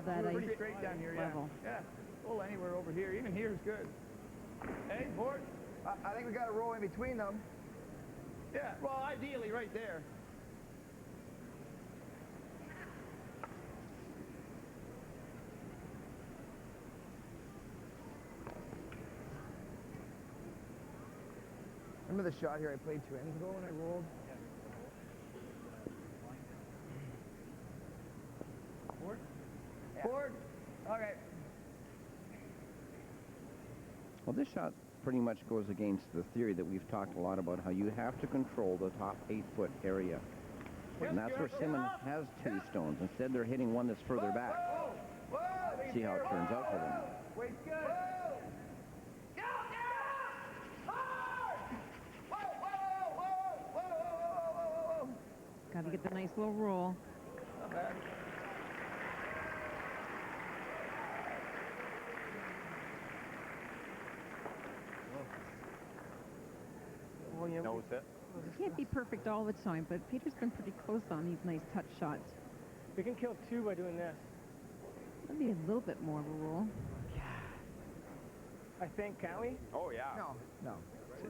That pretty ice straight down here, level. yeah. Well, anywhere over here. Even here is good. Hey, Ford. I think we got to roll in between them. Yeah, well, ideally right there. Remember the shot here I played 2 ends ago when I rolled? Ford? Yeah. Ford? Okay. Well, this shot pretty much goes against the theory that we've talked a lot about, how you have to control the top 8-foot area. And that's where Simmons has 2 stones. Instead, they're hitting one that's further back. See how it turns out for them. Wait, good. Got to get the nice little roll. Not bad. Well, you know it. It can't be perfect all the time, but Peter's been pretty close on these nice touch shots. We can kill 2 by doing this. That'd be a little bit more of a roll. I think, can't we? Oh, yeah. No.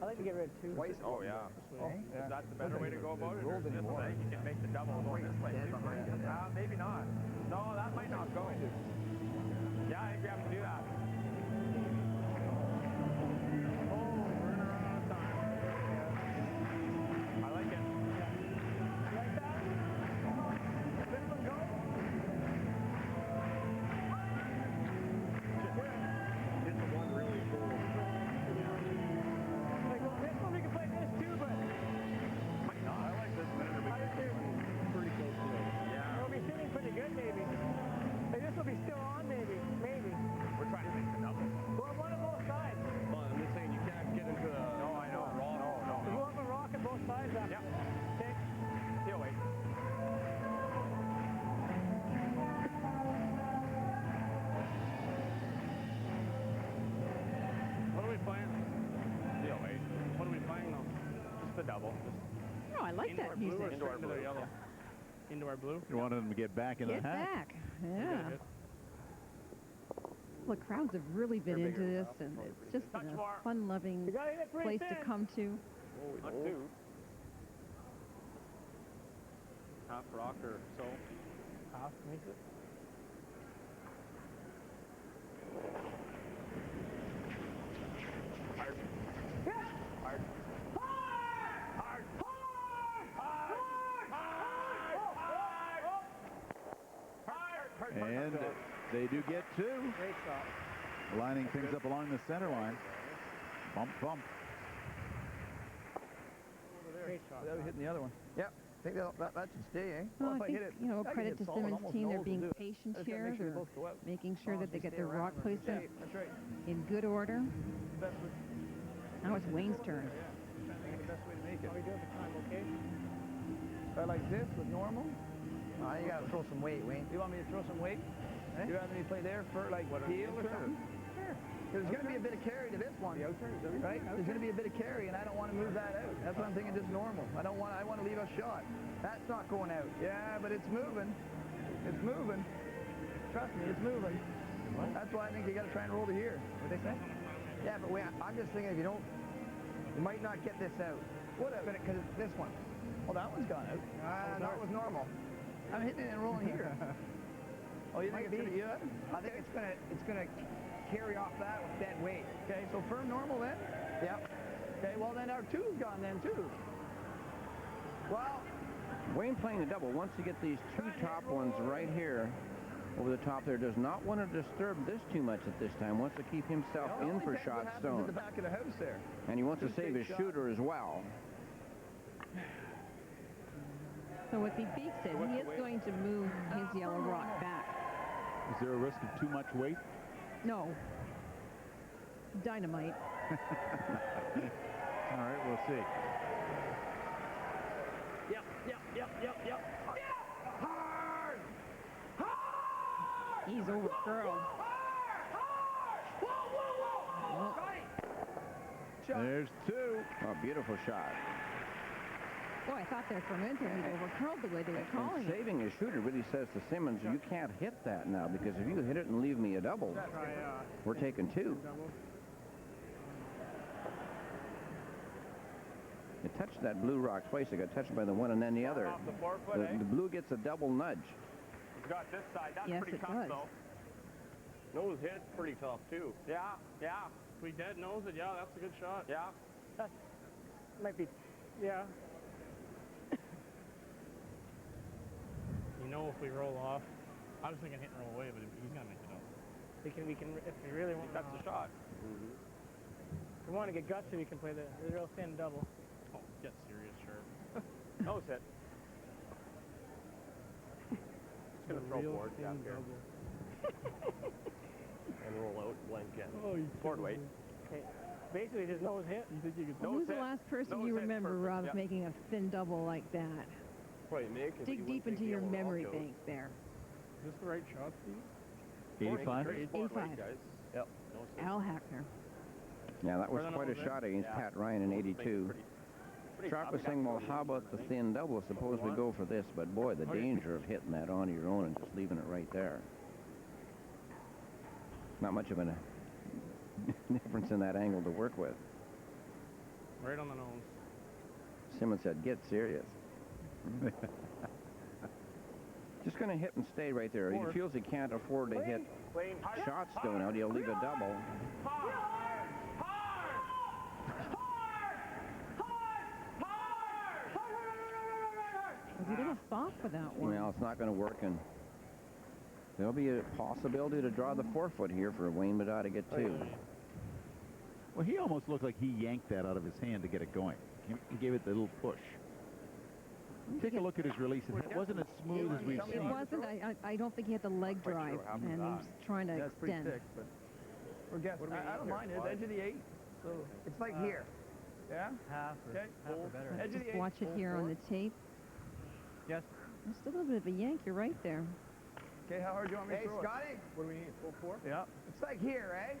I'd like to get rid of 2. Oh, yeah. Yeah. Is that the better way to go about it? Or Rolled this anymore. way? You can make the double go this way. Dead behind it. Maybe not. No, that might not go. Yeah, I think we have to do that. Oh, we're running around out of time. I like it. You like that? This one go? Hit the one really cool. Like, well, this one we can play this too, but Might not. I like this better I because do too. it's pretty close to it. Yeah. It'll be sitting pretty good, maybe. Like, this will be still on, maybe. Maybe. We're trying to make the double. Well, one on both sides. Well, I'm just saying you can't get into the... No, I know. No. We'll go up and rock at both sides after. Yeah. Okay. He'll wait. What are we playing? He'll wait. What are we playing though? Just the double. No, I like that Blue or music. straight into the yellow? Into our blue? You wanted them to get back in Get the hat? back. Yeah. Well, the crowds have really been into this, and it's just been a fun-loving You gotta hit it pretty place to thin. come to. Not two. Half rock or so. Half makes it. Hard. Yeah. Hard. Hard. And they do get 2. Great shot. Lining things up along the center line. Bump, bump. Great shot. Without hitting the other one. Yep. I think that should stay, eh? Well, if I think, hit it, you know, I can credit hit to solid, Simmons' almost team. They're nose will being do it. patient I just gotta here. make sure they They're both go out. making sure that they get their rock That's placement right. That's right. in good order. That's Now it's Wayne's turn. the best way to make it. How we do at the time, okay? Try like this with normal. You gotta throw some weight, Wayne. You want me to throw some weight? You rather me play there for like heel or something? Sure. There's going to be a bit of carry to this one, right? There's going to be a bit of carry, and I don't want to move that out. That's what I'm thinking, just normal. I want to leave a shot. That's not going out. Yeah, but it's moving. It's moving. Trust me, it's moving. What? That's why I think you got to try and roll to here. What they say? Yeah, but wait, I'm just thinking if you don't, you might not get this out. What out? Because it's this one. Well, that one's gone out. No, it was normal. I'm hitting it and rolling here. Oh, you think it's gonna, yeah? I think it's gonna carry off that with dead weight. Okay, so firm normal then? Yep. Okay, well then our 2's gone then too. Well, Wayne playing the double. Once you get these 2 top ones right here over the top there, does not want to disturb this too much at this time. Wants to keep himself in for shot stone. at the back of the house there. And he wants to save his shooter as well. So what the Beak said, he is going to move his yellow rock back. Is there a risk of too much weight? No. Dynamite. All right, we'll see. Yep. Hard! He's overcurled. Whoa! There's 2. Oh, beautiful shot. Oh, I thought there for a minute he'd overcurled the way they were calling And it. saving his shooter really says to Simmons, you can't hit that now, because if you hit it and leave me a double, we're taking 2. touched that blue rock twice. It got touched by the one and then the other. Off the forefoot, The blue gets a double nudge. It's got this side. That's Yes, pretty it tough, does. though. Nose hit's pretty tough, too. Yeah, yeah. If we dead nose it, yeah, that's a good shot. Yeah. That might be, yeah. You know, if we roll off, I was thinking hit and roll away, but he's gonna make it up. We can, if we really want. That's the shot. If we want to get gutsy, we can play the real thin double. Oh, get serious, sure. Nose hit. Just gonna throw boards down here. And roll out blank end. Oh, Board weight. Okay. Basically, there's nose hit. You think you could? Well, who's the last person you remember, Rob, making a thin double like that? Probably Nick. Dig deep into your memory bank there. Is this the right shot, Steve? 85? 85. Yep. Al Hackner. Yeah, that was quite a shot against Pat Ryan in 82. Sharp was saying, well, how about the thin double? Suppose we go for this. But, boy, the danger of hitting that on your own and just leaving it right there. Not much of a difference in that angle to work with. Right on the nose. Simmons said, get serious. Just going to hit and stay right there. He feels he can't afford to hit shots going out. He'll leave a double. Was he a little soft for that one? Well, it's not going to work, and there'll be a possibility to draw the forefoot here for Wayne Middaugh to get two. Well, he almost looked like he yanked that out of his hand to get it going. He gave it the little push. Take a look at his release. It wasn't as smooth as we've seen. It wasn't. I don't think he had the leg drive, and he was trying to extend. But we're guessing. I don't mind. It's edge of the 8. So it's like here. Yeah? Half or better. Edge of the Just 8. watch it here on the tape. Yes. There's still a little bit of a yank. You're right there. Okay, how hard do you want me to throw it? Hey, Scotty. What do we need? Full 4? Yeah. It's like here, eh?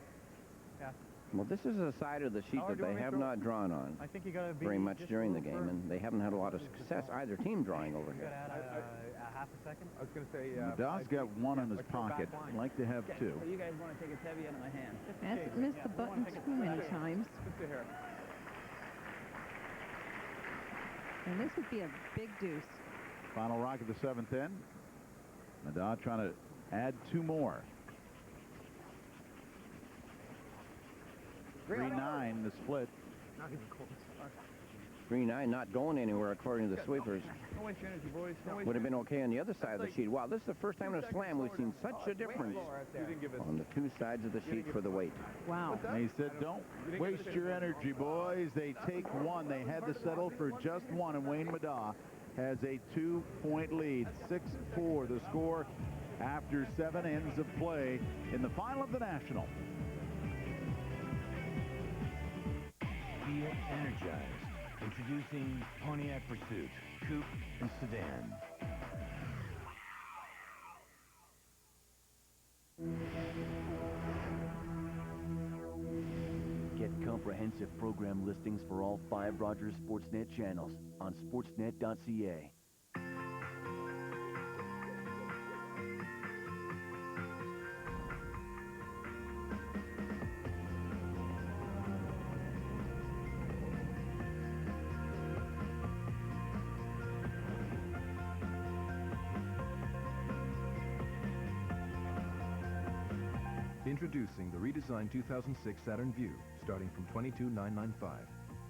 Yeah. Well, this is a side of the sheet that they have not drawn on I think you got to be very much just during the over. game, and they haven't had a lot of success, either team drawing over You here. got to add a half a second. I was going to say... Middaugh's got one in his pocket. I'd like to have two. So you guys want to take a heavy out of my hand? Hasn't missed the button too many times. Just here. And this would be a big deuce. Final rock of the 7th inning. Middaugh trying to add two more. 3-9 the split. Not even close. 3-9 not going anywhere according to the sweepers. No waste your energy, boys. No waste Would have been okay on the other side of the sheet. Wow, this is the first time in a slam we've seen such a difference on the two sides of the sheet for the weight. Wow. And he said, don't waste your energy, boys. They take one. They had to settle for just one, and Wayne Middaugh has a 2-point lead. 6-4 the score after 7 ends of play in the final of the National. Feel energized. Introducing Pontiac Pursuit, Coupe, and Sedan. Get comprehensive program listings for all 5 Rogers Sportsnet channels on sportsnet.ca. Introducing the redesigned 2006 Saturn Vue, starting from $22,995.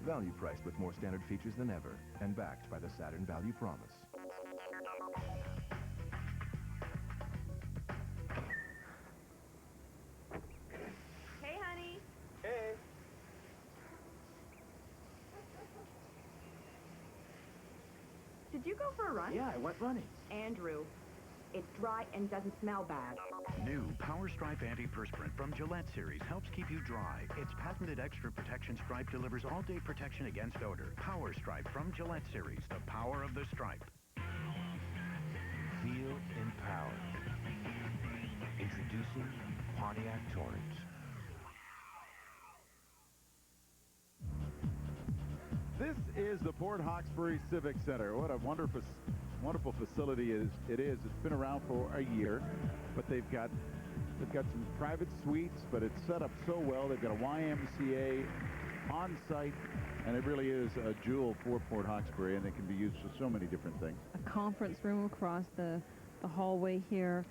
Value priced with more standard features than ever, and backed by the Saturn Value Promise. Hey, honey. Hey. Did you go for a run? Yeah, I went running. Andrew, it's dry and doesn't smell bad. New Power Stripe Antiperspirant from Gillette Series helps keep you dry. Its patented extra protection stripe delivers all-day protection against odor. Power Stripe from Gillette Series, the power of the stripe. Feel empowered. Introducing Pontiac Torrent. This is the Port Hawkesbury Civic Center. What a wonderful facility it is. It's been around for a year, but they've got some private suites, but it's set up so well. They've got a YMCA on site, and it really is a jewel for Port Hawkesbury, and it can be used for so many different things. A conference room across the hallway here.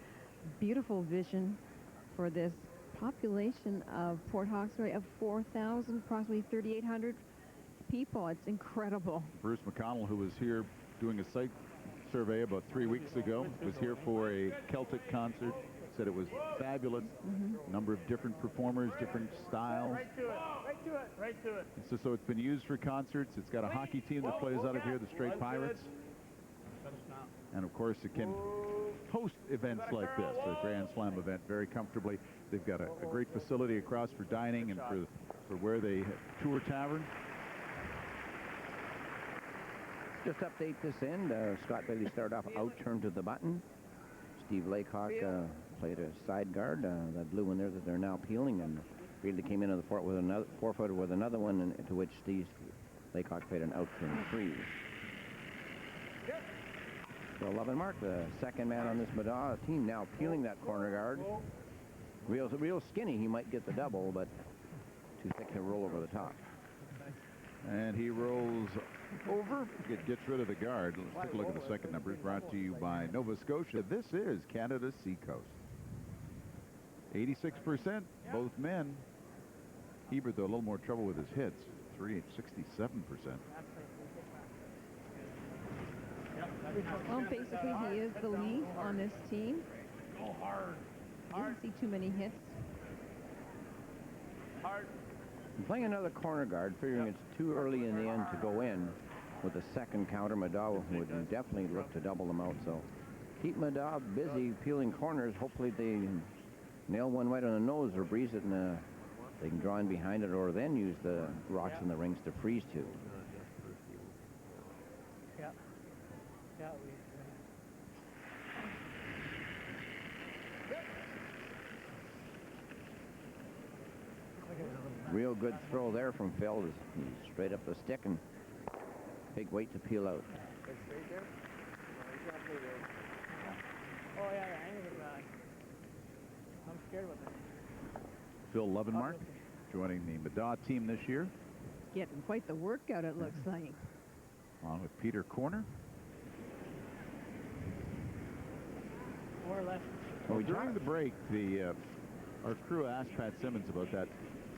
Beautiful vision for this population of Port Hawkesbury of 4,000, approximately 3,800 people. It's incredible. Bruce McConnell, who was here doing a site survey about 3 weeks ago, was here for a Celtic concert, said it was fabulous. Number of different performers, different styles. Right to it, right to it, right to it. So it's been used for concerts. It's got a hockey team that plays out of here, the Straight Pirates. And of course it can host events like this, a Grand Slam event, very comfortably. They've got a great facility across for dining and for where they tour tavern. Just update this end. Scott Bailey started off out, turned to the button. Steve Laycock played a side guard, that blue one there that they're now peeling, and really came into the fort with another 4-footer with another one, and to which Steve Laycock played an out turn 3. So Lovin Mark, the second man on this Middaugh team, now peeling that corner guard. Real skinny. He might get the double, but too thick to roll over the top. And he rolls over. It gets rid of the guard. Let's take a look at the second numbers, brought to you by Nova Scotia. This is Canada's Seacoast. 86%, both men. Hebert, though, a little more trouble with his hits. 67%. Well, basically, he is the lead on this team. Go hard. Didn't see too many hits. Hard. Playing another corner guard, figuring it's too early in the end to go in with a second counter. Middaugh would definitely look to double them out. So keep Middaugh busy peeling corners. Hopefully they nail one right on the nose or breeze it, and they can draw in behind it, or then use the rocks in the rings to freeze to. Yeah. Yeah. Real good throw there from Phil. He's straight up the stick and big weight to peel out. Oh, yeah, I ain't gonna lie. I'm scared with it. Phil Lovenmark joining the Middaugh team this year. Getting quite the workout, it looks like. Along with Peter Corner. More or less. Well, during the break, our crew asked Pat Simmons about that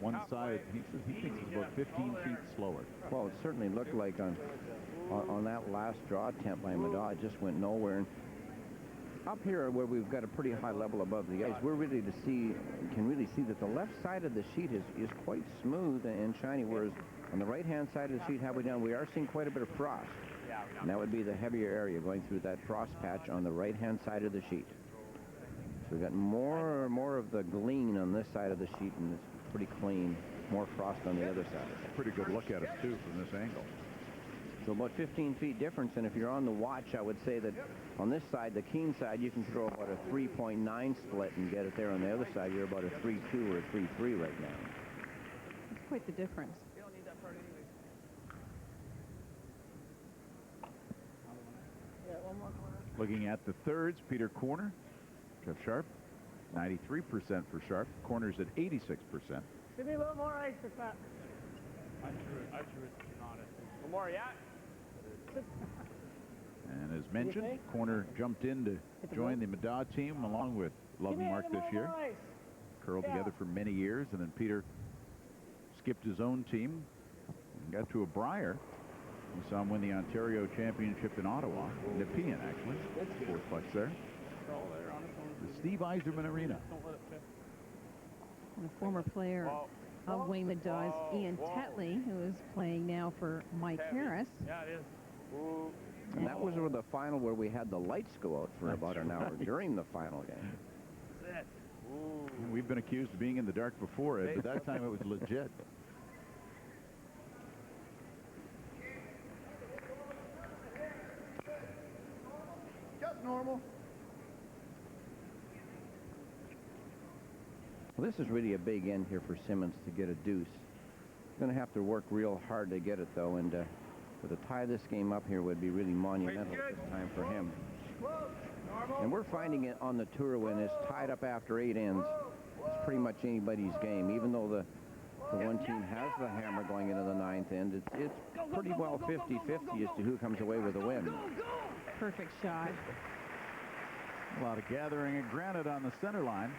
one side. He says he thinks it's about 15 feet slower. Well, it certainly looked like on that last draw attempt by Middaugh, it just went nowhere. And up here, where we've got a pretty high level above the ice, we're really can really see that the left side of the sheet is quite smooth and shiny, whereas on the right-hand side of the sheet, halfway down, we are seeing quite a bit of frost. And that would be the heavier area going through that frost patch on the right-hand side of the sheet. So we've got more of the glean on this side of the sheet, and it's pretty clean. More frost on the other side. Pretty good look at it, too, from this angle. So about 15 feet difference, and if you're on the watch, I would say that on this side, the keen side, you can throw about a 3.9 split and get it there. On the other side, you're about a 3.2 or a 3.3 right now. It's quite the difference. You don't need that part anyway. Yeah, one more corner. Looking at the thirds, Peter Corner, Jeff Sharp, 93% for Sharp. Corners at 86%. Give me a little more ice for that. I threw it honest. A little more, yeah. And as mentioned, Corner jumped in to join the Middaugh team along with Lovenmark this year. Curled together for many years, and then Peter skipped his own team and got to a Briar. We saw him win the Ontario Championship in Ottawa, Nepean actually, fourplex there. The Steve Yzerman Arena. And a former player of Wayne Middaugh's Ian Tetley, who is playing now for Mike Harris. Yeah, it is. And that was the final where we had the lights go out for about an hour during the final game. That's it. We've been accused of being in the dark before, Ed, but that time it was legit. Just normal. Well, this is really a big end here for Simmons to get a deuce. He's going to have to work real hard to get it, though, and with a tie this game up here would be really monumental at this time for him. And we're finding it on the tour when it's tied up after 8 ends. It's pretty much anybody's game, even though the one team team has the hammer going into the ninth end. It's pretty well 50-50 as to who comes away with the win. Perfect shot. A lot of gathering of granite on the center line.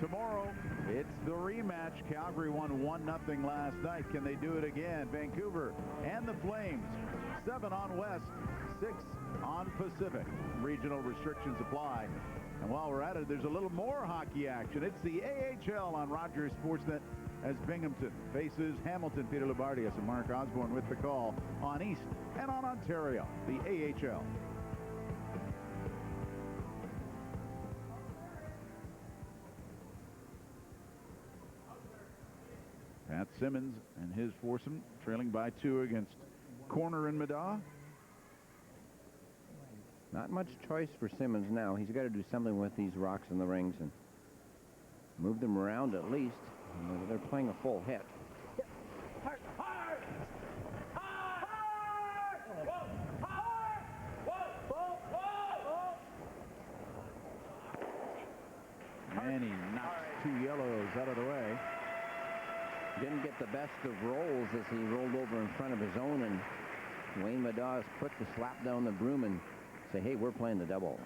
Tomorrow, it's the rematch. Calgary won 1-0 last night. Can they do it again? Vancouver and the Flames, 7 on West, 6 on Pacific. Regional restrictions apply. And while we're at it, there's a little more hockey action. It's the AHL on Rogers Sportsnet as Binghamton faces Hamilton. Peter Labardius and Mark Osborne with the call on East and on Ontario, the AHL. Pat Simmons and his foursome trailing by 2 against Corner and Middaugh. Not much choice for Simmons now. He's got to do something with these rocks in the rings and move them around at least. They're playing a full hit. And he knocks 2 yellows out of the way. Didn't get the best of rolls as he rolled over in front of his own, and Wayne Middaugh is quick to slap down the broom and say, hey, we're playing the double.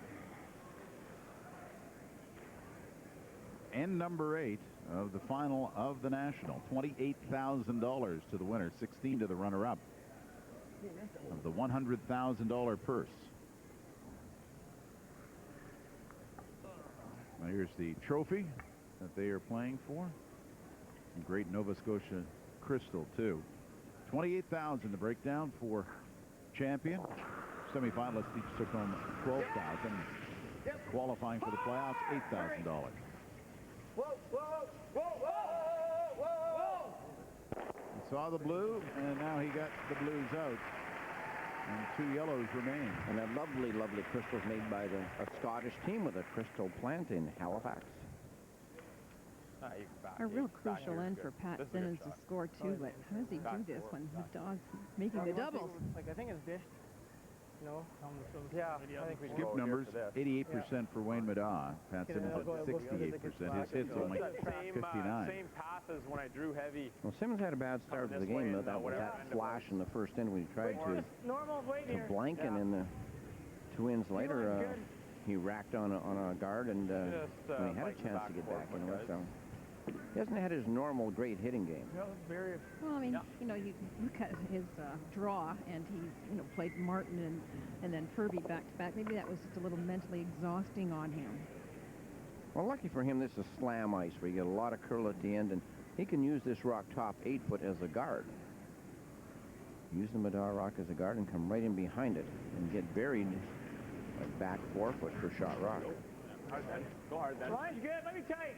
And number 8 of the final of the National. $28,000 to the winner, 16 to the runner-up of the $100,000 purse. Now here's the trophy that they are playing for. Great Nova Scotia crystal, too. $28,000 to break down for champion. Semifinalists each took home $12,000. Qualifying for the playoffs, $8,000. Whoa, whoa, whoa, whoa, whoa! He saw the blue, and now he got the blues out. And 2 yellows remain. And a lovely, lovely crystals made by a Scottish team with a crystal plant in Halifax. A real crucial end for Pat Simmons to score, too, but how does he do this when Middaugh's making the doubles? Like, I think it's dished. No? Yeah, I think we can Skip go numbers, here for 88% for Wayne Middaugh. Pat Simmons at 68%. His hits only 59. Same path as when I drew heavy. Well, Simmons had a bad start to the game, though. That was that flash in the first inning when he tried to blank, and in the 2 innings later, he racked on a guard, and when he had a chance to get back into it, so he hasn't had his normal great hitting game. Well, I mean, you know, you look at his draw, and he's, you know, played Martin and then Furby back-to-back. Maybe that was just a little mentally exhausting on him. Well, lucky for him, this is slam ice, where you get a lot of curl at the end, and he can use this rock top 8-foot as a guard. Use the Middaugh rock as a guard and come right in behind it and get buried back 4-foot for shot rock. Hard then. Go hard then. Line's good. Let me tight.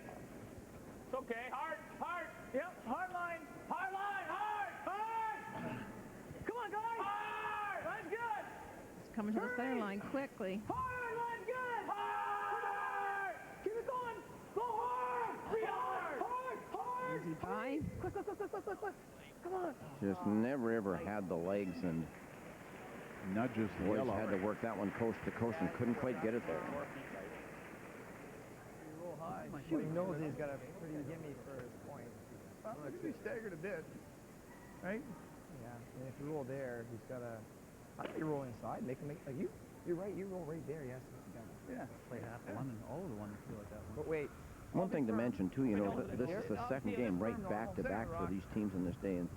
It's okay. Hard. Hard. Yep. Hard line. Hard line. Hard. Hard. Come on, guys. Hard. Line's good. He's coming to the center line quickly. Hard. Line's good. Hard. Keep it going. Go hard. Hard. Hard. Hard. Is he by? Quick, quick, quick, quick, quick, quick, quick. Come on. Just never, ever had the legs, and nudges the boys yellow. had to work that one coast to coast and couldn't quite get it there. He knows he's got a pretty gimme for his point. Well, he staggered a bit, right? Yeah, and if you roll there, he's got a... I think you roll inside, make him make... Like you're right, you roll right there, yes. Yeah. Play half the one, and all of the one feel like that one. But wait. One thing to mention, too, you know, this is the second game right back-to-back for these teams in this day, and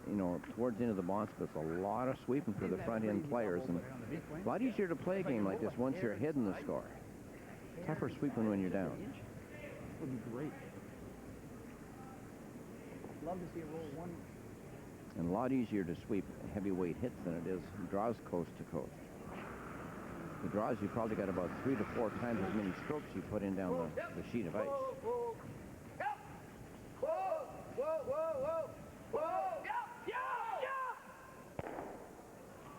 you know, towards the end of the bonds, it's a lot of sweeping for the front-end players, and a lot easier to play a game like this once you're ahead in the score. Tougher sweeping when you're down. Would be great. Love to see a roll one. And a lot easier to sweep heavyweight hits than it is draws coast to coast. The draws, you probably got about 3 to 4 times as many strokes you put in down the sheet of ice. Whoa, whoa, yep. Whoa, whoa, whoa, whoa, whoa, yep, yep,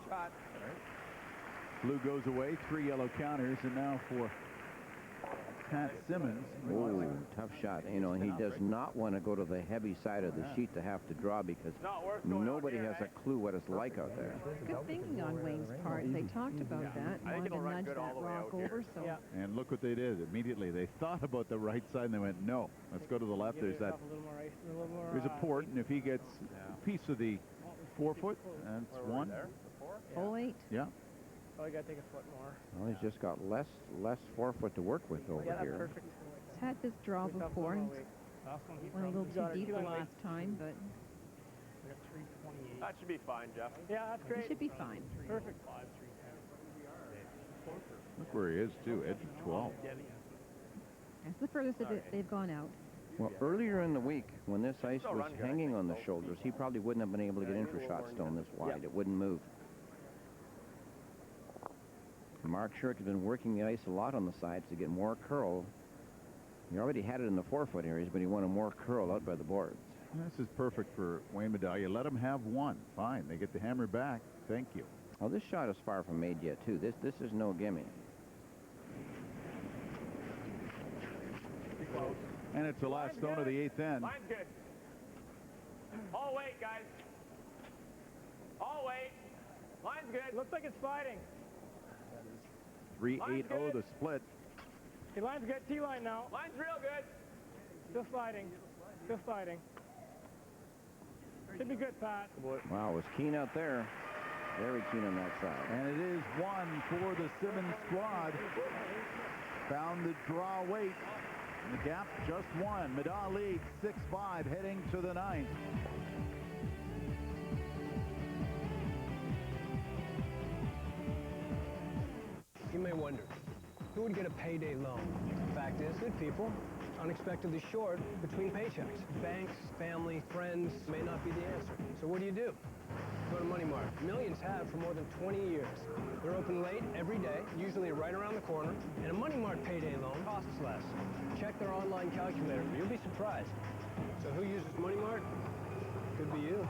yep. Blue goes away, 3 yellow counters, and now for Pat Simmons. Oh, tough shot. You know, and he does not want to go to the heavy side of the sheet to have to draw because nobody has a clue what it's like out there. Good thinking on Wayne's part. They talked about that. Wanted to nudge that rock over, so... And look what they did. Immediately, they thought about the right side, and they went, no, let's go to the left. There's that. There's a port, and if he gets a piece of the forefoot, that's one. Hole 8. Yeah. Oh, you got to take a foot more. Well, he's just got less forefoot to work with over here. Perfect. He's had this draw before. Went a little too deep the last time, but... That should be fine, Jeff. Yeah, that's great. He should be fine. Perfect. Look where he is, too, edge of 12. That's the furthest that they've gone out. Well, earlier in the week, when this ice was hanging on the shoulders, he probably wouldn't have been able to get in for shot stone this wide. It wouldn't move. Mark Shirk has been working the ice a lot on the sides to get more curl. He already had it in the forefoot areas, but he wanted more curl out by the boards. This is perfect for Wayne Middaugh. You let him have one. Fine. They get the hammer back. Thank you. Oh, this shot is far from made yet, too. This is no gimme. And it's the last stone of the 8th end. Line's good. All weight, guys. All weight. Line's good. Looks like it's sliding. 3-8-0 the split. Okay, line's good. T-line now. Line's real good. Still sliding. Still sliding. Should be good, Pat. Wow, it was keen out there. Very keen on that side. And it is one for the Simmons squad. Found the draw weight. The gap just one. Middaugh leads 6-5 heading to the 9th. You may wonder, who would get a payday loan? Fact is, good people, unexpectedly short between paychecks. Banks, family, friends may not be the answer. So what do? Go to Money Mart. Millions have for more than 20 years. They're open late every day, usually right around the corner, and a Money Mart payday loan costs less. Check their online calculator. You'll be surprised. So who uses Money Mart? Could be you.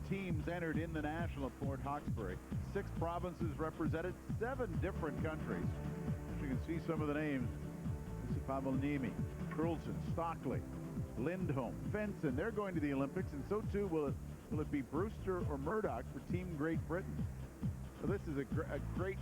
Teams entered in the National at Fort Hawkesbury. 6 provinces represented, 7 different countries. As you can see some of the names. Pavelnimi, Krulsen, Stockley, Lindholm, Fenton. They're going to the Olympics, and so too will it be Brewster or Murdoch for Team Great Britain. So this is a great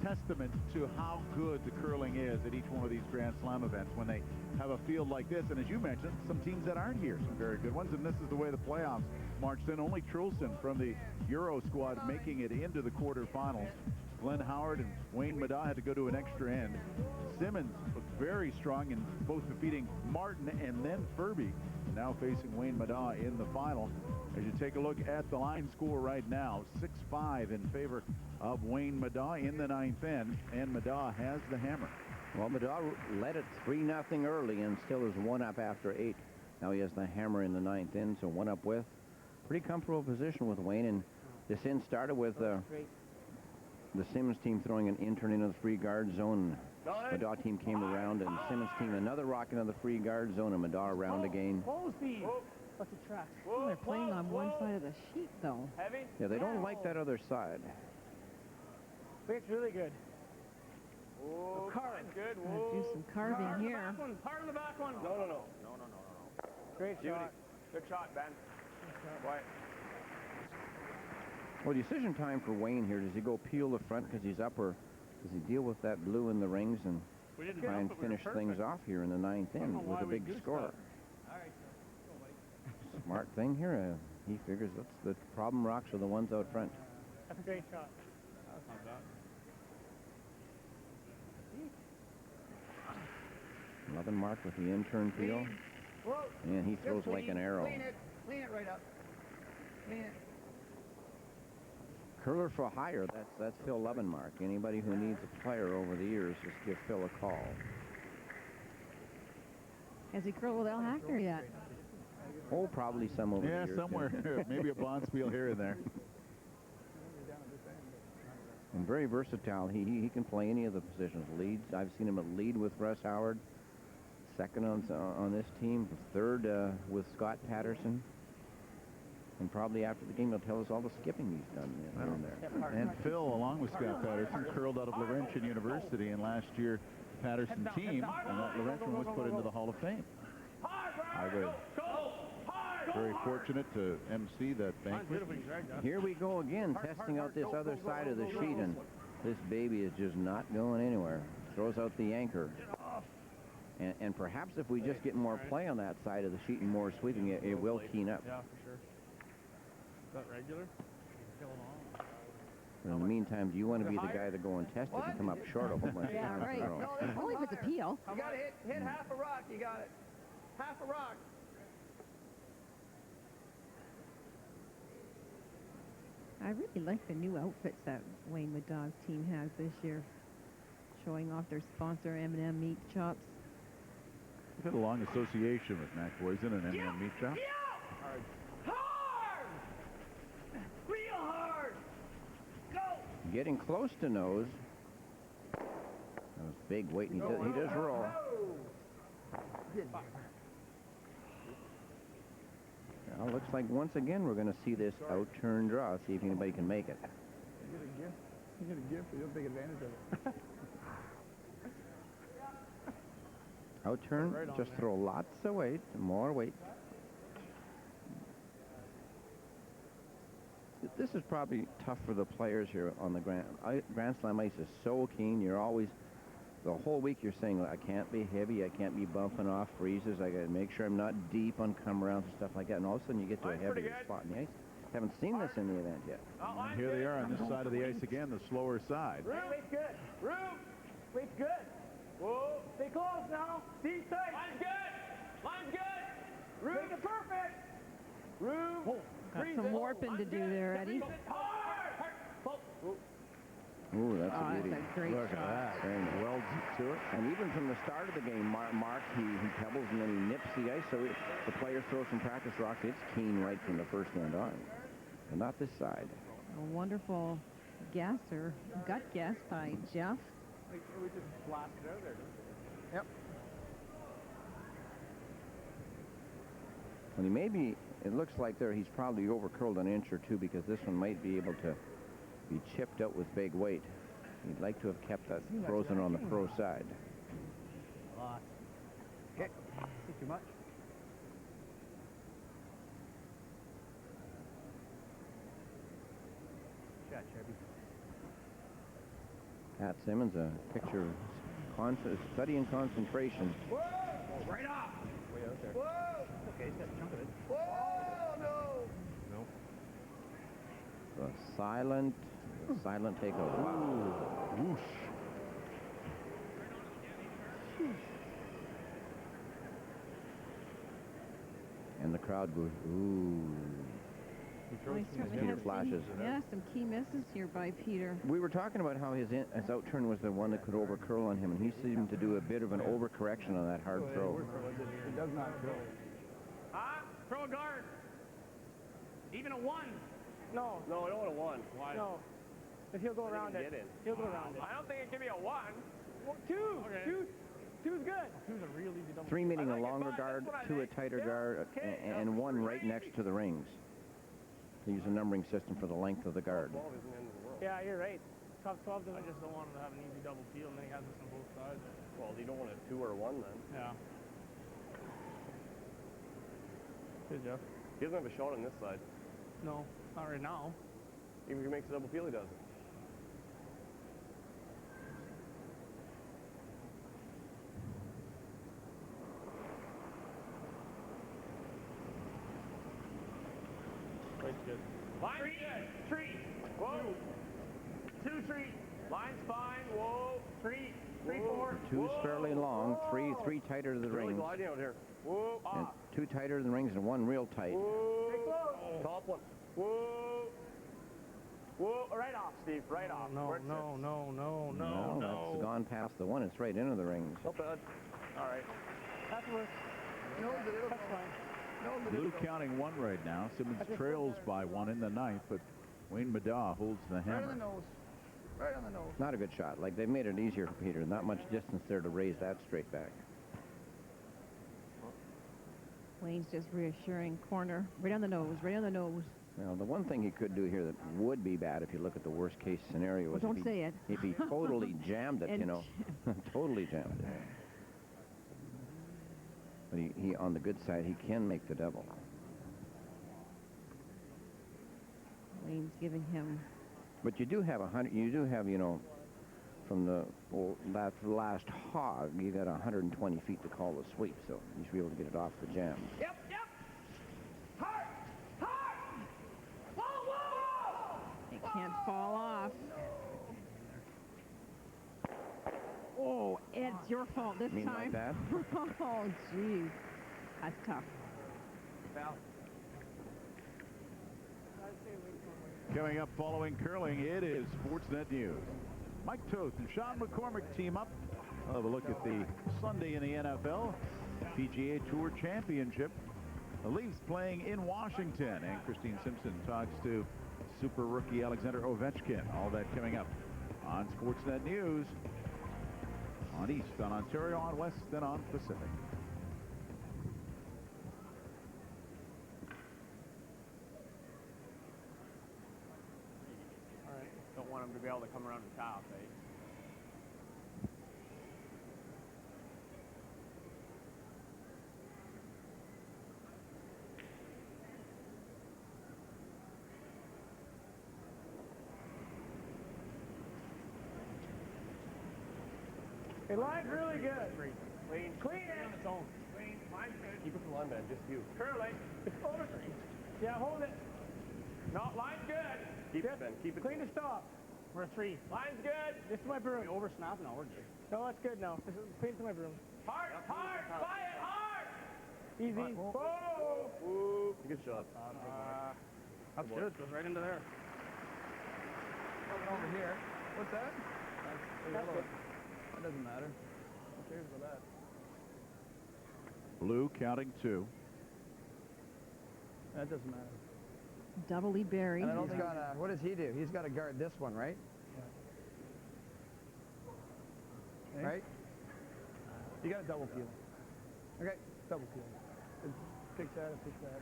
testament to how good the curling is at each one of these Grand Slam events when they have a field like this. And as you mentioned, some teams that aren't here, some very good ones, and this is the way the playoffs marched in. Only Trulsen from the Euro squad making it into the quarterfinals. Glenn Howard and Wayne Middaugh had to go to an extra end. Simmons looked very strong in both defeating Martin and then Furby, and now facing Wayne Middaugh in the final. As you take a look at the line score right now, 6-5 in favor of Wayne Middaugh in the 9th end, and Middaugh has the hammer. Well, Middaugh led it 3-0 early and still is 1 up after 8. Now he has the hammer in the 9th end, so 1 up with. Pretty comfortable position with Wayne, and this end started with the Simmons team throwing an intern into the free guard zone. Middaugh team came around, and Simmons team another rock into the free guard zone, and Middaugh around again. What's the track? They're playing on one side of the sheet, though. Heavy? Yeah, they don't like that other side. It's really good. Oh, carve. Good. Do some carving here. Part of the back one. No. Great shot. Good shot, Ben. Quiet. Well, decision time for Wayne here. Does he go peel the front because he's up, or does he deal with that blue in the rings and try and finish things off here in the 9th end with a big score? Smart thing here. He figures that's the problem rocks are the ones out front. That's a great shot. Another mark with the intern peel. And he throws like an arrow. Clean it right up. Clean it. Curler for hire, that's Phil Levenmark. Anybody who needs a player over the years, just give Phil a call. Has he curled with Al Hacker yet? Oh, probably some over the years. Yeah, somewhere. Maybe a bonspiel here and there. And very versatile. He can play any of the positions. Leads. I've seen him at lead with Russ Howard. Second on this team. Third with Scott Patterson. And probably after the game, he'll tell us all the skipping he's done here and there. And Phil, along with Scott Patterson, curled out of Laurentian University, and last year, Patterson team, and that Laurentian was put into the Hall of Fame. I was very fortunate to MC that banquet. Here we go again, testing out this other side of the sheet, and this baby is just not going anywhere. Throws out the anchor. And perhaps if we just get more play on that side of the sheet and more sweeping, it will keen up. Yeah, for sure. Is that regular? In the meantime, do you want to be the guy to go and test it and come up short a whole bunch of Yeah, times? right. No. Only if it's a peel. You got to hit half a rock. You got it. Half a rock. I really like the new outfits that Wayne Middaugh's team has this year, showing off their sponsor M&M Meat Chops. We've had a long association with Mac Poison and M&M Meat Shop. Hard! Real hard! Go! Getting close to nose. That was big weight. He does roll. Well, looks like once again we're going to see this out-turn draw. See if anybody can make it. You get a gift. You'll take advantage of it. Out-turn, Right on just there. throw lots of weight, more weight. This is probably tough for the players here on the Grand Slam ice is so keen. You're always, the whole week you're saying, I can't be heavy, I can't be bumping off freezes, I got to make sure I'm not deep on come-arounds and stuff like that, and all of a sudden you get to a heavier spot in the ice. Haven't seen this in the event yet. And here they are on this side of the ice again, the slower side. Weight's good. Weight's good. Whoa. Stay close now. Stay tight. Line's good. Line's good. Make it perfect. Room. Got some warping to do there, Eddie. Ooh, that's a beauty. That's a great Look shot. at that. And welds it to it. And even from the start of the game, Mark, he pebbles and then he nips the ice. So the player throws some practice rocks. It's keen right from the first end on. But not this side. A wonderful guess or gut guess by Jeff. We just blasted out of there, didn't we? Yep. And he may be, it looks like there he's probably over-curled an inch or two because this one might be able to be chipped out with big weight. He'd like to have kept that frozen on the pro side. Okay. See too much. Shot, Chevy. Pat Simmons, a picture of study and concentration. Whoa! Right off! Way out there. Whoa! Okay, he's got a chunk of it. Whoa! No! The silent takeover. Ooh, whoosh. And the crowd goes, ooh. Well, he certainly Peter has flashes. some key misses here by Peter. We were talking about how his out-turn was the one that could over-curl on him, and he seemed to do a bit of an overcorrection on that hard throw. It does not go. Throw a guard. Even a 1. No, I don't want a 1. Why? No. If he'll go around it. Get in. He'll go around it. I don't think it can be a 1. Well, 2. Okay. 2's good. 2's a real easy double. 3 meaning a longer guard, 2 a tighter guard, and 1 right next to the rings. They use a numbering system for the length of the guard. 12 isn't the end of the world. Yeah, you're right. Top 12 doesn't. I just don't want him to have an easy double peel, and then he has this on both sides. Well, you don't want a 2 or a 1 then. Yeah. Good, Jeff. He doesn't have a shot on this side. No, not right now. Even if he makes a double peel, he doesn't. Right, good. Line's good. Tree. Whoa. 2 tree. Line's fine. Whoa. 3. 3, 4. 2's fairly long, 3 tighter to the Really rings, gliding out here. Whoa. and 2 tighter to the rings, and 1 real tight. Whoa. Stay close. Top one. Whoa. Whoa, right off, Steve, right off. No, That's gone past the one. It's right into the rings. Not bad. All right. That's worse. No, that's fine. Blue counting 1 right now. Simmons trails by 1 in the 9th, but Wayne Middaugh holds the hammer. Right on the nose. Right on the nose. Not a good shot. Like, they've made it easier for Peter. Not much distance there to raise that straight back. Wayne's just reassuring. Corner. Right on the nose. Right on the nose. Now, the one thing he could do here that would be bad if you look at the worst case scenario is don't say it. if he totally jammed it, And you know. Totally jammed it. But he, on the good side, he can make the double. Wayne's giving him. But you do have 100. You do have, you know, from the that last hog, you got 120 feet to call the sweep, so you should be able to get it off the jam. Yep. Hard. Whoa, whoa, whoa. It can't fall off. Oh, it's your fault this Mean time. like that? Oh, geez. That's tough. Coming up following curling, it is Sportsnet News. Mike Toth and Sean McCormick team up. We'll have a look at the Sunday in the NFL PGA Tour Championship. The Leafs playing in Washington, and Christine Simpson talks to super rookie Alexander Ovechkin. All that coming up on Sportsnet News. On East, on Ontario, on West, and on Pacific. All right. Don't want him to be able to come around the top, eh? It line's really good. Wayne, Clean it. on its own. Wayne, line's good. Keep it for line, man. Just you. Curly. It's over. Yeah, hold it. No, line's good. Keep it, Ben. Keep it. Clean to stop. We're 3. Line's good. This is my broom. Over snap now, we're good. No, it's good now. This is clean to my broom. Hard. Fly it hard. Easy. Whoa. Ooh, good shot. That's good. Goes right into there. Over here. What's that? That's good. That doesn't matter. Who cares about that? Blue counting 2. That doesn't matter. Doubly buried. And he's got what does he do? He's got to guard this one, right? Yeah. Right? You got a double peel. Okay. Double peel. Fix that and fix that.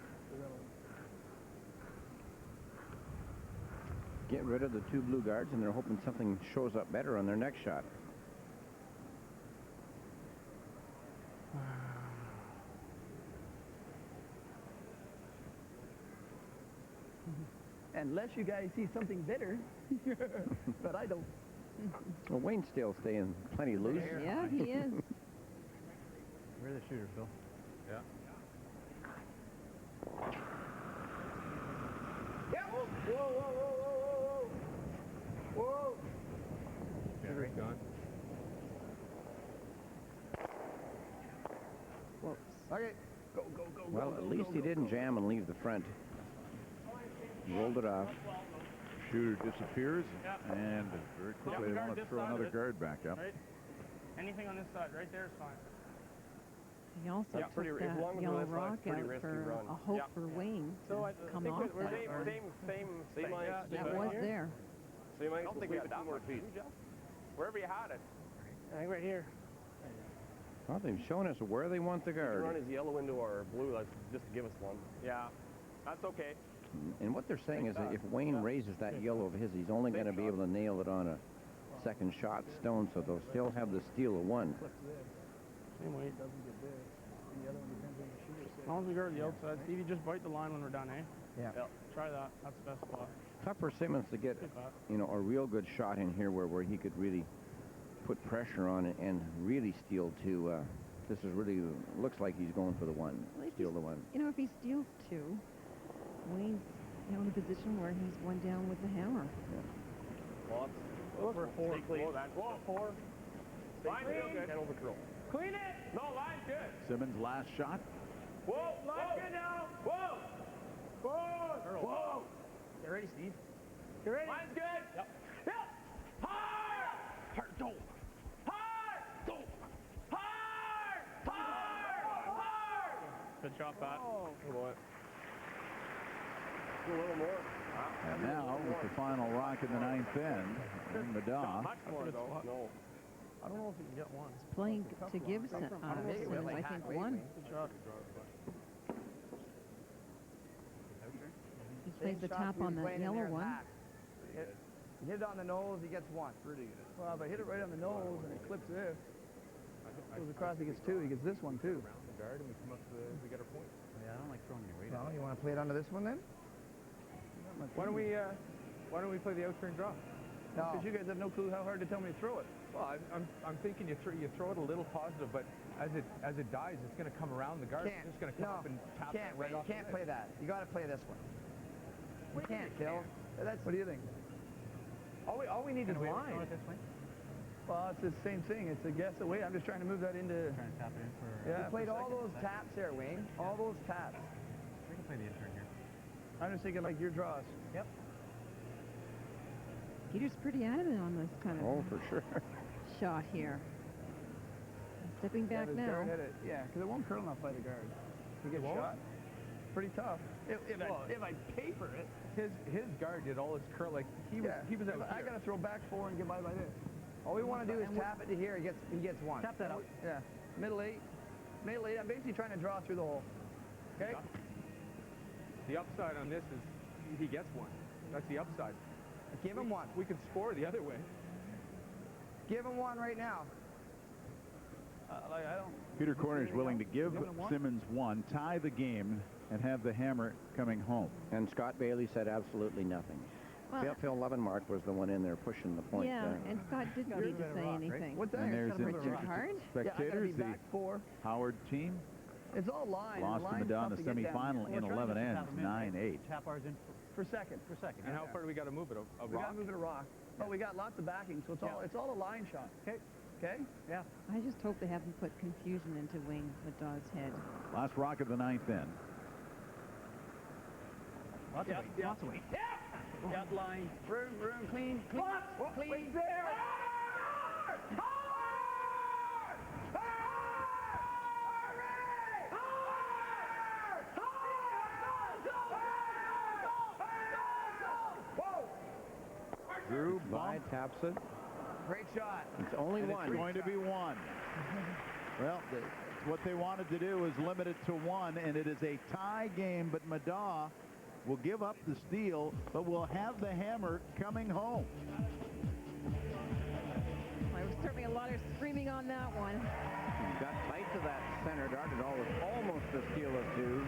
Get rid of the 2 blue guards, and they're hoping something shows up better on their next shot. Unless you guys see something better. But I don't. Well, Wayne's still staying plenty loose. Yeah, he is. We're the shooter, Phil. Yeah. Yep. Whoa, whoa, whoa, whoa, whoa, whoa. Yeah, right. Gone. Whoops. Okay. Go, go, go, Well, go, at go, least go, he go, didn't go. jam and leave the front. Rolled it off. Shooter disappears, and very quickly they guard want to this throw side of another it. guard back up. Right? Anything on this side, right there is fine. He also Yeah, took pretty- as that long as yellow that's not rock pretty out risky for run. a hope Yeah. for Wayne to So I come think off we're that same, run. Same Yeah, ice. That was there. Same ice. I don't think we have that much, do you, Jeff? Wherever you had it. I think right here. Well, they've shown us where they want the guard. Run his yellow into our blue. That's just to give us one. Yeah, that's okay. And what they're saying is that if Wayne raises that yellow of his, he's only going to be able to nail it on a second shot stone, so they'll still have the steal of 1. Same way. It doesn't get this. And the other one depends on the shooter. As long as we guard the outside. Stevie, just bite the line when we're done, eh? Yeah. Try that. That's the best spot. Tough for Simmons to get, you know, a real good shot in here where he could really put pressure on it and really steal 2. This is really, looks like he's going for the 1. Well, if Steal he's- the 1. You know, if he steals 2, Wayne's in a position where he's 1 down with the hammer. Lots. Over 4. Stay clean. Whoa, 4. Line's real good. And overthrow. Clean it. No, line's good. Simmons' last shot. Whoa, line's good now. Whoa. Whoa. Whoa. Get ready, Steve. You ready? Mine's good. Yep. Yep. Hard. Hard. Go. Hard. Go. Hard. Hard. Hard. Good shot, Pat. Oh. Good boy. A little more. And now, with the final rock in the ninth end, Middaugh. Much more, though. No. I don't know if you can get one. Playing to give Simmons, I think, one. Good shot. He plays the tap on the yellow one. Hit it on the nose, he gets one. Pretty good. Well, if I hit it right on the nose and it clips this, goes across, he gets two. He gets this one, too. Around the guard and we come up to we get our point. Yeah, I don't like throwing your weight Well, you want to play it onto this one, then? Why don't we play the outturn draw? No. Because you guys have no clue how hard to tell me to throw it. Well, I'm thinking you throw it a little positive, but as it dies, it's going to come around the guard. Can't. It's just going to come up and tap Can't, right off. You can't play that. You got to play this one. You can't, Phil. What do you think? All we need is line. Well, it's the same thing. It's a guess away. I'm just trying to move that into... Trying to tap it in for... Yeah, You played all those taps there, Wayne. All those taps. We can play the intern here. I'm just thinking like your draws. Yep. Peter's pretty adamant on this kind of for sure. shot here. Stepping back this now. guard had it. Yeah, because it won't curl enough by the guard. To get shot. Pretty tough. If I paper it. His guard did all his curl, like he was out I got to throw back four and get by this. All we want to do is tap it to here. He gets one. Tap that out. Yeah. Middle eight. Middle eight. I'm basically trying to draw through the hole. Okay? The upside on this is he gets one. That's the upside. Give him one. We could score the other way. Give him one right now. I don't... Peter Corner is willing to give Simmons one, tie the game, and have the hammer coming home. And Scott Bailey said absolutely nothing. Well, Phil Levenmark was the one in there pushing the point. Yeah, and Scott didn't need to say anything. What's that? And there's Richard Hard. spectators, the four. Howard team. It's all line. Lost to Middaugh in the semifinal in 11 ends, 9-8. Tap ours in for second. And how far do we got to move it? A We rock? got to move it a rock. Oh, we got lots of backing, so it's all a line shot. Okay. Okay? Yeah. I just hope they haven't put confusion into Wayne Middaugh's head. Last rock of the ninth end. Lots of weight. Got line. Room, clean. Clean. There! Drew By taps it. Great shot. It's only and one. It's going to be one. Well, what they wanted to do is limit it to one, and it is a tie game, but Middaugh will give up the steal, but will have the hammer coming home. There was certainly a lot of screaming on that one. He got tight to that center dart. It was almost a steal of two.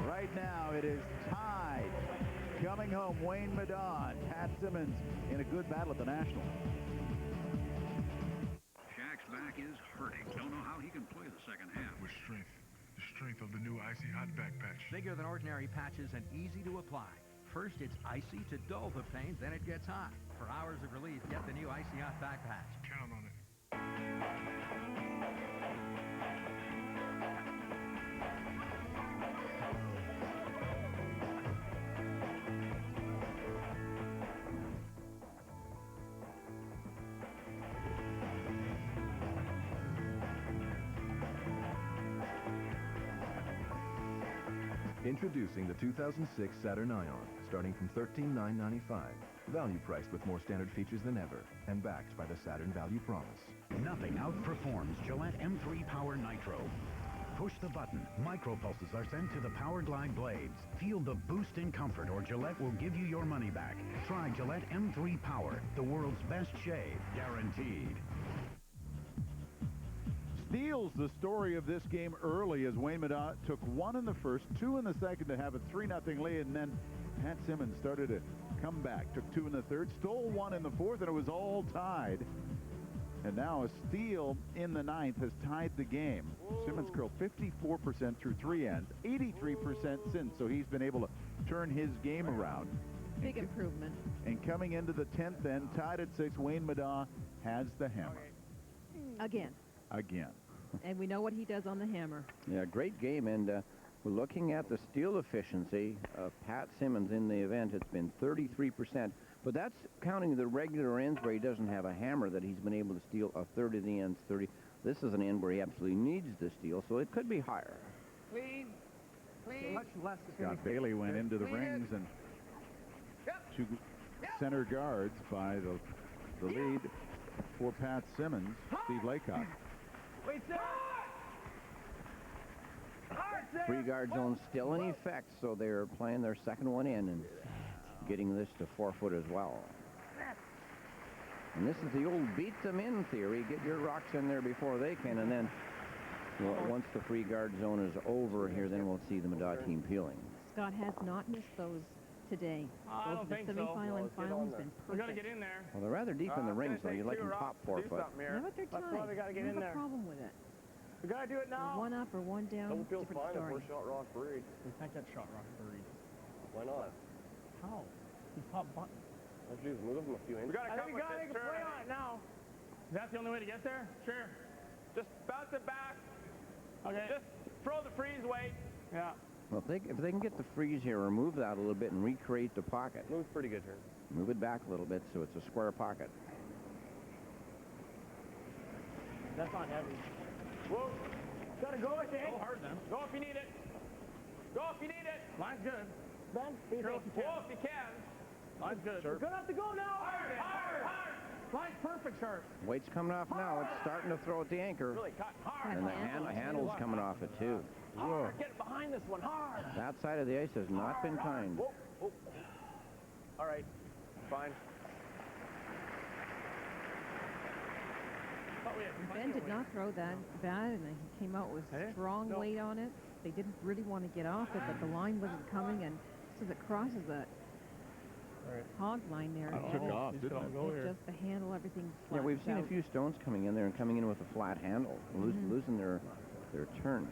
Right now, it is tied. Coming home, Wayne Middaugh, Pat Simmons in a good battle at the National. Shaq's back is hurting. Don't know how he can play the second half. With strength. The strength of the new Icy Hot Back Patch. Bigger than ordinary patches and easy to apply. First, it's icy to dull the pain, then it gets hot. For hours of relief, get the new Icy Hot Back Patch. Count on it. Introducing the 2006 Saturn Ion, starting from $13,995. Value priced with more standard features than ever, and backed by the Saturn Value Promise. Nothing outperforms Gillette M3 Power Nitro. Push the button. Micropulses are sent to the Power Glide blades. Feel the boost in comfort, or Gillette will give you your money back. Try Gillette M3 Power, the world's best shave, guaranteed. Steals the story of this game early as Wayne Middaugh took one in the first, two in the second to have a 3-0 lead, and then Pat Simmons started to come back. Took two in the third, stole one in the fourth, and it was all tied. And now a steal in the ninth has tied the game. Simmons curled 54% through three ends, 83% since, so he's been able to turn his game around. Big improvement. And coming into the 10th end, tied at 6, Wayne Middaugh has the hammer. Again. Again. And we know what he does on the hammer. Yeah, great game. And we're looking at the steel efficiency of Pat Simmons in the event. It's been 33%. But that's counting the regular ends where he doesn't have a hammer, that he's been able to steal a third of the ends. 30. This is an end where he absolutely needs the steal, so it could be higher. Clean. Clean. Much less. Scott Bailey went into the rings, and two center guards by the lead for Pat Simmons, Steve Laycock. Wait, sir. Free guard zone still in effect, so they're playing their second one in and getting this to 4 foot as well. And this is the old beat them in theory. Get your rocks in there before they can, and then once the free guard zone is over here, then we'll see the Middaugh team peeling. Scott has not missed those today. I don't think so. Semifinal and final has been perfect. We got to get in there. Well, they're rather deep in the rings, though. You'd like them top 4 foot. Yeah, but they're tied. That's why we got to get in there. No problem with it. We got to do it now. One up or one down. Don't feel different fine story. if we're shot rock buried. We can't get shot rock buried. Why not? How? He's top button. Let's just move him a few inches. We got to come with this turn. Play on it now. Is that the only way to get there? Sure. Just bounce it back. Okay. Just throw the freeze weight. Yeah. Well, if they can get the freeze here, remove that a little bit and recreate the pocket. Moves pretty good here. Move it back a little bit so it's a square pocket. That's not heavy. Whoa. Got to go, I think. Go hard, then. Go if you need it. Go if you need it. Line's good. Ben, Sure, if you can. whoa if you can. Line's good. We're going to have to go now. Hard, hard, hard. Line's perfect, Sharp. Weight's coming off now. It's starting to throw at the anchor. Really cut hard. And the handle's coming off it, too. Hard. Get behind this one. Hard. That side of the ice has not been kind. Whoa, whoa. All right. Fine. Ben did not throw that bad, and he came out with strong weight on it. They didn't really want to get off it, but the line wasn't coming, and as it crosses that hog line there, It took off, didn't it? just the handle, everything Yeah, we've seen out. a few stones coming in there and coming in with a flat handle, losing their turn.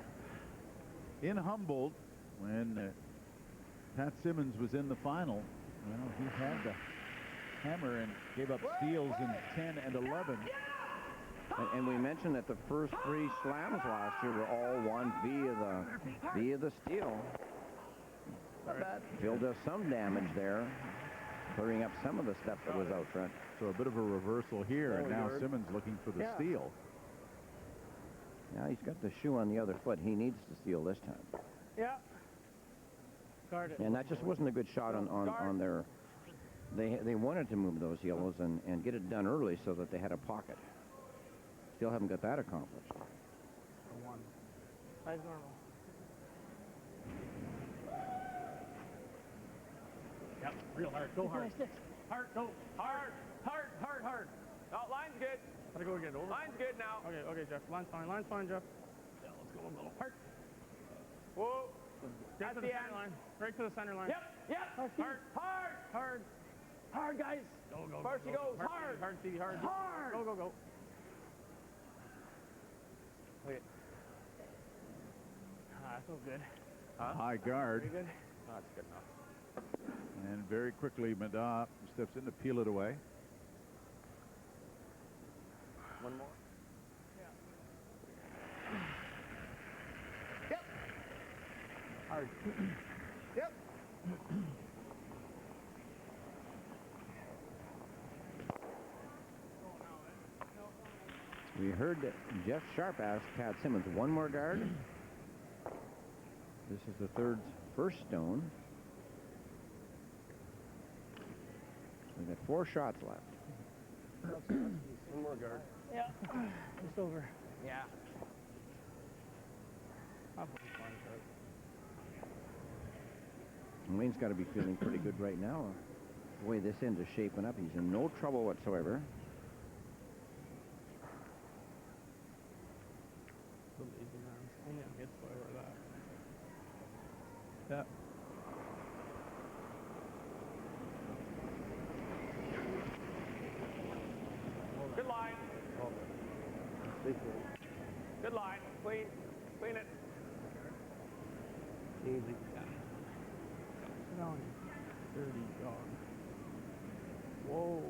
In Humboldt, when Pat Simmons was in the final, well, he had the hammer and gave up steals in 10 and 11. And we mentioned that the first 3 slams last year were all won via the steal. Phil does some damage there, clearing up some of the stuff that was out front. So a bit of a reversal here, and now Simmons looking for the steal. Now he's got the shoe on the other foot. He needs to steal this time. Yeah. Guard it. And that just wasn't a good shot on their... They wanted to move those yellows and get it done early so that they had a pocket. Still haven't got that accomplished. One. Size normal. Yep, real hard. Go hard. Hard, go. Hard, hard, hard, hard. Oh, line's good. Gotta go get it over. Line's good now. Okay, Jeff. Line's fine, Jeff. Yeah, let's go a little hard. Whoa. Get to the center line. Right to the center line. Yep. Hard, hard, hard. Hard, guys. Go. First he goes. Hard. Hard, Stevie, hard. Hard. Go. Okay. That feels good. High guard. Very good. That's good enough. And very quickly, Middaugh steps in to peel it away. One more. Yep. Hard. Yep. We heard Jeff Sharp ask Pat Simmons, one more guard. This is the first stone. We've got 4 shots left. One more guard. Yeah. Just over. Yeah. Wayne's got to be feeling pretty good right now. The way this end is shaping up, he's in no trouble whatsoever. Yeah. Good line. Good line. Clean. Clean it. Easy. Sit down. Dirty dog. Whoa.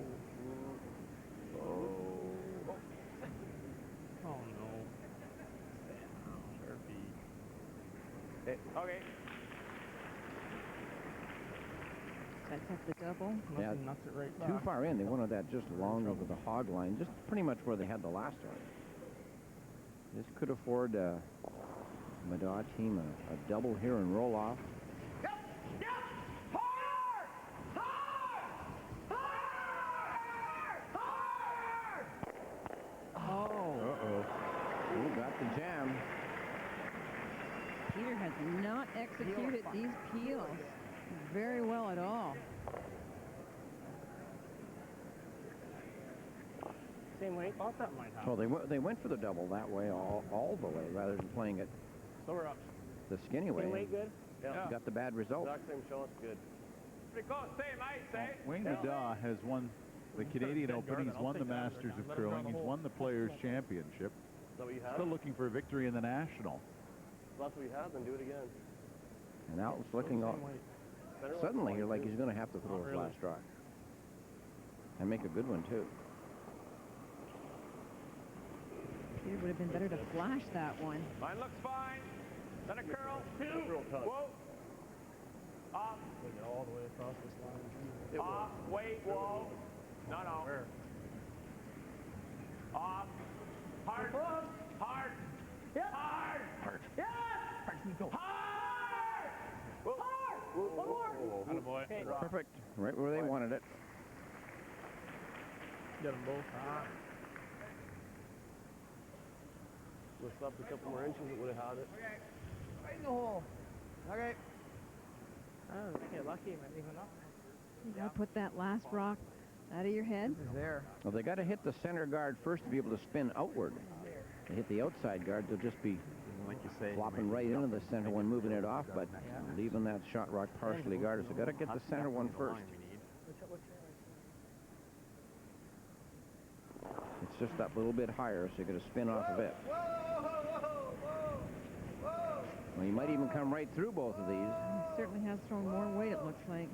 Oh no. Okay. Okay. Sets up the double. Yeah, Nuts it right too back. far in. They wanted that just long over the hog line, just pretty much where they had the last one. This could afford Middaugh team a double here and roll off. Ooh, got the jam. Peter has not executed these peels very well at all. Same weight. Thought that might happen. Well, they went for the double that way all the way rather than playing it So we're up. the skinny way. Same weight good? Yeah. Got the bad result. Exact same shot, good. Pretty close. Same height, say. Wayne Middaugh has won the Canadian Open. He's won the Masters of Curling. He's won the Players' Championship. Is that what you have? Still looking for a victory in the National. That's what we have, then do it again. And now it's looking all, suddenly here like he's going to have to throw his last rock. And make a good one, too. Peter would have been better to flash that one. Line looks fine. Then a curl. Two. Whoa. Off. All the way across this line. Off. Wait. Whoa. No, no. Where? Off. Hard. Hard. Yep. Hard. Hard. Yes. Go. Hard. Hard. One more. Attaboy. Okay. Perfect. Right where they wanted it. Get them both. Lift up a couple more inches, it would have had it. Okay. Right in the hole. Okay. Oh, if you get lucky, it might even up. You gotta put that last rock out of your head. There. Well, they got to hit the center guard first to be able to spin outward. They hit the outside guard, they'll just be like you say, flopping right into the center one, moving it off, but leaving that shot rock partially guarded. So got to get the center one first. It's just that little bit higher, so you're going to spin off of it. Well, you might even come right through both of these. He certainly has thrown more weight, it looks like.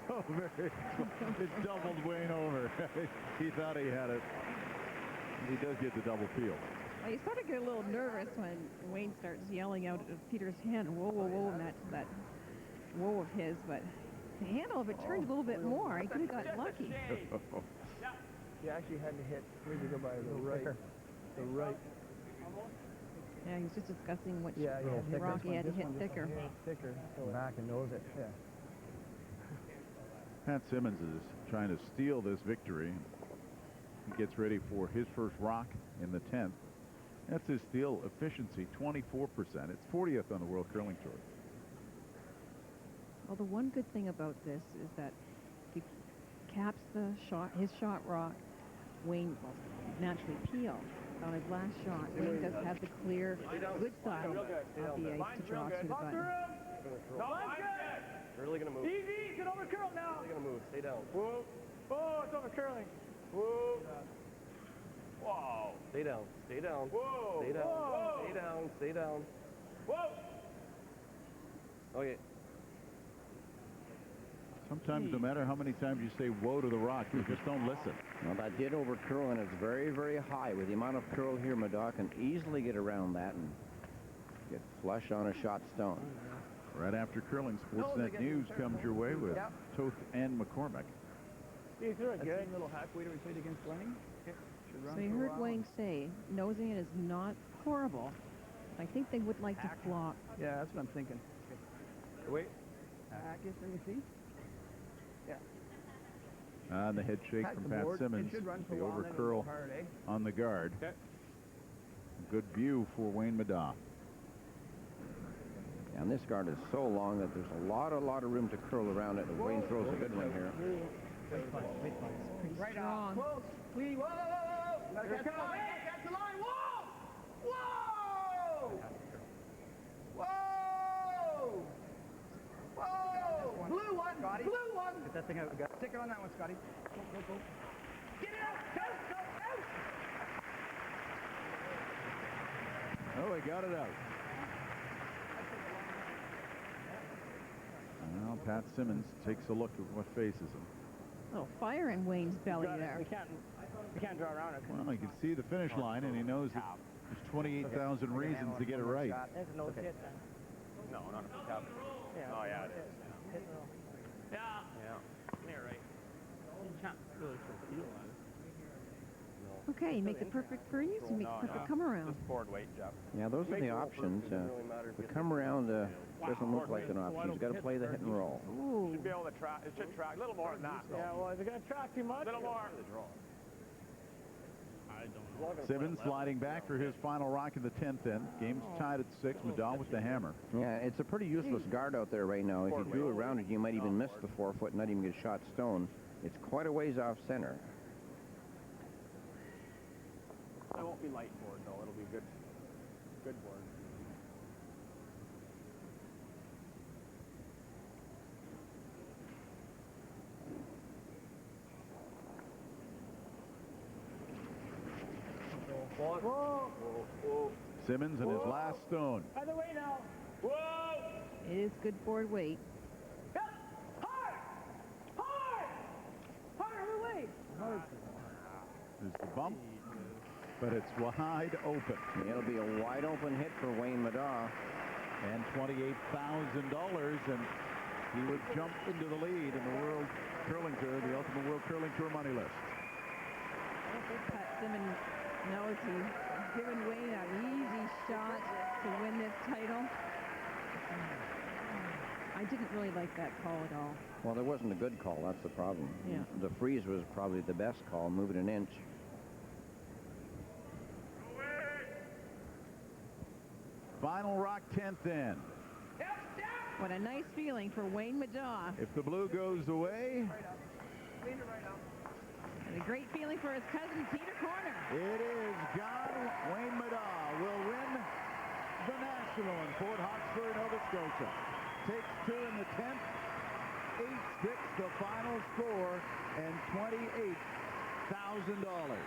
Oh, very, it doubled Wayne over. He thought he had it. He does get the double peel. Well, you sort of get a little nervous when Wayne starts yelling out at Peter's hand, whoa, whoa, whoa, and that whoa of his, but the handle, if it turned a little bit more, he could have got lucky. You actually had to hit, where'd you go by the right? The right. Yeah, he was just discussing which thicker. rock he had to hit thicker. Thicker. Go back and nose it. Yeah. Pat Simmons is trying to steal this victory. He gets ready for his first rock in the 10th. That's his steal efficiency, 24%. It's 40th on the World Curling Tour. Well, the one good thing about this is that if he caps his shot rock, Wayne will naturally peel. On his last shot, Wayne does have the clear, good side of the ice to draw to the button. No, I'm good. Really gonna move. Easy, it's an over curl now. Really gonna move. Stay down. Whoa. Oh, it's over curling. Whoa. Whoa. Stay down. Stay down. Whoa. Stay down. Whoa. Stay down. Stay down. Whoa. Okay. Sometimes, no matter how many times you say whoa to the rock, you just don't listen. Well, that did over curl, and it's very, very high. With the amount of curl here, Middaugh can easily get around that and get flush on a shot stone. Right after curling, Sportsnet News comes your way with Toth and McCormick. You threw it good. Little hack waiter we played against Lenny. So you heard Wayne say, nosing it is not horrible. I think they would like to flop. Yeah, that's what I'm thinking. Wait. Hack it, let me see. Yeah. And the head shake from Pat Simmons. The over curl on the guard. Okay. Good view for Wayne Middaugh. And this guard is so long that there's a lot of room to curl around it. And Wayne throws a good one here. Pretty strong. Close. Please. Whoa. Gotta catch the line. Catch the line. Whoa. Whoa. Whoa. Whoa. Blue one. Scotty. Blue one. Get that thing out. Stick it on that one, Scotty. Go. Get it out. Go. Oh, he got it out. Now Pat Simmons takes a look at what faces him. Oh, fire in Wayne's belly there. We can't. You can't draw around it. Well, he can see the finish line, and he knows that there's 28,000 reasons to get it right. That's no hit then. No, not if it's happening. Yeah. Oh, yeah, it is. Yeah. Yeah. You're right. You can't really feel on it. Okay, make the perfect freeze, you make the perfect come around. Just forward weight, Jeff. Yeah, those are the options. The come around doesn't look like an option. You've got to play the hit and roll. Ooh. Should be able to track. It should track a little more than that. Though. Yeah, well, is it going to track too much? A little more. I don't know. Simmons sliding back for his final rock in the 10th inning. Game's tied at 6. Middaugh with the hammer. Yeah, it's a pretty useless guard out there right now. If you drew around it, you might even miss the 4-foot and not even get shot stone. It's quite a ways off center. It won't be light board, though. It'll be good board. Whoa. Whoa. Simmons and his last stone. Other way now. Whoa. It is good board weight. Yep. Hard. Other way. There's the bump, but it's wide open. It'll be a wide open hit for Wayne Middaugh. And $28,000, and he would jump into the lead in the World Curling Tour, the Ultimate World Curling Tour money list. I don't think Pat Simmons knows he's given Wayne an easy shot to win this title. I didn't really like that call at all. Well, there wasn't a good call. That's the problem. Yeah. The freeze was probably the best call, move it an inch. Final rock 10th in. What a nice feeling for Wayne Middaugh. If the blue goes away, And a great feeling for his cousin, Peter Corner. it is gone. Wayne Middaugh will win the National in Fort Hawkesbury, Nova Scotia. Takes 2 in the 10th, 8-6 the final score, and $28,000.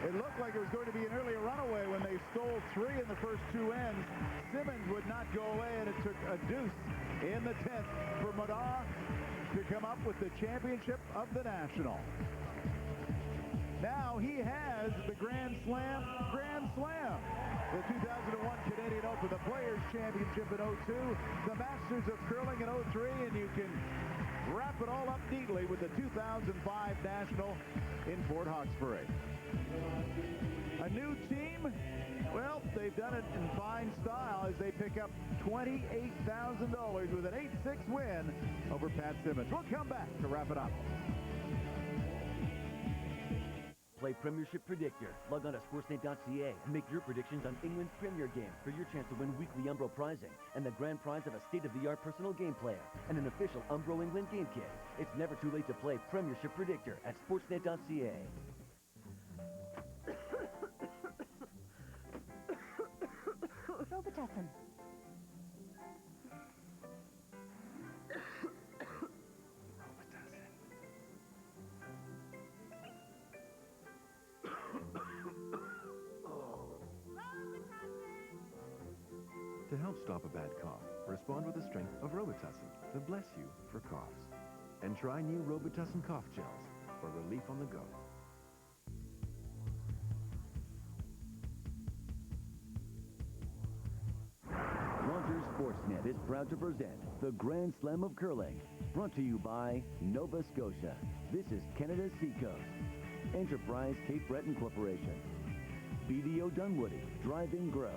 It looked like it was going to be an earlier runaway when they stole 3 in the first 2 ends. Simmons would not go away, and it took a deuce in the 10th for Middaugh to come up with the championship of the National. Now he has the Grand Slam. The 2001 Canadian Open, the Players' Championship in 02, the Masters of Curling in 03, and you can wrap it all up neatly with the 2005 National in Fort Hawkesbury. A new team, well, they've done it in fine style as they pick up $28,000 with an 8-6 win over Pat Simmons. We'll come back to wrap it up. Play Premiership Predictor. Log on to sportsnet.ca and make your predictions on England's Premier games for your chance to win weekly Umbro prizing and the grand prize of a state-of-the-art personal game player and an official Umbro England game kit. It's never too late to play Premiership Predictor at sportsnet.ca. Robitussin. To help stop a bad cough, respond with the strength of Robitussin, the bless you for coughs. And try new Robitussin cough gels for relief on the go. Rogers Sportsnet is proud to present the Grand Slam of Curling, brought to you by Nova Scotia. This is Canada's Seacoast. Enterprise Cape Breton Corporation. BDO Dunwoody, Drive-In Growth.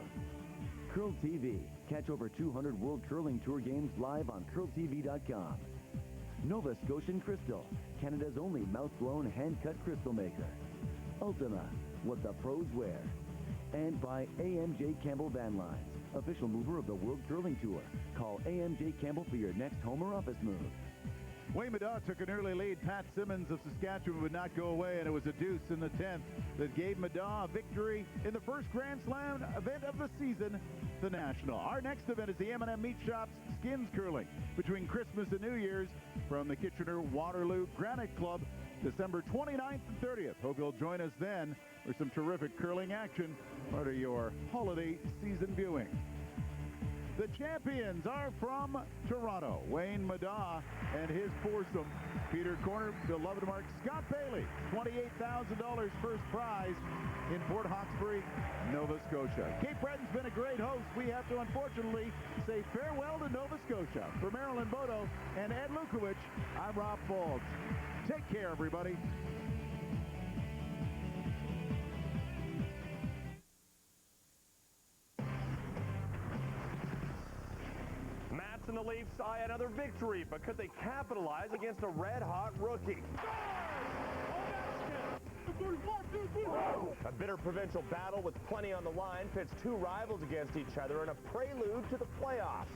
Curl TV. Catch over 200 World Curling Tour games live on curltv.com. Nova Scotian Crystal, Canada's only mouth-blown hand-cut crystal maker. Ultima, what the pros wear. And by AMJ Campbell Van Lines, official mover of the World Curling Tour. Call AMJ Campbell for your next home or office move. Wayne Middaugh took an early lead. Pat Simmons of Saskatchewan would not go away, and it was a deuce in the 10th that gave Middaugh a victory in the first Grand Slam event of the season, the National. Our next event is the M&M Meat Shop's Skins Curling between Christmas and New Year's from the Kitchener-Waterloo Granite Club, December 29th and 30th. Hope you'll join us then for some terrific curling action, part of your holiday season viewing. The champions are from Toronto. Wayne Middaugh and his foursome. Peter Corner, beloved Mark, Scott Bailey. $28,000 first prize in Port Hawkesbury, Nova Scotia. Cape Breton's been a great host. We have to, unfortunately, say farewell to Nova Scotia. For Marilyn Bodo and Ed Lukowich, I'm Rob Faulds. Take care, everybody. Mats and the Leafs eye another victory, but could they capitalize against a red-hot rookie? A bitter provincial battle with plenty on the line pits two rivals against each other in a prelude to the playoffs.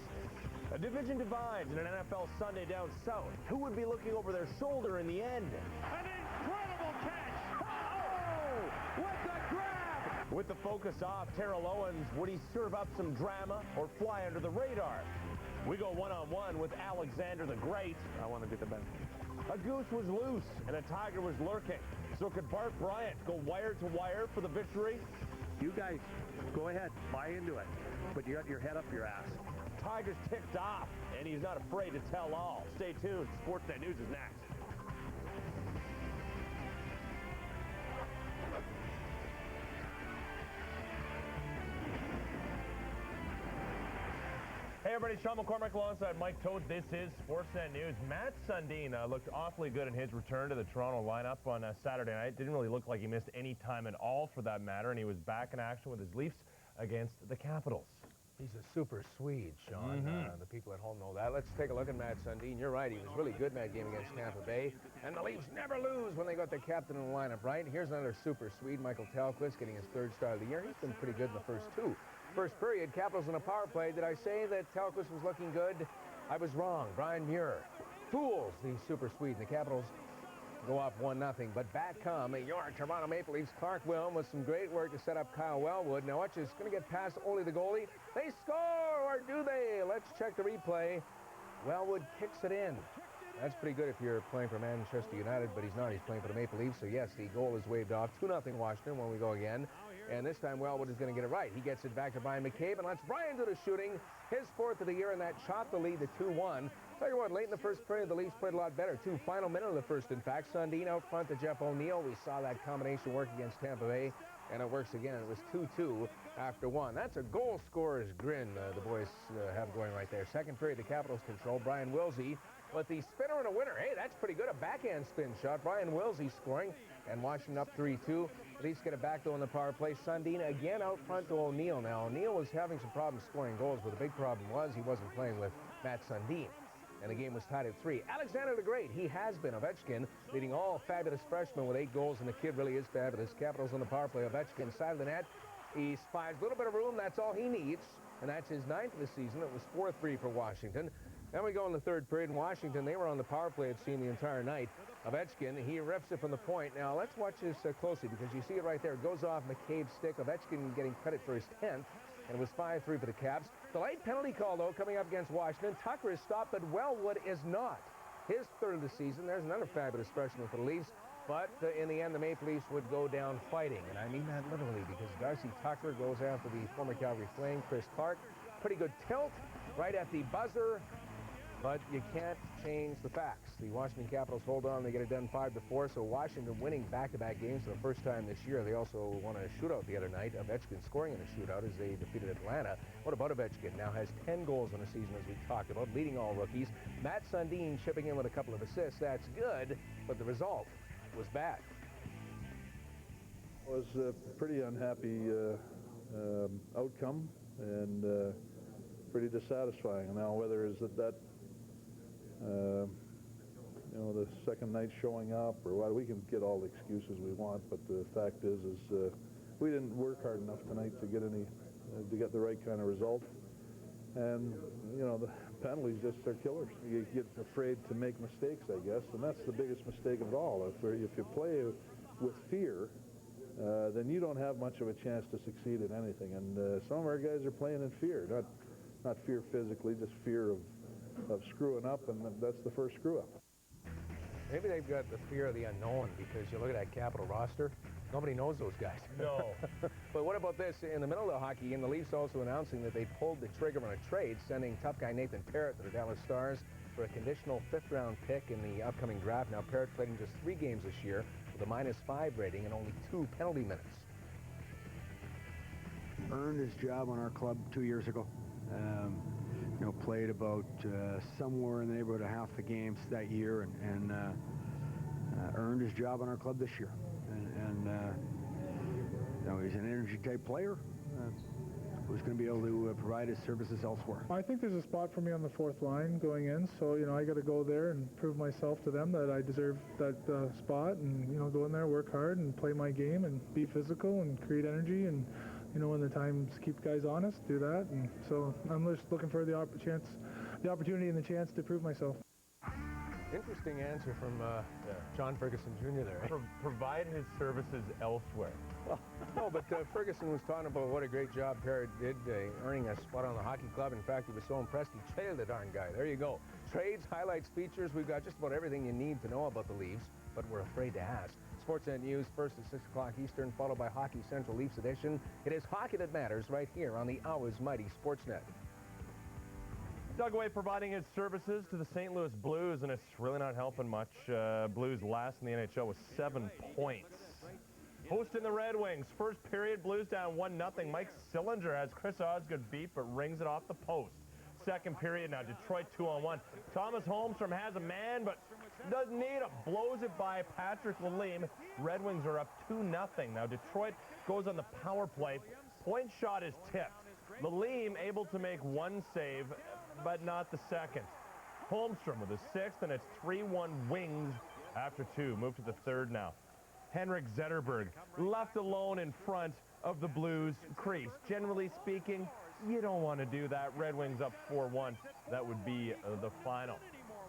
A division divides in an NFL Sunday down south. Who would be looking over their shoulder in the end? An incredible catch! Oh! With the grab! With the focus off Terrell Owens, would he serve up some drama or fly under the radar? We go one-on-one with Alexander the Great. I want to be the best. A goose was loose and a tiger was lurking. So could Bart Bryant go wire to wire for the victory? You guys, go ahead, buy into it, but you got your head up your ass. Tiger's ticked off, and he's not afraid to tell all. Stay tuned. Sportsnet News is next. Hey everybody, Sean McCormick alongside Mike Toad. This is Sportsnet News. Matt Sundin looked awfully good in his return to the Toronto lineup on Saturday night. Didn't really look like he missed any time at all for that matter, and he was back in action with his Leafs against the Capitals. He's a super Swede, Sean. The people at home know that. Let's take a look at Matt Sundin. You're right. He was really good in that game against Tampa Bay. And the Leafs never lose when they got the captain in the lineup, right? Here's another super Swede, Michael Tellqvist, getting his third star of the year. He's been pretty good in the first two. First period, Capitals in a power play. Did I say that Tellqvist was looking good? I was wrong. Brian Muir fools the super Swede. The Capitals go up 1-0, but back come your Toronto Maple Leafs. Clark Wilm with some great work to set up Kyle Wellwood. Now watch, is going to get past only the goalie. They score, or do they? Let's check the replay. Wellwood kicks it in. That's pretty good if you're playing for Manchester United, but he's not. He's playing for the Maple Leafs, so yes, the goal is waved off. 2-0 Washington when we go again. And this time Wellwood is going to get it right. He gets it back to Brian McCabe and lets Brian do the shooting. His fourth of the year, and that shot the lead to 2-1. Tell you what, late in the first period, the Leafs played a lot better, too. Final minute of the first, in fact. Sundin out front to Jeff O'Neill. We saw that combination work against Tampa Bay, and it works again. It was 2-2 after one. That's a goal scorer's grin the boys have going right there. Second period, the Capitals control. Brian Wilsey with the spinner and a winner. Hey, that's pretty good. A backhand spin shot. Brian Wilsey scoring, and Washington up 3-2. Leafs get it back, though, in the power play. Sundin again out front to O'Neill. Now, O'Neill was having some problems scoring goals, but the big problem was he wasn't playing with Matt Sundin. And the game was tied at 3. Alexander the Great, he has been. Ovechkin leading all fabulous freshmen with 8 goals, and the kid really is fabulous. Capitals on the power play. Ovechkin side of the net. He spies a little bit of room. That's all he needs, and that's his 9th of the season. It was 4-3 for Washington. Then we go in the third period. In Washington, they were on the power play, it seemed, the entire night. Ovechkin, he rips it from the point. Now, let's watch this closely because you see it right there. It goes off McCabe's stick. Ovechkin getting credit for his 10th, and it was 5-3 for the Caps. The late penalty call, though, coming up against Washington. Tucker is stopped, but Wellwood is not. His third of the season. There's another fabulous freshman for the Leafs. But in the end, the Maple Leafs would go down fighting. And I mean that literally because Darcy Tucker goes after the former Calgary Flame, Chris Clark. Pretty good tilt right at the buzzer. But you can't change the facts. The Washington Capitals hold on. They get it done 5-4. So Washington winning back-to-back games for the first time this year. They also won a shootout the other night. Ovechkin scoring in a shootout as they defeated Atlanta. What about Ovechkin? Now has 10 goals in a season, as we talked about, leading all rookies. Matt Sundin chipping in with a couple of assists. That's good, but the result was bad. It was a pretty unhappy outcome and pretty dissatisfying. Now, whether is that you know, the second night showing up or what, we can get all the excuses we want, but the fact is we didn't work hard enough tonight to get the right kind of result. And you know, the penalties just are killers. You get afraid to make mistakes, I guess, and that's the biggest mistake of it all. If you play with fear, then you don't have much of a chance to succeed in anything. And some of our guys are playing in fear, not fear physically, just fear of screwing up, and that's the first screw up. Maybe they've got the fear of the unknown because you look at that Capital roster. Nobody knows those guys. No. But what about this? In the middle of the hockey game, the Leafs also announcing that they pulled the trigger on a trade, sending tough guy Nathan Parrott to the Dallas Stars for a conditional 5th-round pick in the upcoming draft. Now, Parrott played in just 3 games this year with a -5 rating and only 2 penalty minutes. Earned his job on our club 2 years ago. You know, played about somewhere in the neighborhood of half the games that year, and earned his job on our club this year. And you know, he's an energy-type player who's going to be able to provide his services elsewhere. I think there's a spot for me on the 4th line going in, so, you know, I got to go there and prove myself to them that I deserve that spot, and, you know, go in there, work hard, and play my game, and be physical, and create energy, and, you know, when the times keep guys honest, do that. And so I'm just looking for the opportunity and the chance to prove myself. Interesting answer from John Ferguson Jr. there. Provide his services elsewhere. Well, no, but Ferguson was talking about what a great job Parrott did earning a spot on the hockey club. In fact, he was so impressed he traded the darn guy. There you go. Trades, highlights, features. We've got just about everything you need to know about the Leafs, but we're afraid to ask. Sportsnet News first at 6 o'clock Eastern, followed by Hockey Central Leafs edition. It is hockey that matters right here on the Always Mighty Sportsnet. Doug Way providing his services to the St. Louis Blues, and it's really not helping much. Blues last in the NHL with 7 points. Hosting the Red Wings. First period, Blues down 1-0. Mike Sillinger has Chris Osgood beat, but rings it off the post. Second period now, Detroit 2-on-1. Thomas Holmstrom has a man, but doesn't need him. Blows it by Patrick Lalime. Red Wings are up 2-0. Now Detroit goes on the power play. Point shot is tipped. Lalime able to make 1 save, but not the second. Holmstrom with his 6th, and it's 3-1 Wings after 2. Move to the 3rd now. Henrik Zetterberg left alone in front of the Blues crease. Generally speaking, you don't want to do that. Red Wings up 4-1. That would be the final.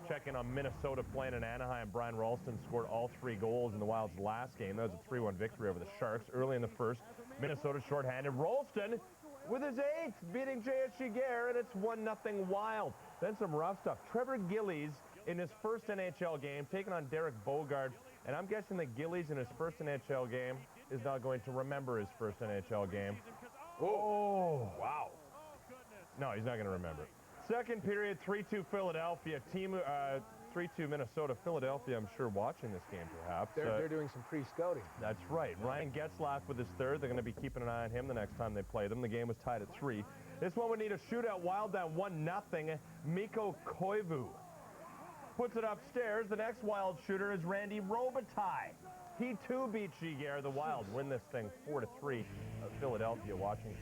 Check in on Minnesota playing in Anaheim. Brian Ralston scored all 3 goals in the Wild's last game. That was a 3-1 victory over the Sharks early in the first. Minnesota shorthanded. Ralston with his 8th, beating J.S. Giguère, and it's 1-0 Wild. Then some rough stuff. Trevor Gillies in his first NHL game, taking on Derek Bogard. And I'm guessing that Gillies in his first NHL game is not going to remember his first NHL game. Oh, wow. No, he's not going to remember it. Second period, 3-2 Philadelphia. 3-2 Minnesota. Philadelphia, I'm sure, watching this game perhaps. They're doing some pre-scouting. That's right. Ryan Getzlaf with his 3rd. They're going to be keeping an eye on him the next time they play them. The game was tied at 3. This one would need a shootout. Wild down 1-0. Mikko Koivu puts it upstairs. The next Wild shooter is Randy Robitaille. He too beat Giguère. The Wild win this thing 4-3. Philadelphia watching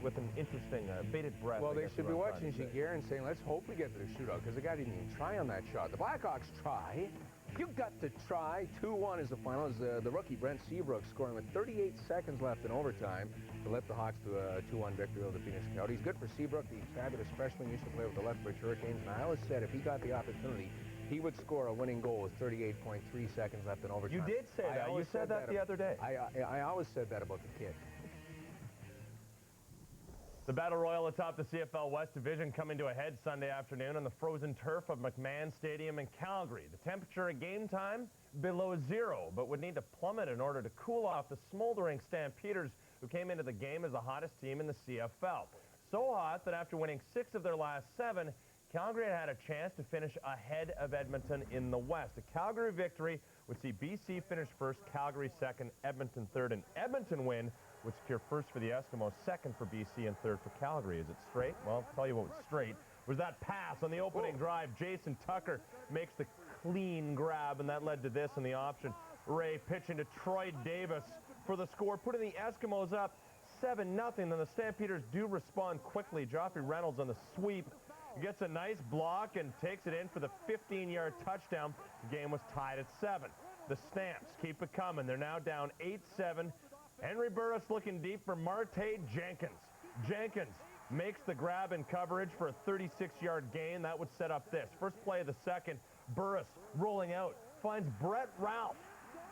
with an interesting bated breath. Well, they should be watching Giguère and saying, let's hope we get to the shootout, because the guy didn't even try on that shot. The Blackhawks try. You got to try. 2-1 is the final. As the rookie Brent Seabrook scoring with 38 seconds left in overtime to let the Hawks to a 2-1 victory over the Phoenix Coyotes. Good for Seabrook, the fabulous freshman, used to play with the Lethbridge Hurricanes, and I always said if he got the opportunity, he would score a winning goal with 38.3 seconds left in overtime. You did say that. You said that the other day. I always said that about the kid. The Battle Royal atop the CFL West Division coming to a head Sunday afternoon on the frozen turf of McMahon Stadium in Calgary. The temperature at game time, below 0, but would need to plummet in order to cool off the smoldering Stampeders, who came into the game as the hottest team in the CFL. So hot that after winning 6 of their last 7, Calgary had a chance to finish ahead of Edmonton in the West. A Calgary victory would see BC finish 1st, Calgary 2nd, Edmonton 3rd, and Edmonton win would secure 1st for the Eskimos, 2nd for BC, and 3rd for Calgary. Is it straight? Well, I'll tell you what was straight. Was that pass on the opening drive. Jason Tucker makes the clean grab, and that led to this in the option. Ray pitching to Troy Davis for the score, putting the Eskimos up 7-0. Then the Stampeders do respond quickly. Joffrey Reynolds on the sweep gets a nice block and takes it in for the 15-yard touchdown. The game was tied at 7. The Stamps keep it coming. They're now down 8-7. Henry Burris looking deep for Marte Jenkins. Jenkins makes the grab and coverage for a 36-yard gain. That would set up this. First play of the second, Burris rolling out, finds Brett Ralph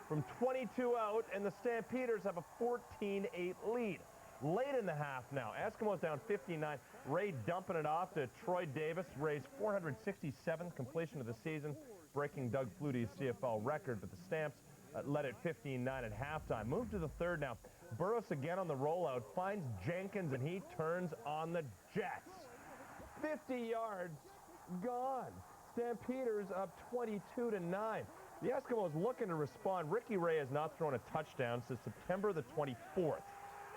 from 22 out, and the Stampeders have a 14-8 lead. Late in the half now, Eskimos down 59. Ray dumping it off to Troy Davis. Ray's 467th completion of the season, breaking Doug Flutie's CFL record, but the Stamps led at 15-9 at halftime. Move to the third now. Burris again on the rollout, finds Jenkins, and he turns on the Jets. 50 yards, gone. Stampeders up 22-9. The Eskimos looking to respond. Ricky Ray has not thrown a touchdown since September the 24th.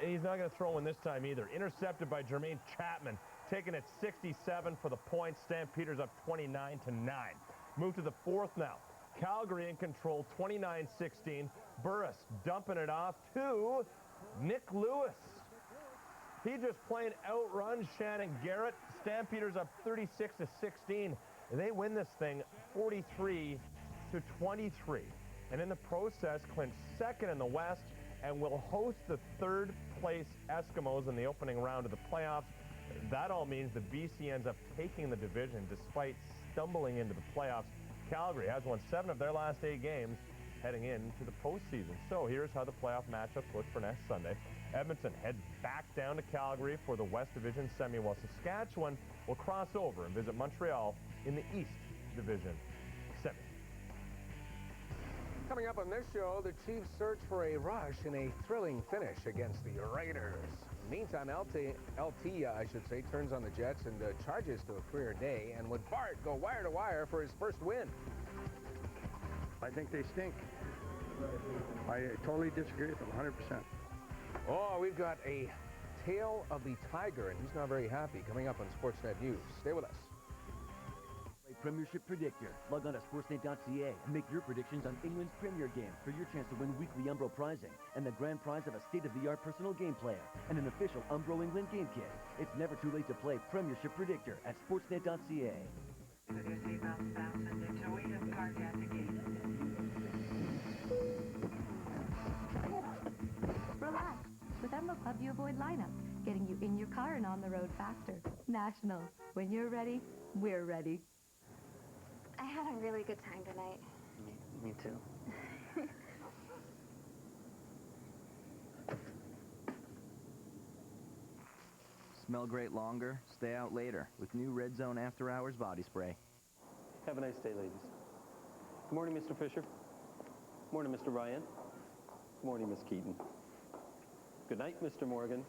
And he's not going to throw one this time either. Intercepted by Jermaine Chapman, taken at 67 for the point. Stampeders up 29-9. Move to the fourth now. Calgary in control, 29-16. Burris dumping it off to Nick Lewis. He just plain outruns Shannon Garrett. Stampeders up 36-16. They win this thing 43-23. And in the process, clinch second in the West and will host the third-place Eskimos in the opening round of the playoffs. That all means the BC ends up taking the division despite stumbling into the playoffs. Calgary has won 7 of their last 8 games heading into the postseason. So here's how the playoff matchups look for next Sunday. Edmonton heads back down to Calgary for the West Division semi, while Saskatchewan will cross over and visit Montreal in the East Division semi. Coming up on this show, the Chiefs search for a rush in a thrilling finish against the Raiders. Meantime, LT turns on the Jets and charges to a career day. And would Bart go wire to wire for his first win? I think they stink. I totally disagree with them, 100%. Oh, we've got a tale of the Tiger, and he's not very happy. Coming up on Sportsnet News. Stay with us. Premiership Predictor. Log on to sportsnet.ca and make your predictions on England's Premier games for your chance to win weekly Umbro prizing and the grand prize of a state-of-the-art personal game player and an official Umbro England game kit. It's never too late to play Premiership Predictor at sportsnet.ca. Relax. With Emerald Club, you avoid lineups, getting you in your car and on the road faster. National. When you're ready, we're ready. I had a really good time tonight. Me too. Smell great longer, stay out later with new Red Zone After Hours body spray. Have a nice day, ladies. Good morning, Mr. Fisher. Good morning, Mr. Ryan. Good morning, Miss Keaton. Good night, Mr. Morgan.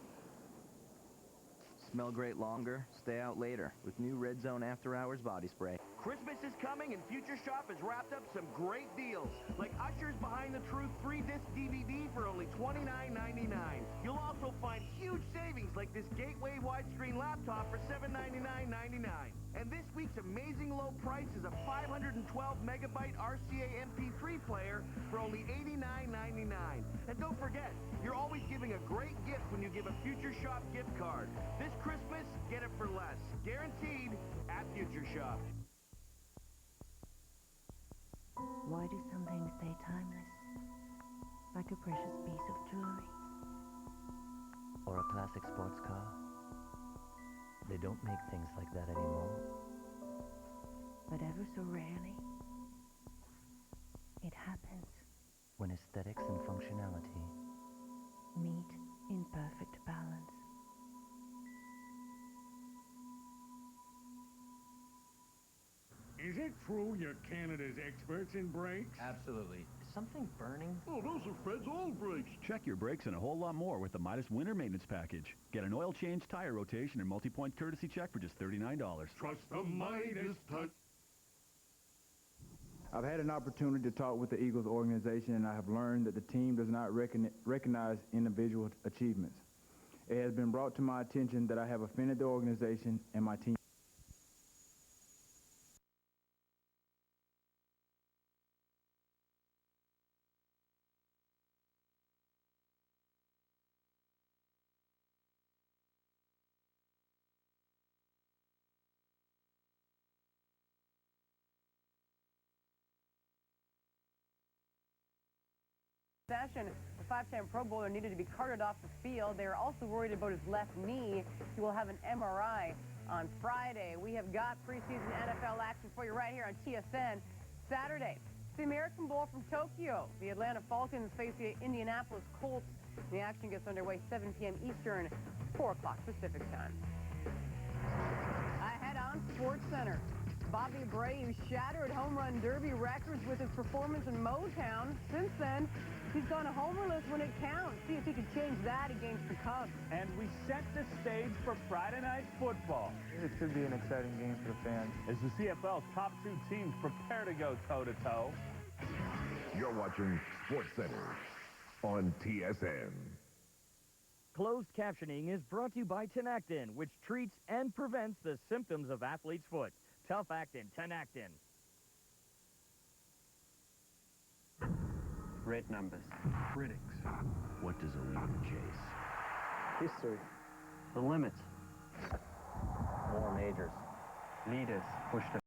Smell great longer, stay out later with new Red Zone After Hours body spray. Christmas is coming and Future Shop has wrapped up some great deals, like Usher's Behind the Truth 3-disc DVD for only $29.99. You'll also find huge savings like this Gateway widescreen laptop for $799.99. And this week's amazing low price is a 512-megabyte RCA MP3 player for only $89.99. And don't forget, you're always giving a great gift when you give a Future Shop gift card. This Christmas, get it for less. Guaranteed at Future Shop. Why do some things stay timeless? Like a precious piece of jewelry. Or a classic sports car. They don't make things like that anymore. But ever so rarely, it happens. When aesthetics and functionality meet in perfect balance. Is it true you're Canada's experts in brakes? Absolutely. Is something burning? Oh, those are Fred's old brakes. Check your brakes and a whole lot more with the Midas Winter Maintenance Package. Get an oil change, tire rotation, and multi-point courtesy check for just $39. Trust the Midas touch. I've had an opportunity to talk with the Eagles organization, and I have learned that the team does not recognize individual achievements. It has been brought to my attention that I have offended the organization and my team. Session, the 5-time Pro Bowler needed to be carted off the field. They are also worried about his left knee. He will have an MRI on Friday. We have got preseason NFL action for you right here on TSN. Saturday, it's the American Bowl from Tokyo. The Atlanta Falcons face the Indianapolis Colts. The action gets underway 7 p.m. Eastern, 4 o'clock Pacific time. Ahead on SportsCenter. Bobby Bray, who shattered home run derby records with his performance in Motown. Since then, he's gone homerless when it counts. See if he can change that against the Cubs. And we set the stage for Friday night football. It should be an exciting game for the fans. As the CFL's top two teams prepare to go toe-to-toe. You're watching SportsCenter on TSN. Closed captioning is brought to you by Tenactin, which treats and prevents the symptoms of athlete's foot. Tough actin, Tenactin. Red numbers. Critics. What does a leader chase? History. The limits. More majors. Leaders push the